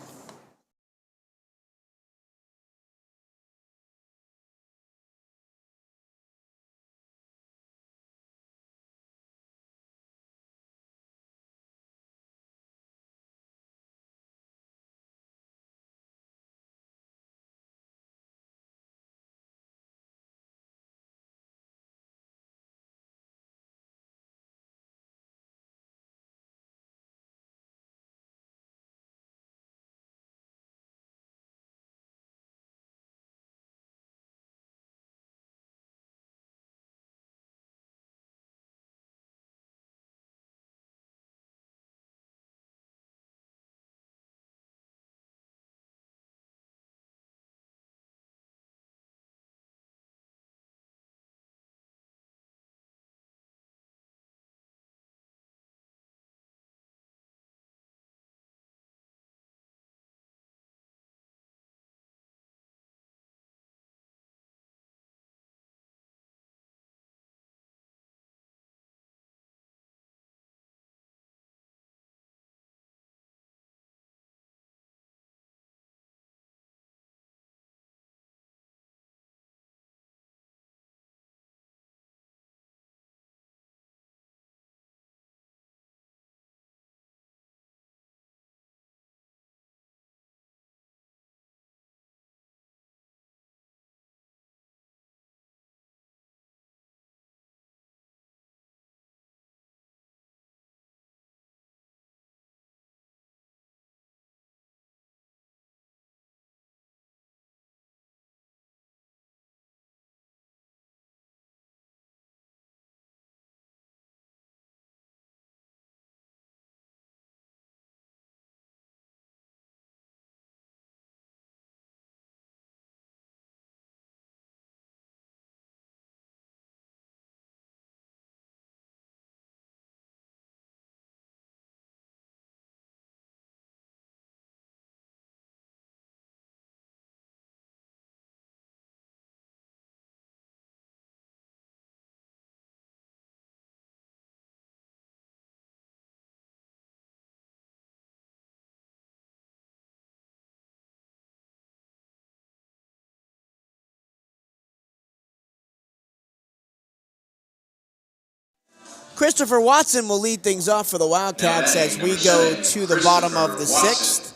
Christopher Watson will lead things off for the Wildcats as we go to the bottom of the sixth.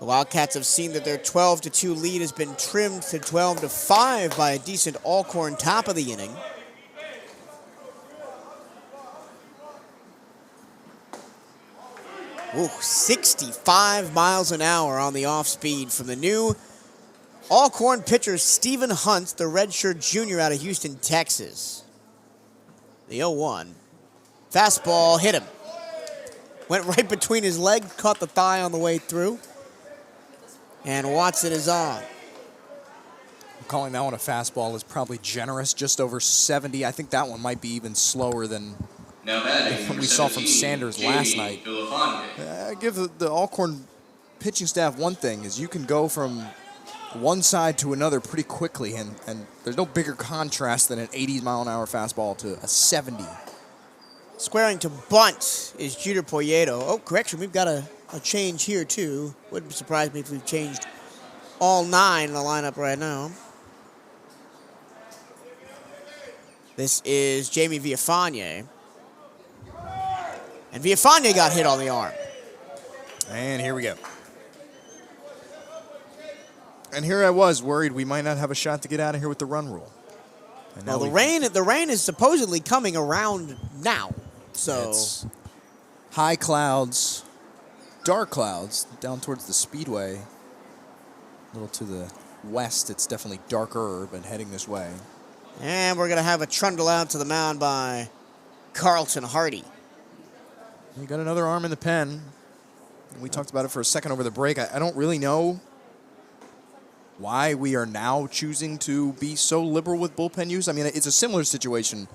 The Wildcats have seen that their 12-2 lead has been trimmed to 12-5 by a decent Alcorn top of the inning. Ooh, 65 miles an hour on the off speed from the new Alcorn pitcher Stephen Hunt, the redshirt junior out of Houston, Texas. The 0-1. Fastball hit him. Went right between his legs, caught the thigh on the way through. And Watson is on. Calling that one a fastball is probably generous, just over 70. I think that one might be even slower than what we saw from Sanders last night. I give the Alcorn pitching staff one thing, is you can go from one side to another pretty quickly, and there's no bigger contrast than an 80-mile-an-hour fastball to a 70. Squaring to bunt is Jeter Poyeto. Oh, correction, we've got a change here, too. Wouldn't surprise me if we've changed all 9 in the lineup right now. This is Jamie Villafane. And Villafane got hit on the arm. And here we go. And here I was worried we might not have a shot to get out of here with the run rule. And well, the rain is supposedly coming around now. So it's high clouds, dark clouds down towards the speedway. A little to the west, it's definitely darker, but heading this way. And we're going to have a trundle out to the mound by Carlton Hardy. You got another arm in the pen. We talked about it for a second over the break. I don't really know why we are now choosing to be so liberal with bullpen use. I mean, it's a similar situation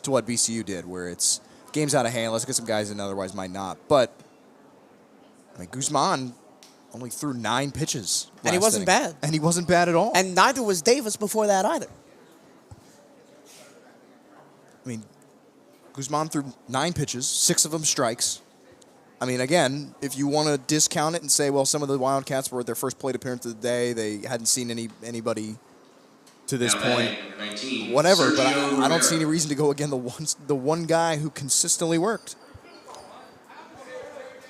to what BCU did, where it's game's out of hand, let's get some guys in, otherwise might not. But, I mean, Guzman only threw 9 pitches and he wasn't inning. bad. And he wasn't bad at all. And neither was Davis before that either. I mean, Guzman threw 9 pitches, 6 of them strikes. I mean, again, if you want to discount it and say, well, some of the Wildcats were at their first plate appearance of the day, they hadn't seen anybody to this point, whatever. But I don't see any reason to go again the one guy who consistently worked.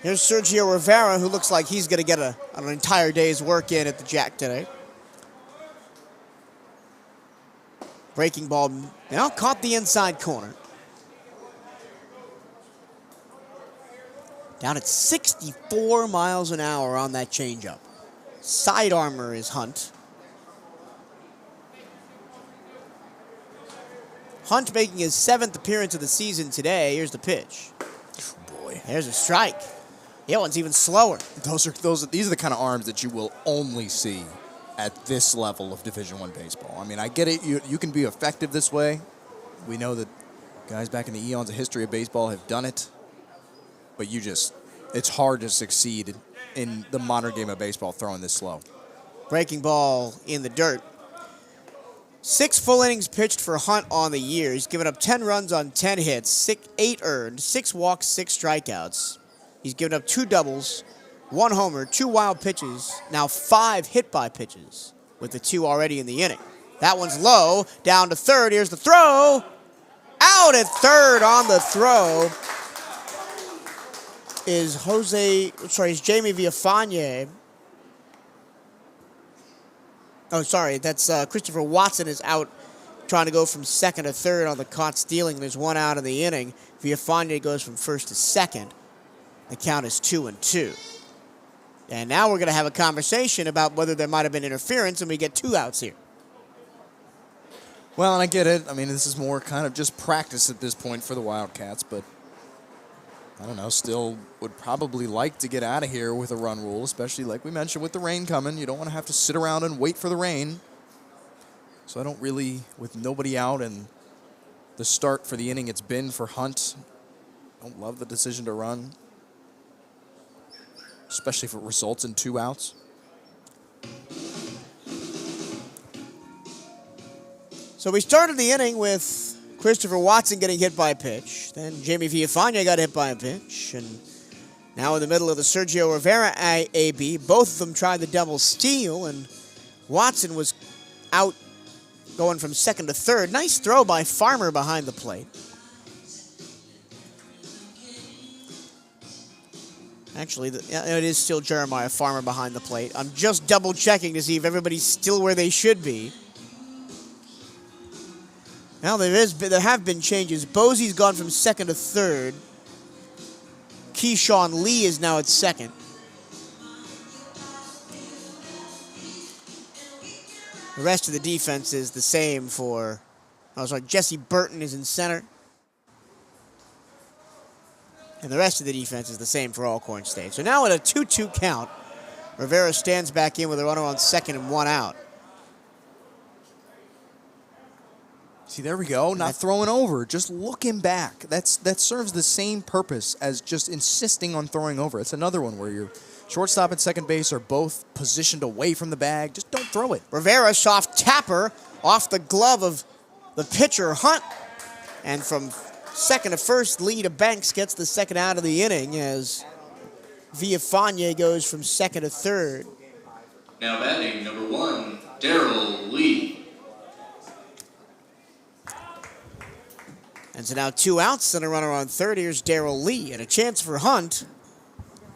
Here's Sergio Rivera, who looks like he's going to get an entire day's work in at the Jack today. Breaking ball now caught the inside corner. Down at 64 miles an hour on that changeup. Side armor is Hunt. Hunt making his 7th appearance of the season today. Here's the pitch. Boy, there's a strike. That one's even slower. These are the kind of arms that you will only see at this level of Division I baseball. I mean, I get it. You can be effective this way. We know that guys back in the eons of history of baseball have done it. But it's hard to succeed in the modern game of baseball throwing this slow. Breaking ball in the dirt. 6 full innings pitched for Hunt on the year. He's given up 10 runs on 10 hits, 8 earned, 6 walks, 6 strikeouts. He's given up 2 doubles, 1 homer, 2 wild pitches, now 5 hit by pitches with the 2 already in the inning. That one's low, down to third. Here's the throw. Out at third on the throw is Jamie Villafane. Oh, sorry, that's Christopher Watson is out trying to go from second to third on the caught stealing. There's 1 out in the inning. Villafane goes from first to second. The count is 2-2. And now we're going to have a conversation about whether there might have been interference and we get 2 outs here. Well, and I get it. I mean, this is more kind of just practice at this point for the Wildcats, but I don't know, still would probably like to get out of here with a run rule, especially like we mentioned with the rain coming. You don't want to have to sit around and wait for the rain. So I don't really, with nobody out and the start for the inning it's been for Hunt, don't love the decision to run, especially if it results in 2 outs. So we started the inning with Christopher Watson getting hit by a pitch. Then Jamie Villafane got hit by a pitch. And now in the middle of the Sergio Rivera AB, both of them tried the double steal, and Watson was out going from second to third. Nice throw by Farmer behind the plate. Actually, it is still Jeremiah Farmer behind the plate. I'm just double checking to see if everybody's still where they should be. Now there have been changes. Bosey's gone from second to third. Keyshawn Lee is now at second. The rest of the defense is the same for, Jesse Burton is in center. And the rest of the defense is the same for Alcorn State. So now at a 2-2 count, Rivera stands back in with a runner on second and one out. See, there we go. Not throwing over, just looking back. That serves the same purpose as just insisting on throwing over. It's another one where your shortstop and second base are both positioned away from the bag. Just don't throw it. Rivera, soft tapper off the glove of the pitcher, Hunt. And from second to first, Lee to Banks gets the second out of the inning as Villafane goes from second to third. Now batting, number 1, Darrell Lee. And so now 2 outs and a runner on third. Here's Darrell Lee, and a chance for Hunt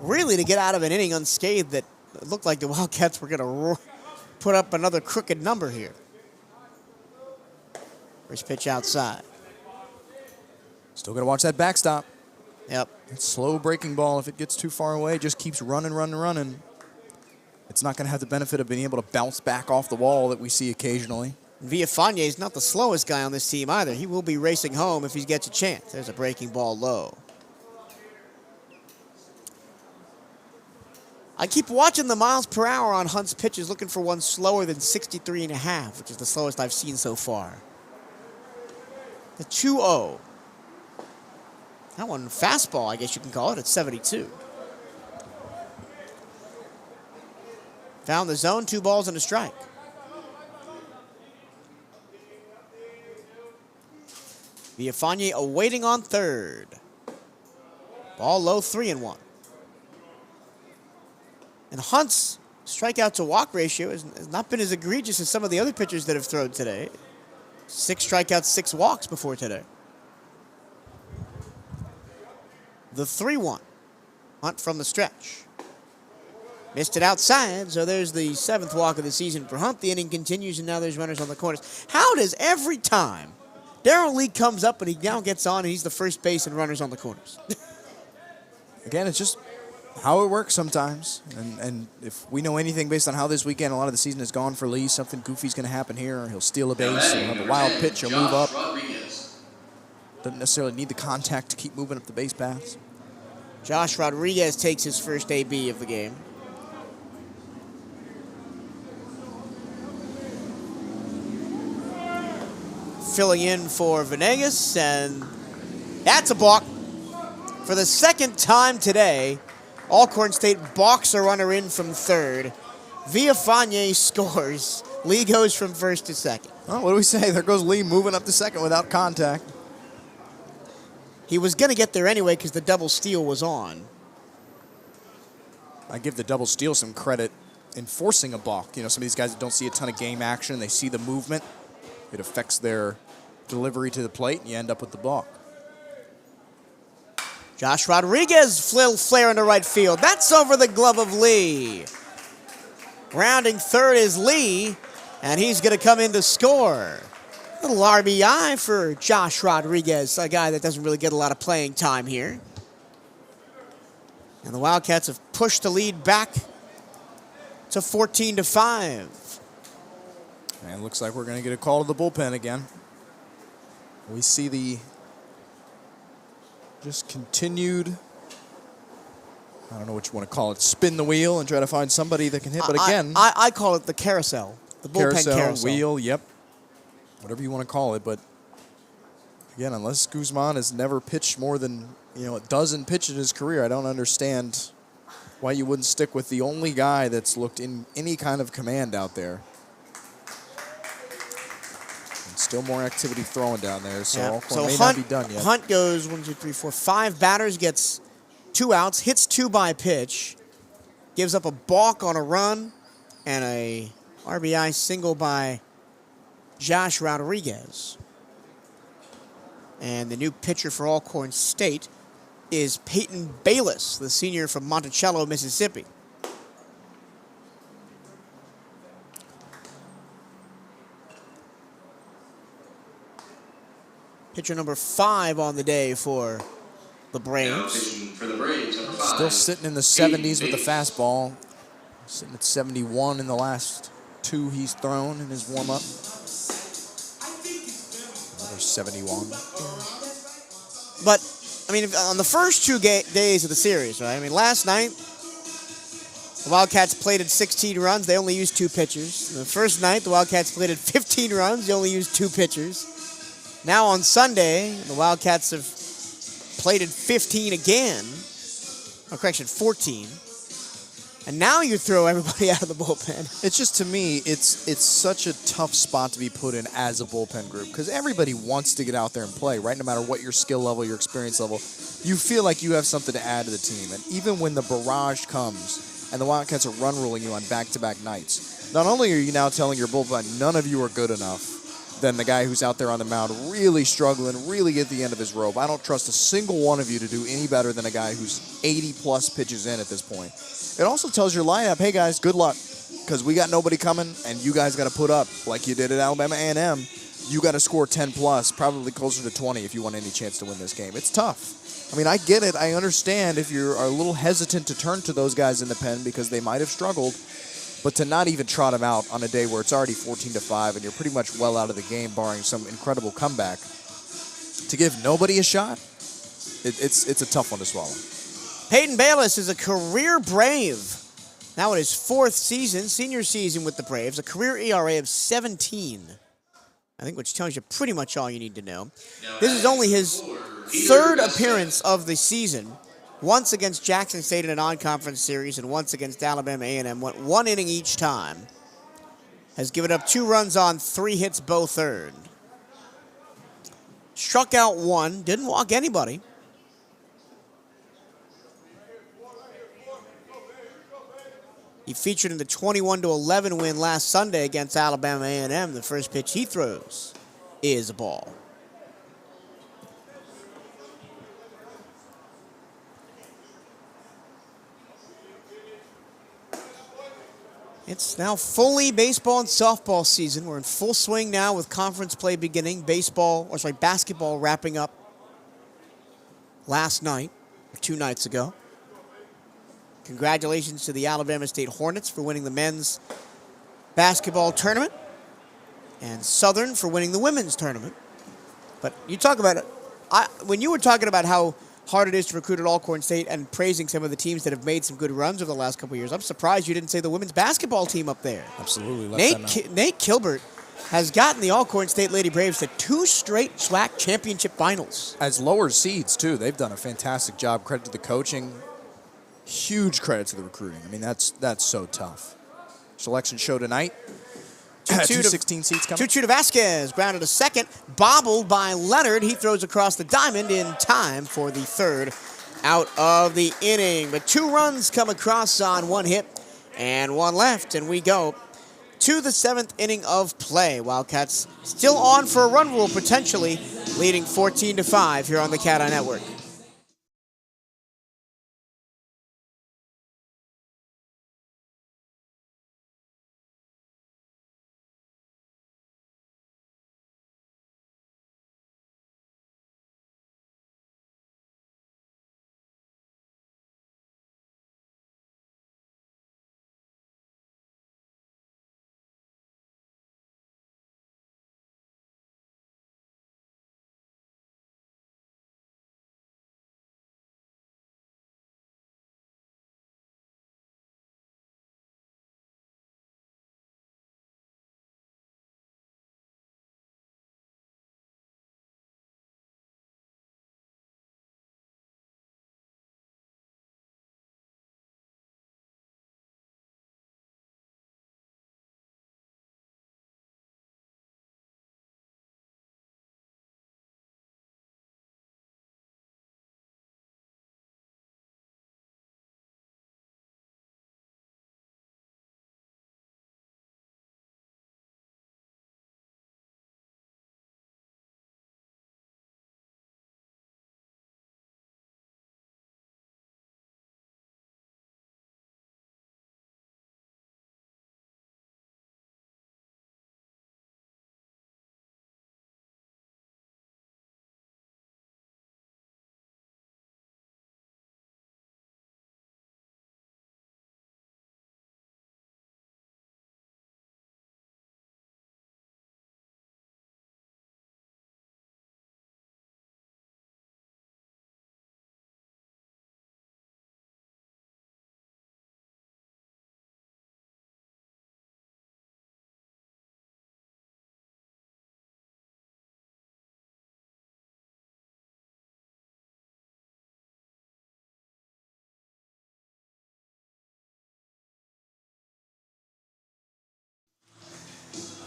really to get out of an inning unscathed that it looked like the Wildcats were going to put up another crooked number here. First pitch outside. Still got to watch that backstop. Yep. It's slow breaking ball. If it gets too far away, it just keeps running. It's not going to have the benefit of being able to bounce back off the wall that we see occasionally. Villafane is not the slowest guy on this team either. He will be racing home if he gets a chance. There's a breaking ball low. I keep watching the miles per hour on Hunt's pitches, looking for one slower than 63.5, which is the slowest I've seen so far. The 2-0. That one fastball, I guess you can call it, at 72. Found the zone, 2 balls and a strike. Villafane awaiting on third. Ball low, 3-1. And Hunt's strikeout to walk ratio has not been as egregious as some of the other pitchers that have thrown today. 6 strikeouts, 6 walks before today. The 3-1. Hunt from the stretch. Missed it outside, so there's the 7th walk of the season for Hunt. The inning continues, and now there's runners on the corners. How does every time Darrell Lee comes up and he now gets on and he's the first base and runners on the corners? Again, it's just how it works sometimes. And if we know anything based on how this weekend a lot of the season has gone for Lee, something goofy's going to happen here. He'll steal a base, he'll have a wild pitch, he'll move up. Doesn't necessarily need the contact to keep moving up the base paths. Josh Rodriguez takes his first AB of the game. Filling in for Venegas, and that's a balk. For the second time today, Alcorn State balks a runner in from third. Villafane scores. Lee goes from first to second. Oh, what do we say? There goes Lee moving up to second without contact. He was going to get there anyway because the double steal was on. I give the double steal some credit in forcing a balk. You know, some of these guys that don't see a ton of game action, they see the movement. It affects their delivery to the plate, and you end up with the balk. Josh Rodriguez, flare into right field. That's over the glove of Lee. Rounding third is Lee, and he's going to come in to score. Little RBI for Josh Rodriguez, a guy that doesn't really get a lot of playing time here. And the Wildcats have pushed the lead back to 14-5. And it looks like we're going to get a call to the bullpen again. We see the just continued, I don't know what you want to call it, spin the wheel and try to find somebody that can hit. But again, I call it the carousel, the bullpen carousel. Wheel, yep. Whatever you want to call it. But again, unless Guzman has never pitched more than a dozen pitches in his career, I don't understand why you wouldn't stick with the only guy that's looked in any kind of command out there. And still more activity throwing down there, so Alcorn may not be done yet. Hunt goes 1, 2, 3, 4, 5 batters, gets 2 outs, hits 2 by pitch, gives up a balk on a run, and a RBI single by Josh Rodriguez. And the new pitcher for Alcorn State is Peyton Bayless, the senior from Monticello, Mississippi. Pitcher number 5 on the day for the Now Braves. pitching for the Braves, number 5. Still sitting in the Peyton 70s with the Bayless. fastball. Sitting at 71 in the last 2 he's thrown in his warm-up. Another 71. But, I mean, on the first 2 days of the series, right? I mean, last night, the Wildcats plated 16 runs. They only used 2 pitchers. The first night, the Wildcats plated 15 runs. They only used 2 pitchers. Now on Sunday, the Wildcats have plated 15 again. Or correction, 14. And now you throw everybody out of the bullpen. It's just, to me, it's such a tough spot to be put in as a bullpen group because everybody wants to get out there and play, right? No matter what your skill level, your experience level, you feel like you have something to add to the team. And even when the barrage comes and the Wildcats are run ruling you on back-to-back nights, not only are you now telling your bullpen none of you are good enough, then the guy who's out there on the mound really struggling, really at the end of his rope. I don't trust a single one of you to do any better than a guy who's 80-plus pitches in at this point. It also tells your lineup, hey, guys, good luck, because we got nobody coming, and you guys got to put up, like you did at Alabama A&M, you got to score 10-plus, probably closer to 20 if you want any chance to win this game. It's tough. I mean, I get it. I understand if you're a little hesitant to turn to those guys in the pen because they might have struggled. But to not even trot them out on a day where it's already 14-5 and you're pretty much well out of the game, barring some incredible comeback, to give nobody a shot, it's a tough one to swallow. Peyton Bayless is a career Brave. Now in his 4th season, senior season with the Braves, a career ERA of 17. I think which tells you pretty much all you need to know. This is only his 3rd appearance of the season. Once against Jackson State in a non-conference series and once against Alabama A&M. Went 1 inning each time. Has given up 2 runs on 3 hits, both earned. Struck out 1. Didn't walk anybody. He featured in the 21-11 win last Sunday against Alabama A&M. The first pitch he throws is a ball. It's now fully baseball and softball season. We're in full swing now with conference play beginning. Basketball wrapping up last night, 2 nights ago. Congratulations to the Alabama State Hornets for winning the men's basketball tournament and Southern for winning the women's tournament. But you talk about it. When you were talking about how hard it is to recruit at Alcorn State and praising some of the teams that have made some good runs over the last couple of years, I'm surprised you didn't say the women's basketball team up there. Absolutely. Nate Kilbert has gotten the Alcorn State Lady Braves to 2 straight SWAC championship finals. As lower seeds, too, they've done a fantastic job. Credit to the coaching. Huge credit to the recruiting. I mean, that's so tough. Selection show tonight. 2-16 seats coming. 2-2 to Vasquez. Grounded to second. Bobbled by Leonard. He throws across the diamond in time for the 3rd out of the inning. But 2 runs come across on 1 hit and 1 left. And we go to the 7th inning of play. Wildcats still on for a run rule, potentially leading 14-5 here on the CatEye Network.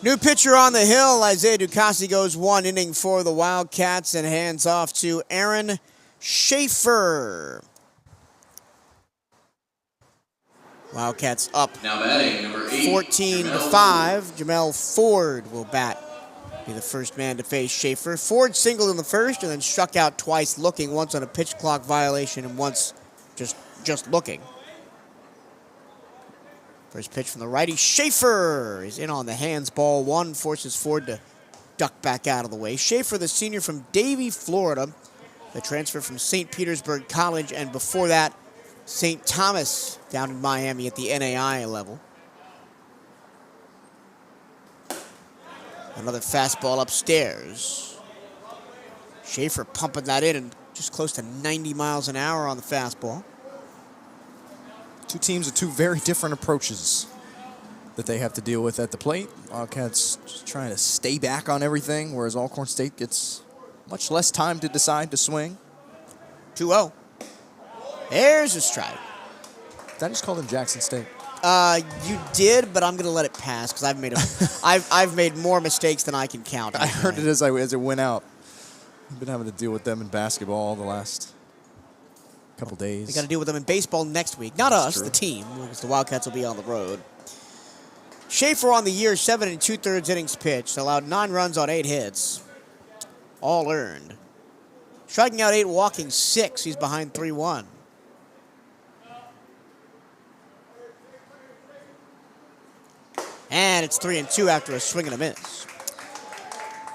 New pitcher on the hill. Isaiah Ducassi goes 1 inning for the Wildcats and hands off to Aaron Schaefer. Wildcats up Now batting, number 8, 14 to Jamel 5. Jamel Ford will bat. Be the first man to face Schaefer. Ford singled in the first and then struck out twice looking, once on a pitch clock violation and once just looking. First pitch from the righty. Schaefer is in on the hands. Ball 1, forces Ford to duck back out of the way. Schaefer, the senior from Davie, Florida. The transfer from St. Petersburg College, and before that, St. Thomas down in Miami at the NAI level. Another fastball upstairs. Schaefer pumping that in and just close to 90 miles an hour on the fastball. Two teams with two very different approaches that they have to deal with at the plate. Wildcats just trying to stay back on everything, whereas Alcorn State gets much less time to decide to swing. 2-0. There's a strike. Did I just call them Jackson State? You did, but I'm going to let it pass because I've made more mistakes than I can count. I heard it as it went out. I've been having to deal with them in basketball the last couple days. We got to deal with them in baseball next week. Not That's us, true. the team, because the Wildcats will be on the road. Schaefer on the year, 7 2/3 innings pitched, allowed 9 runs on 8 hits, all earned. Striking out 8, walking 6. He's behind 3-1. And it's 3-2 after a swing and a miss.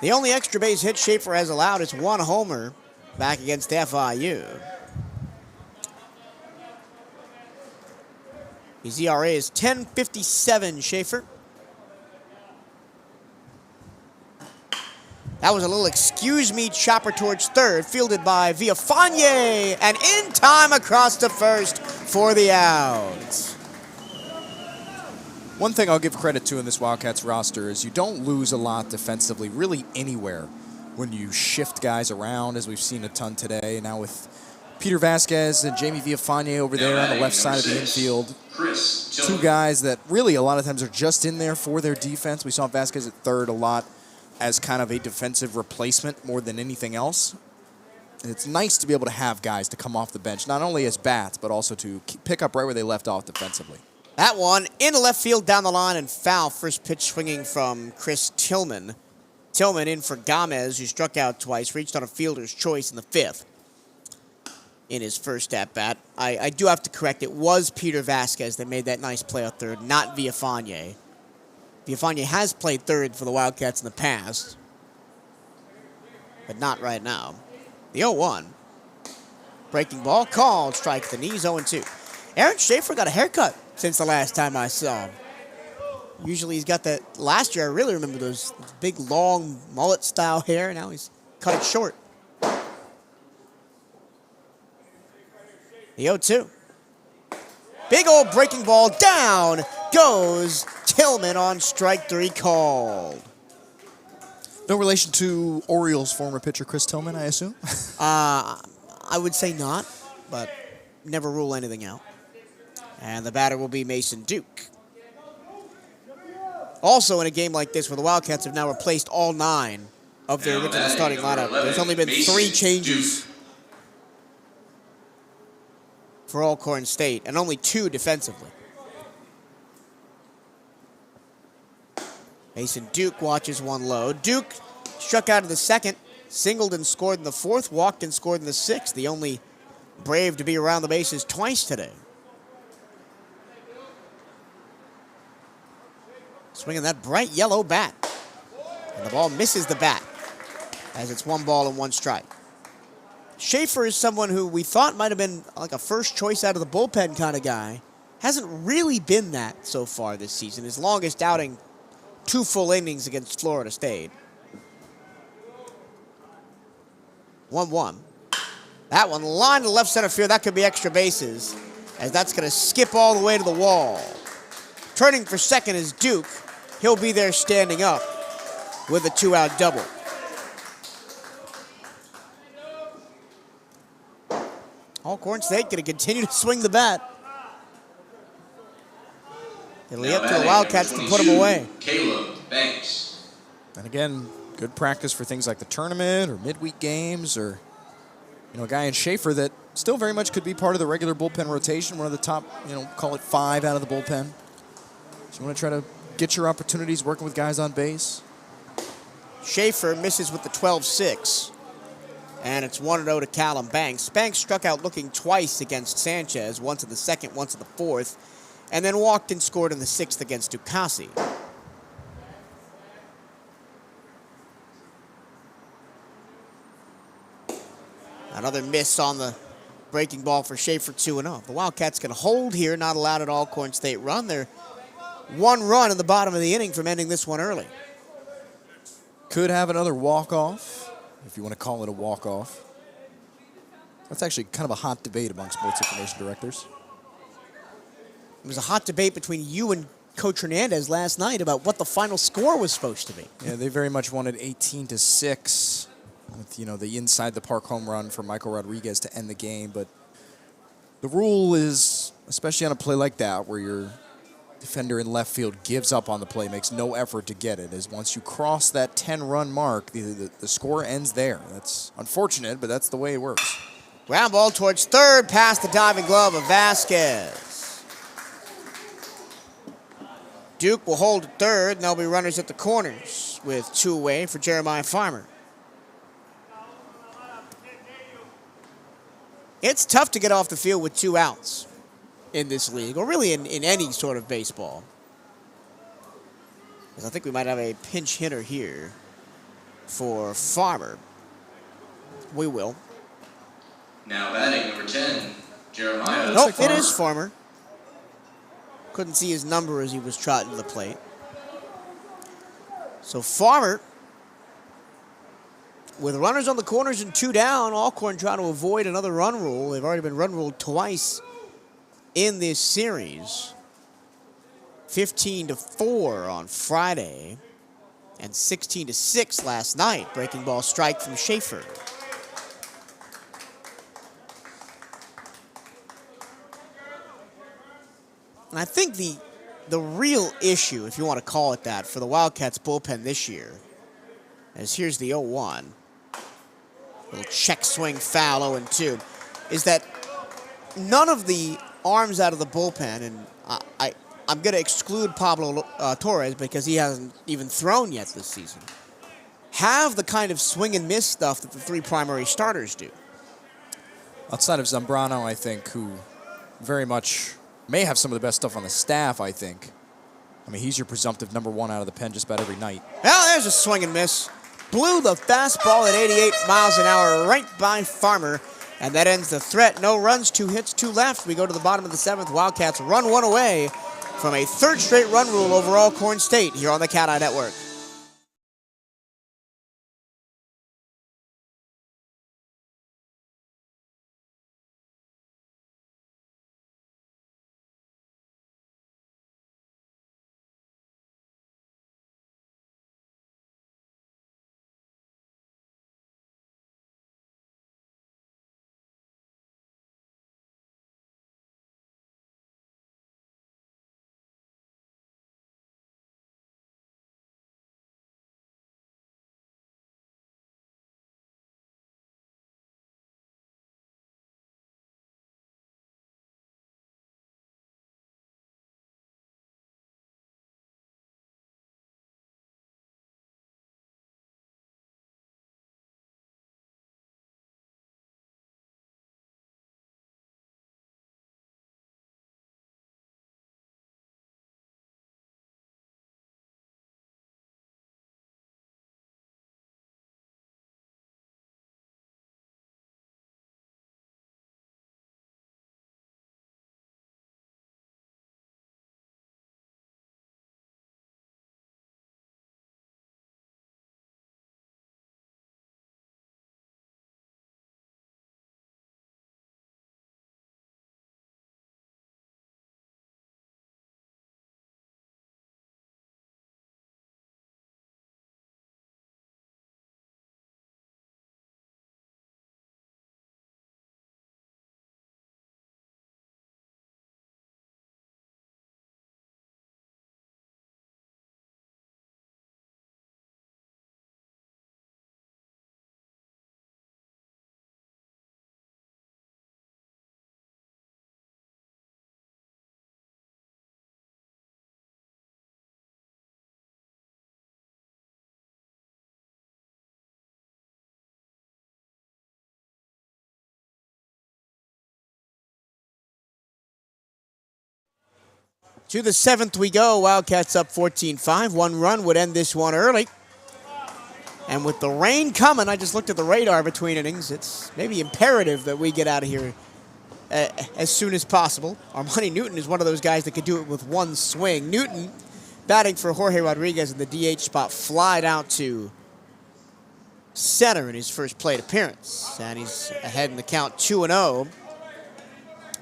The only extra base hit Schaefer has allowed is 1 homer back against FIU. His ERA is 10.57, Schaefer. That was a little excuse me chopper towards third, fielded by Villafane, and in time across to first for the out. One thing I'll give credit to in this Wildcats roster is you don't lose a lot defensively, really anywhere, when you shift guys around, as we've seen a ton today. Now with Peter Vasquez and Jamie Villafane over there on the left side of the infield. Two guys that really a lot of times are just in there for their defense. We saw Vasquez at third a lot as kind of a defensive replacement more than anything else. And it's nice to be able to have guys to come off the bench, not only as bats, but also to pick up right where they left off defensively. That one into left field down the line and foul. First pitch swinging from Chris Tillman. Tillman in for Gomez, who struck out twice, reached on a fielder's choice in the 5th. In his first at-bat. I do have to correct, it was Peter Vasquez that made that nice play at third, not Villafane. Villafane has played third for the Wildcats in the past, but not right now. The 0-1. Breaking ball, called, strike at the knees, 0-2. Aaron Schaefer got a haircut since the last time I saw him. Usually he's got that, last year I really remember those big long mullet style hair, now he's cut it short. The 0-2. Big old breaking ball, down goes Tillman on strike 3 called. No relation to Orioles former pitcher Chris Tillman, I assume? I would say not, but never rule anything out. And the batter will be Mason Duke. Also in a game like this where the Wildcats have now replaced all 9 of their original starting lineup, there's only been 3 changes for Alcorn State, and only 2 defensively. Mason Duke watches one low. Duke struck out in the 2nd, singled and scored in the 4th, walked and scored in the 6th, the only Brave to be around the bases twice today. Swinging that bright yellow bat, and the ball misses the bat as it's 1 ball and 1 strike. Schaefer is someone who we thought might have been like a first choice out of the bullpen kind of guy. Hasn't really been that so far this season. His longest outing, 2 full innings against Florida State. 1-1. That one lined to left center field. That could be extra bases, as that's going to skip all the way to the wall. Turning for second is Duke. He'll be there standing up with a 2-out double. Alcorn State going to continue to swing the bat. It'll be up to the Wildcats to put him away. Caleb Banks. And again, good practice for things like the tournament or midweek games, or a guy in Schaefer that still very much could be part of the regular bullpen rotation, one of the top, call it 5 out of the bullpen. So you want to try to get your opportunities working with guys on base. Schaefer misses with the 12-6. And it's 1-0 to Callum Banks. Banks struck out looking twice against Sanchez, once in the second, once in the fourth, and then walked and scored in the sixth against Ducasi. Another miss on the breaking ball for Schaefer, 2-0. The Wildcats can hold here, not allowed an Alcorn State run. They're 1 run in the bottom of the inning from ending this one early. Could have another walk-off, if you want to call it a walk-off. That's actually kind of a hot debate among sports information directors. It was a hot debate between you and Coach Hernandez last night about what the final score was supposed to be. Yeah, they very much wanted 18-6 with, the inside the park home run for Michael Rodriguez to end the game. But the rule is, especially on a play like that, where your defender in left field gives up on the play, makes no effort to get it, is once you cross that 10-run mark, the score ends there. That's unfortunate, but that's the way it works. Ground ball towards third, past the diving glove of Vasquez. Duke will hold at third, and there'll be runners at the corners with 2 away for Jeremiah Farmer. It's tough to get off the field with 2 outs in this league, or really in any sort of baseball. Because I think we might have a pinch hitter here for Farmer. We will. Now batting number 10, Jeremiah. Nope, it is Farmer. Couldn't see his number as he was trotting to the plate. So Farmer, with runners on the corners and 2 down, Alcorn trying to avoid another run rule. They've already been run ruled twice in this series. 15-4 on Friday and 16-6 last night. Breaking ball strike from Schaefer. And I think the real issue, if you want to call it that, for the Wildcats bullpen this year, as here's the 0-1, little check swing foul 0-2, is that none of the arms out of the bullpen, and I'm going to exclude Pablo Torres because he hasn't even thrown yet this season, have the kind of swing and miss stuff that the 3 primary starters do. Outside of Zambrano, I think, who very much may have some of the best stuff on the staff, I think. I mean, he's your presumptive number 1 out of the pen just about every night. Well, there's a swing and miss. Blew the fastball at 88 miles an hour right by Farmer, and that ends the threat. No runs, 2 hits, 2 left. We go to the bottom of the 7th. Wildcats run 1 away from a 3rd straight run rule over Alcorn State here on the CatEye Network. To the 7th we go. Wildcats up 14-5. One run would end this one early. And with the rain coming, I just looked at the radar between innings. It's maybe imperative that we get out of here as soon as possible. Armani Newton is one of those guys that could do it with one swing. Newton, batting for Jorge Rodriguez in the DH spot, flied out to center in his first plate appearance. And he's ahead in the count 2-0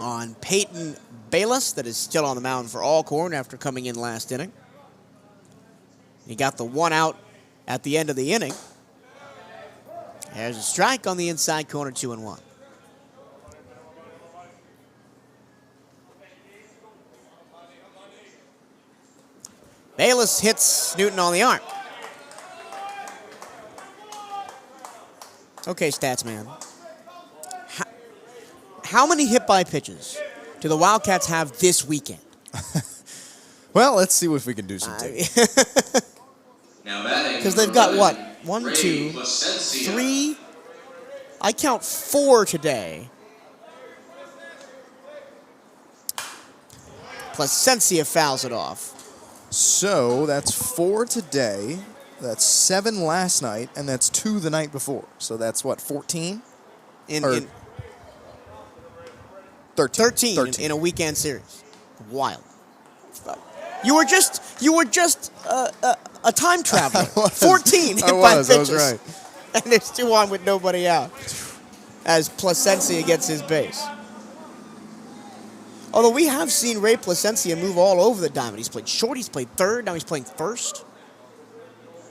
on Peyton Bayless, that is still on the mound for Alcorn after coming in last inning. He got the one out at the end of the inning. There's a strike on the inside corner, 2-1. Bayless hits Newton on the arm. Okay, stats man. How many hit-by pitches do the Wildcats have this weekend? Well, let's see if we can do something. Because they've got what? 1, 2, 3. I count 4 today. Placencia fouls it off. So that's 4 today. That's 7 last night, and that's 2 the night before. So that's what, 14? 13. 13 in a weekend series. Wild. You were just a time traveler. 14 hit by pitches. I was right. And there's 2 on with nobody out as Placencia gets his base. Although we have seen Ray Placencia move all over the diamond. He's played short, he's played third, now he's playing first.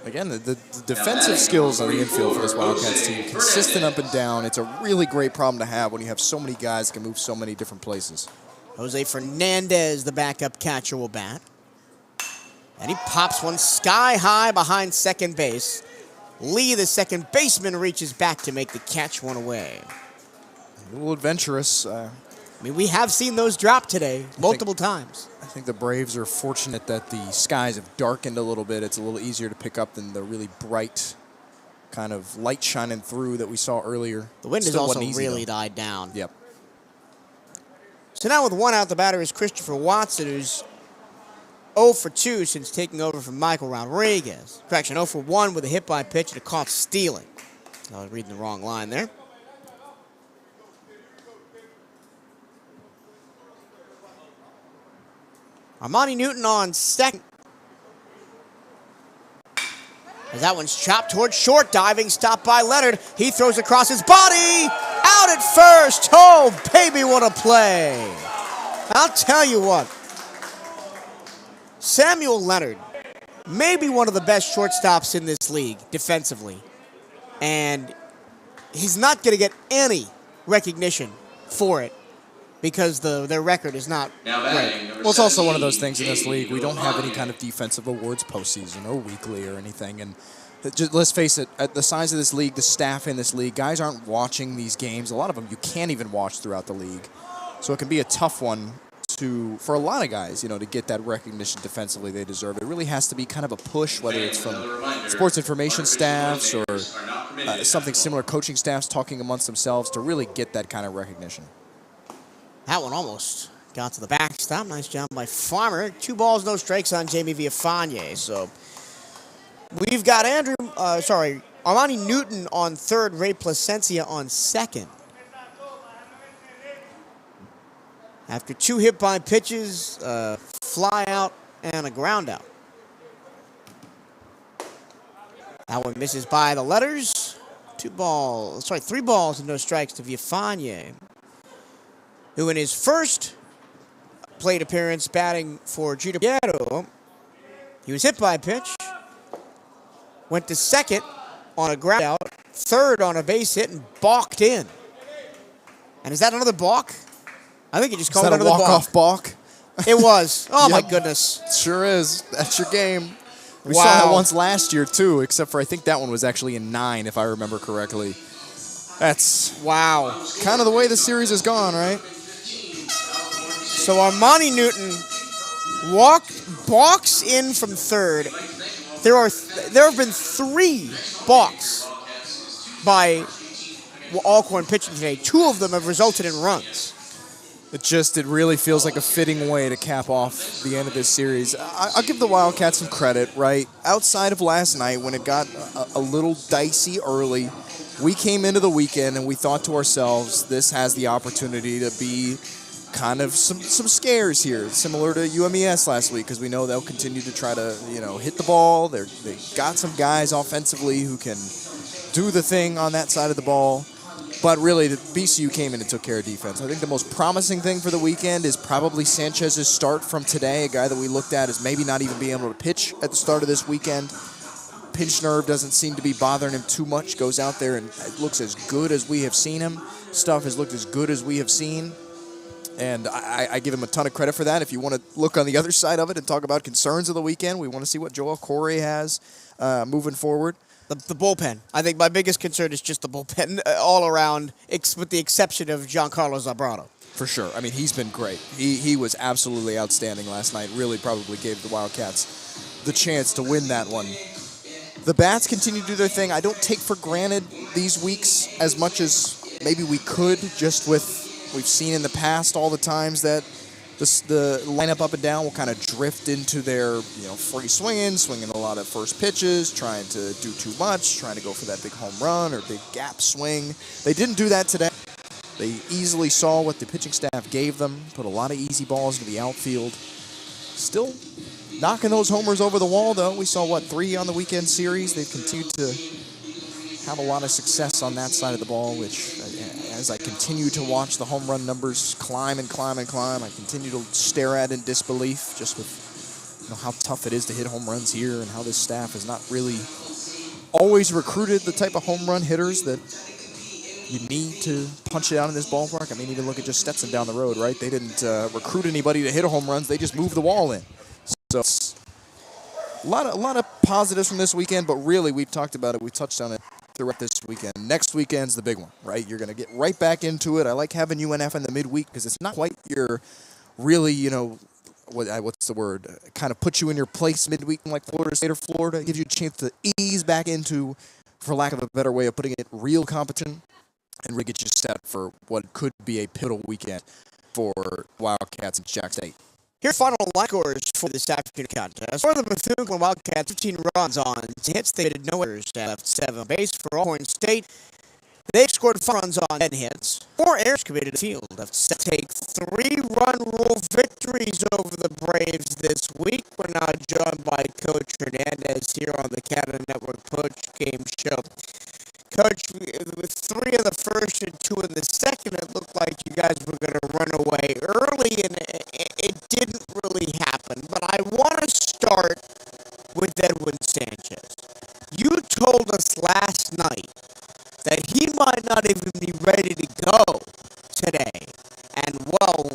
Again, the defensive skills on the infield for this Wildcats team, consistent up and down. It's a really great problem to have when you have so many guys that can move so many different places. Jose Fernandez, the backup catcher, will bat. And he pops one sky high behind second base. Lee, the second baseman, reaches back to make the catch, one away. A little adventurous. I mean, we have seen those drop today multiple times. I think the Braves are fortunate that the skies have darkened a little bit. It's a little easier to pick up than the really bright kind of light shining through that we saw earlier. The wind has Still also wasn't easy, really though. died down. Yep. So now with one out, the batter is Christopher Watson, who's 0 for 2 since taking over from Michael Rodriguez. Correction, 0 for 1 with a hit by pitch and a caught stealing. I was reading the wrong line there. Armani Newton on second. As that one's chopped towards short, diving, stopped by Leonard. He throws across his body, out at first. Oh, baby, what a play. I'll tell you what. Samuel Leonard, maybe one of the best shortstops in this league defensively. And he's not going to get any recognition for it because their record is not great. Well, it's also one of those things in this league. We don't have any kind of defensive awards postseason or weekly or anything. And just, let's face it, at the size of this league, the staff in this league, guys aren't watching these games. A lot of them you can't even watch throughout the league. So it can be a tough one for a lot of guys, to get that recognition defensively they deserve. It really has to be kind of a push, whether it's from sports information staffs or something similar, coaching staffs talking amongst themselves to really get that kind of recognition. That one almost got to the backstop. Nice job by Farmer. 2 balls, no strikes on Jamie Villafane. So we've got Armani Newton on third, Ray Placencia on second. After 2 hit by pitches, fly out and a ground out. That one misses by the letters. 3 balls and no strikes to Villafane, who in his first plate appearance batting for Gino Piero, he was hit by a pitch, went to second on a ground out, third on a base hit, and balked in. And is that another balk? I think he just called it another balk. Is that a walk-off balk? It was. Oh, Yep. my goodness. It sure is. That's your game. We Wow. saw that once last year, too, except for I think that one was actually in 9, if I remember correctly. That's Wow. kind of the way the series has gone, right? So Armani Newton balks in from third. There have been 3 balks by Alcorn pitching today. 2 of them have resulted in runs. It really feels like a fitting way to cap off the end of this series. I'll give the Wildcats some credit, right? Outside of last night when it got a little dicey early, we came into the weekend and we thought to ourselves, this has the opportunity to be kind of some scares here, similar to UMES last week, because we know they'll continue to try to hit the ball. They got some guys offensively who can do the thing on that side of the ball. But really, the BCU came in and took care of defense. I think the most promising thing for the weekend is probably Sanchez's start from today, a guy that we looked at as maybe not even being able to pitch at the start of this weekend. Pinch nerve doesn't seem to be bothering him too much. Goes out there and it looks as good as we have seen him. Stuff has looked as good as we have seen. And I give him a ton of credit for that. If you want to look on the other side of it and talk about concerns of the weekend, we want to see what Joel Corey has moving forward. The bullpen. I think my biggest concern is just the bullpen all around, with the exception of Giancarlo Zambrano. For sure. I mean, he's been great. He was absolutely outstanding last night. Really probably gave the Wildcats the chance to win that one. The bats continue to do their thing. I don't take for granted these weeks as much as maybe we could, just with we've seen in the past all the times that the lineup up and down will kind of drift into their free swinging a lot of first pitches, trying to do too much, trying to go for that big home run or big gap swing. They didn't do that today. They easily saw what the pitching staff gave them, put a lot of easy balls into the outfield. Still knocking those homers over the wall, though. We saw, 3 on the weekend series. They've continued to have a lot of success on that side of the ball, which, as I continue to watch the home run numbers climb and climb and climb, I continue to stare at in disbelief, just with how tough it is to hit home runs here and how this staff has not really always recruited the type of home run hitters that you need to punch it out in this ballpark. I mean, even look at just Stetson down the road, right? They didn't recruit anybody to hit home runs. They just moved the wall in. So a lot of positives from this weekend, but really we've talked about it. We touched on it throughout this weekend. Next weekend's the big one, right? You're going to get right back into it. I like having UNF in the midweek because it's not quite your really, what's the word? Kind of put you in your place midweek like Florida State or Florida. Gives you a chance to ease back into, for lack of a better way of putting it, real competition and really get you set for what could be a pivotal weekend for Wildcats and Jack State. Here are final line scores for this afternoon contest. For the Bethune-Cookman Wildcats, 15 runs on hits. They did no errors. They left 7 on base. For Alcorn State, they scored 5 runs on 10 hits. 4 errors committed to the field. Take 3-run rule victories over the Braves this week. We're now joined by Coach Hernandez here on the CatEye Network Post Game Show. Coach, with 3 in the first and 2 in the second, it looked like you guys were going to run away early, and it didn't really happen. But I want to start with Edwin Sanchez. You told us last night that he might not even be ready to go today. And, well,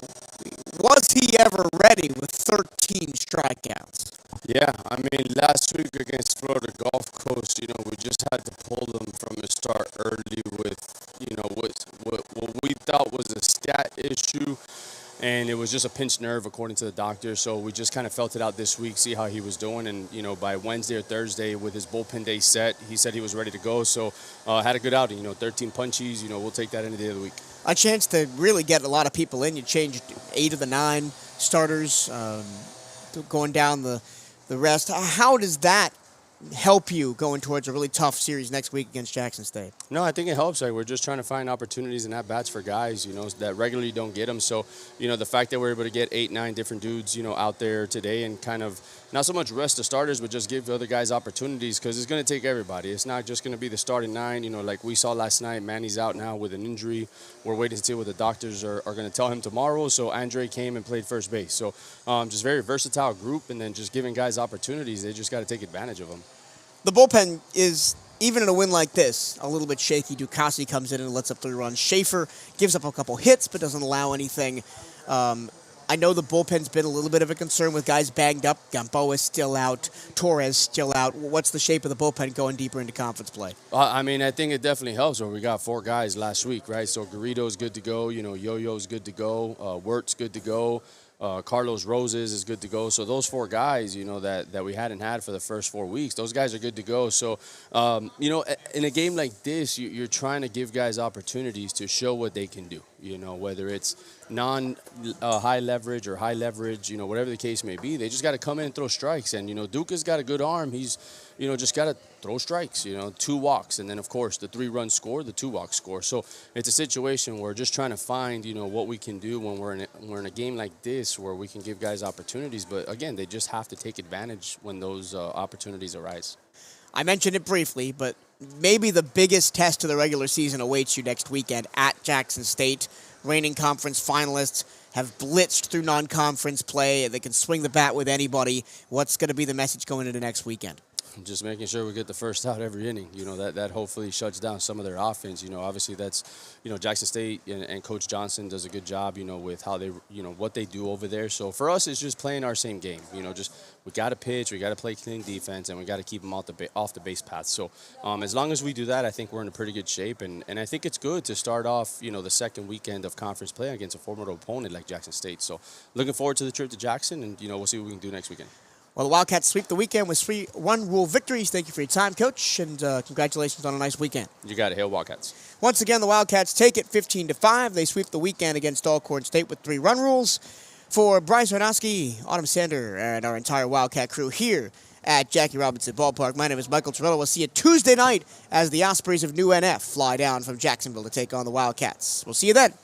was he ever ready with 13 strikeouts? Yeah, I mean, last week against Florida Gulf Coast, we just had to pull them from the start early with, what we thought was a stat issue, and it was just a pinched nerve according to the doctor. So we just kind of felt it out this week, see how he was doing, and by Wednesday or Thursday with his bullpen day set, he said he was ready to go. So had a good outing, 13 punchies, we'll take that any day of the week. A chance to really get a lot of people in. You changed 8 of the 9 starters, going down the rest. How does that help you going towards a really tough series next week against Jackson State? No, I think it helps. We're just trying to find opportunities and at-bats for guys, that regularly don't get them. So, the fact that we're able to get 8, 9 different dudes, out there today and kind of not so much rest the starters, but just give other guys opportunities because it's going to take everybody. It's not just going to be the starting 9. Like we saw last night, Manny's out now with an injury. We're waiting to see what the doctors are going to tell him tomorrow. So Andre came and played first base. So just very versatile group, and then just giving guys opportunities. They just got to take advantage of them. The bullpen is, even in a win like this, a little bit shaky. Ducassi comes in and lets up 3 runs. Schaefer gives up a couple hits but doesn't allow anything. I know the bullpen's been a little bit of a concern with guys banged up. Gamboa is still out. Torres still out. What's the shape of the bullpen going deeper into conference play? I think it definitely helps. We got 4 guys last week, right? So Garrido's good to go. Yo-Yo's good to go. Wirt's good to go. Carlos Roses is good to go. So those 4 guys, that we hadn't had for the first 4 weeks, those guys are good to go. So, in a game like this, you're trying to give guys opportunities to show what they can do, You know, whether it's high leverage or high leverage, you know, whatever the case may be, they just got to come in and throw strikes. And, you know, Duca's got a good arm. He's, you know, just got to throw strikes, you know, 2 walks. And then, of course, the 3-run score, the 2-walk score. So it's a situation where we're just trying to find, you know, what we can do when we're in a game like this where we can give guys opportunities. But, again, they just have to take advantage when those opportunities arise. I mentioned it briefly, but maybe the biggest test of the regular season awaits you next weekend at Jackson State. Reigning conference finalists have blitzed through non-conference play. They can swing the bat with anybody. What's going to be the message going into next weekend? Just making sure we get the first out every inning. You know, that hopefully shuts down some of their offense. You know, obviously that's, you know, Jackson State and Coach Johnson does a good job, you know, with how they, you know, what they do over there. So for us, it's just playing our same game. You know, just we got to pitch, we got to play clean defense, and we got to keep them off the base path. So as long as we do that, I think we're in a pretty good shape. And I think it's good to start off, you know, the second weekend of conference play against a formidable opponent like Jackson State. So looking forward to the trip to Jackson, and, you know, we'll see what we can do next weekend. Well, the Wildcats sweep the weekend with 3 one-rule victories. Thank you for your time, Coach, and congratulations on a nice weekend. You got it. Hail Wildcats. Once again, the Wildcats take it 15-5. They sweep the weekend against Alcorn State with 3 run rules. For Bryce Ranowski, Autumn Sander, and our entire Wildcat crew here at Jackie Robinson Ballpark, my name is Michael Torello. We'll see you Tuesday night as the Ospreys of New NF fly down from Jacksonville to take on the Wildcats. We'll see you then.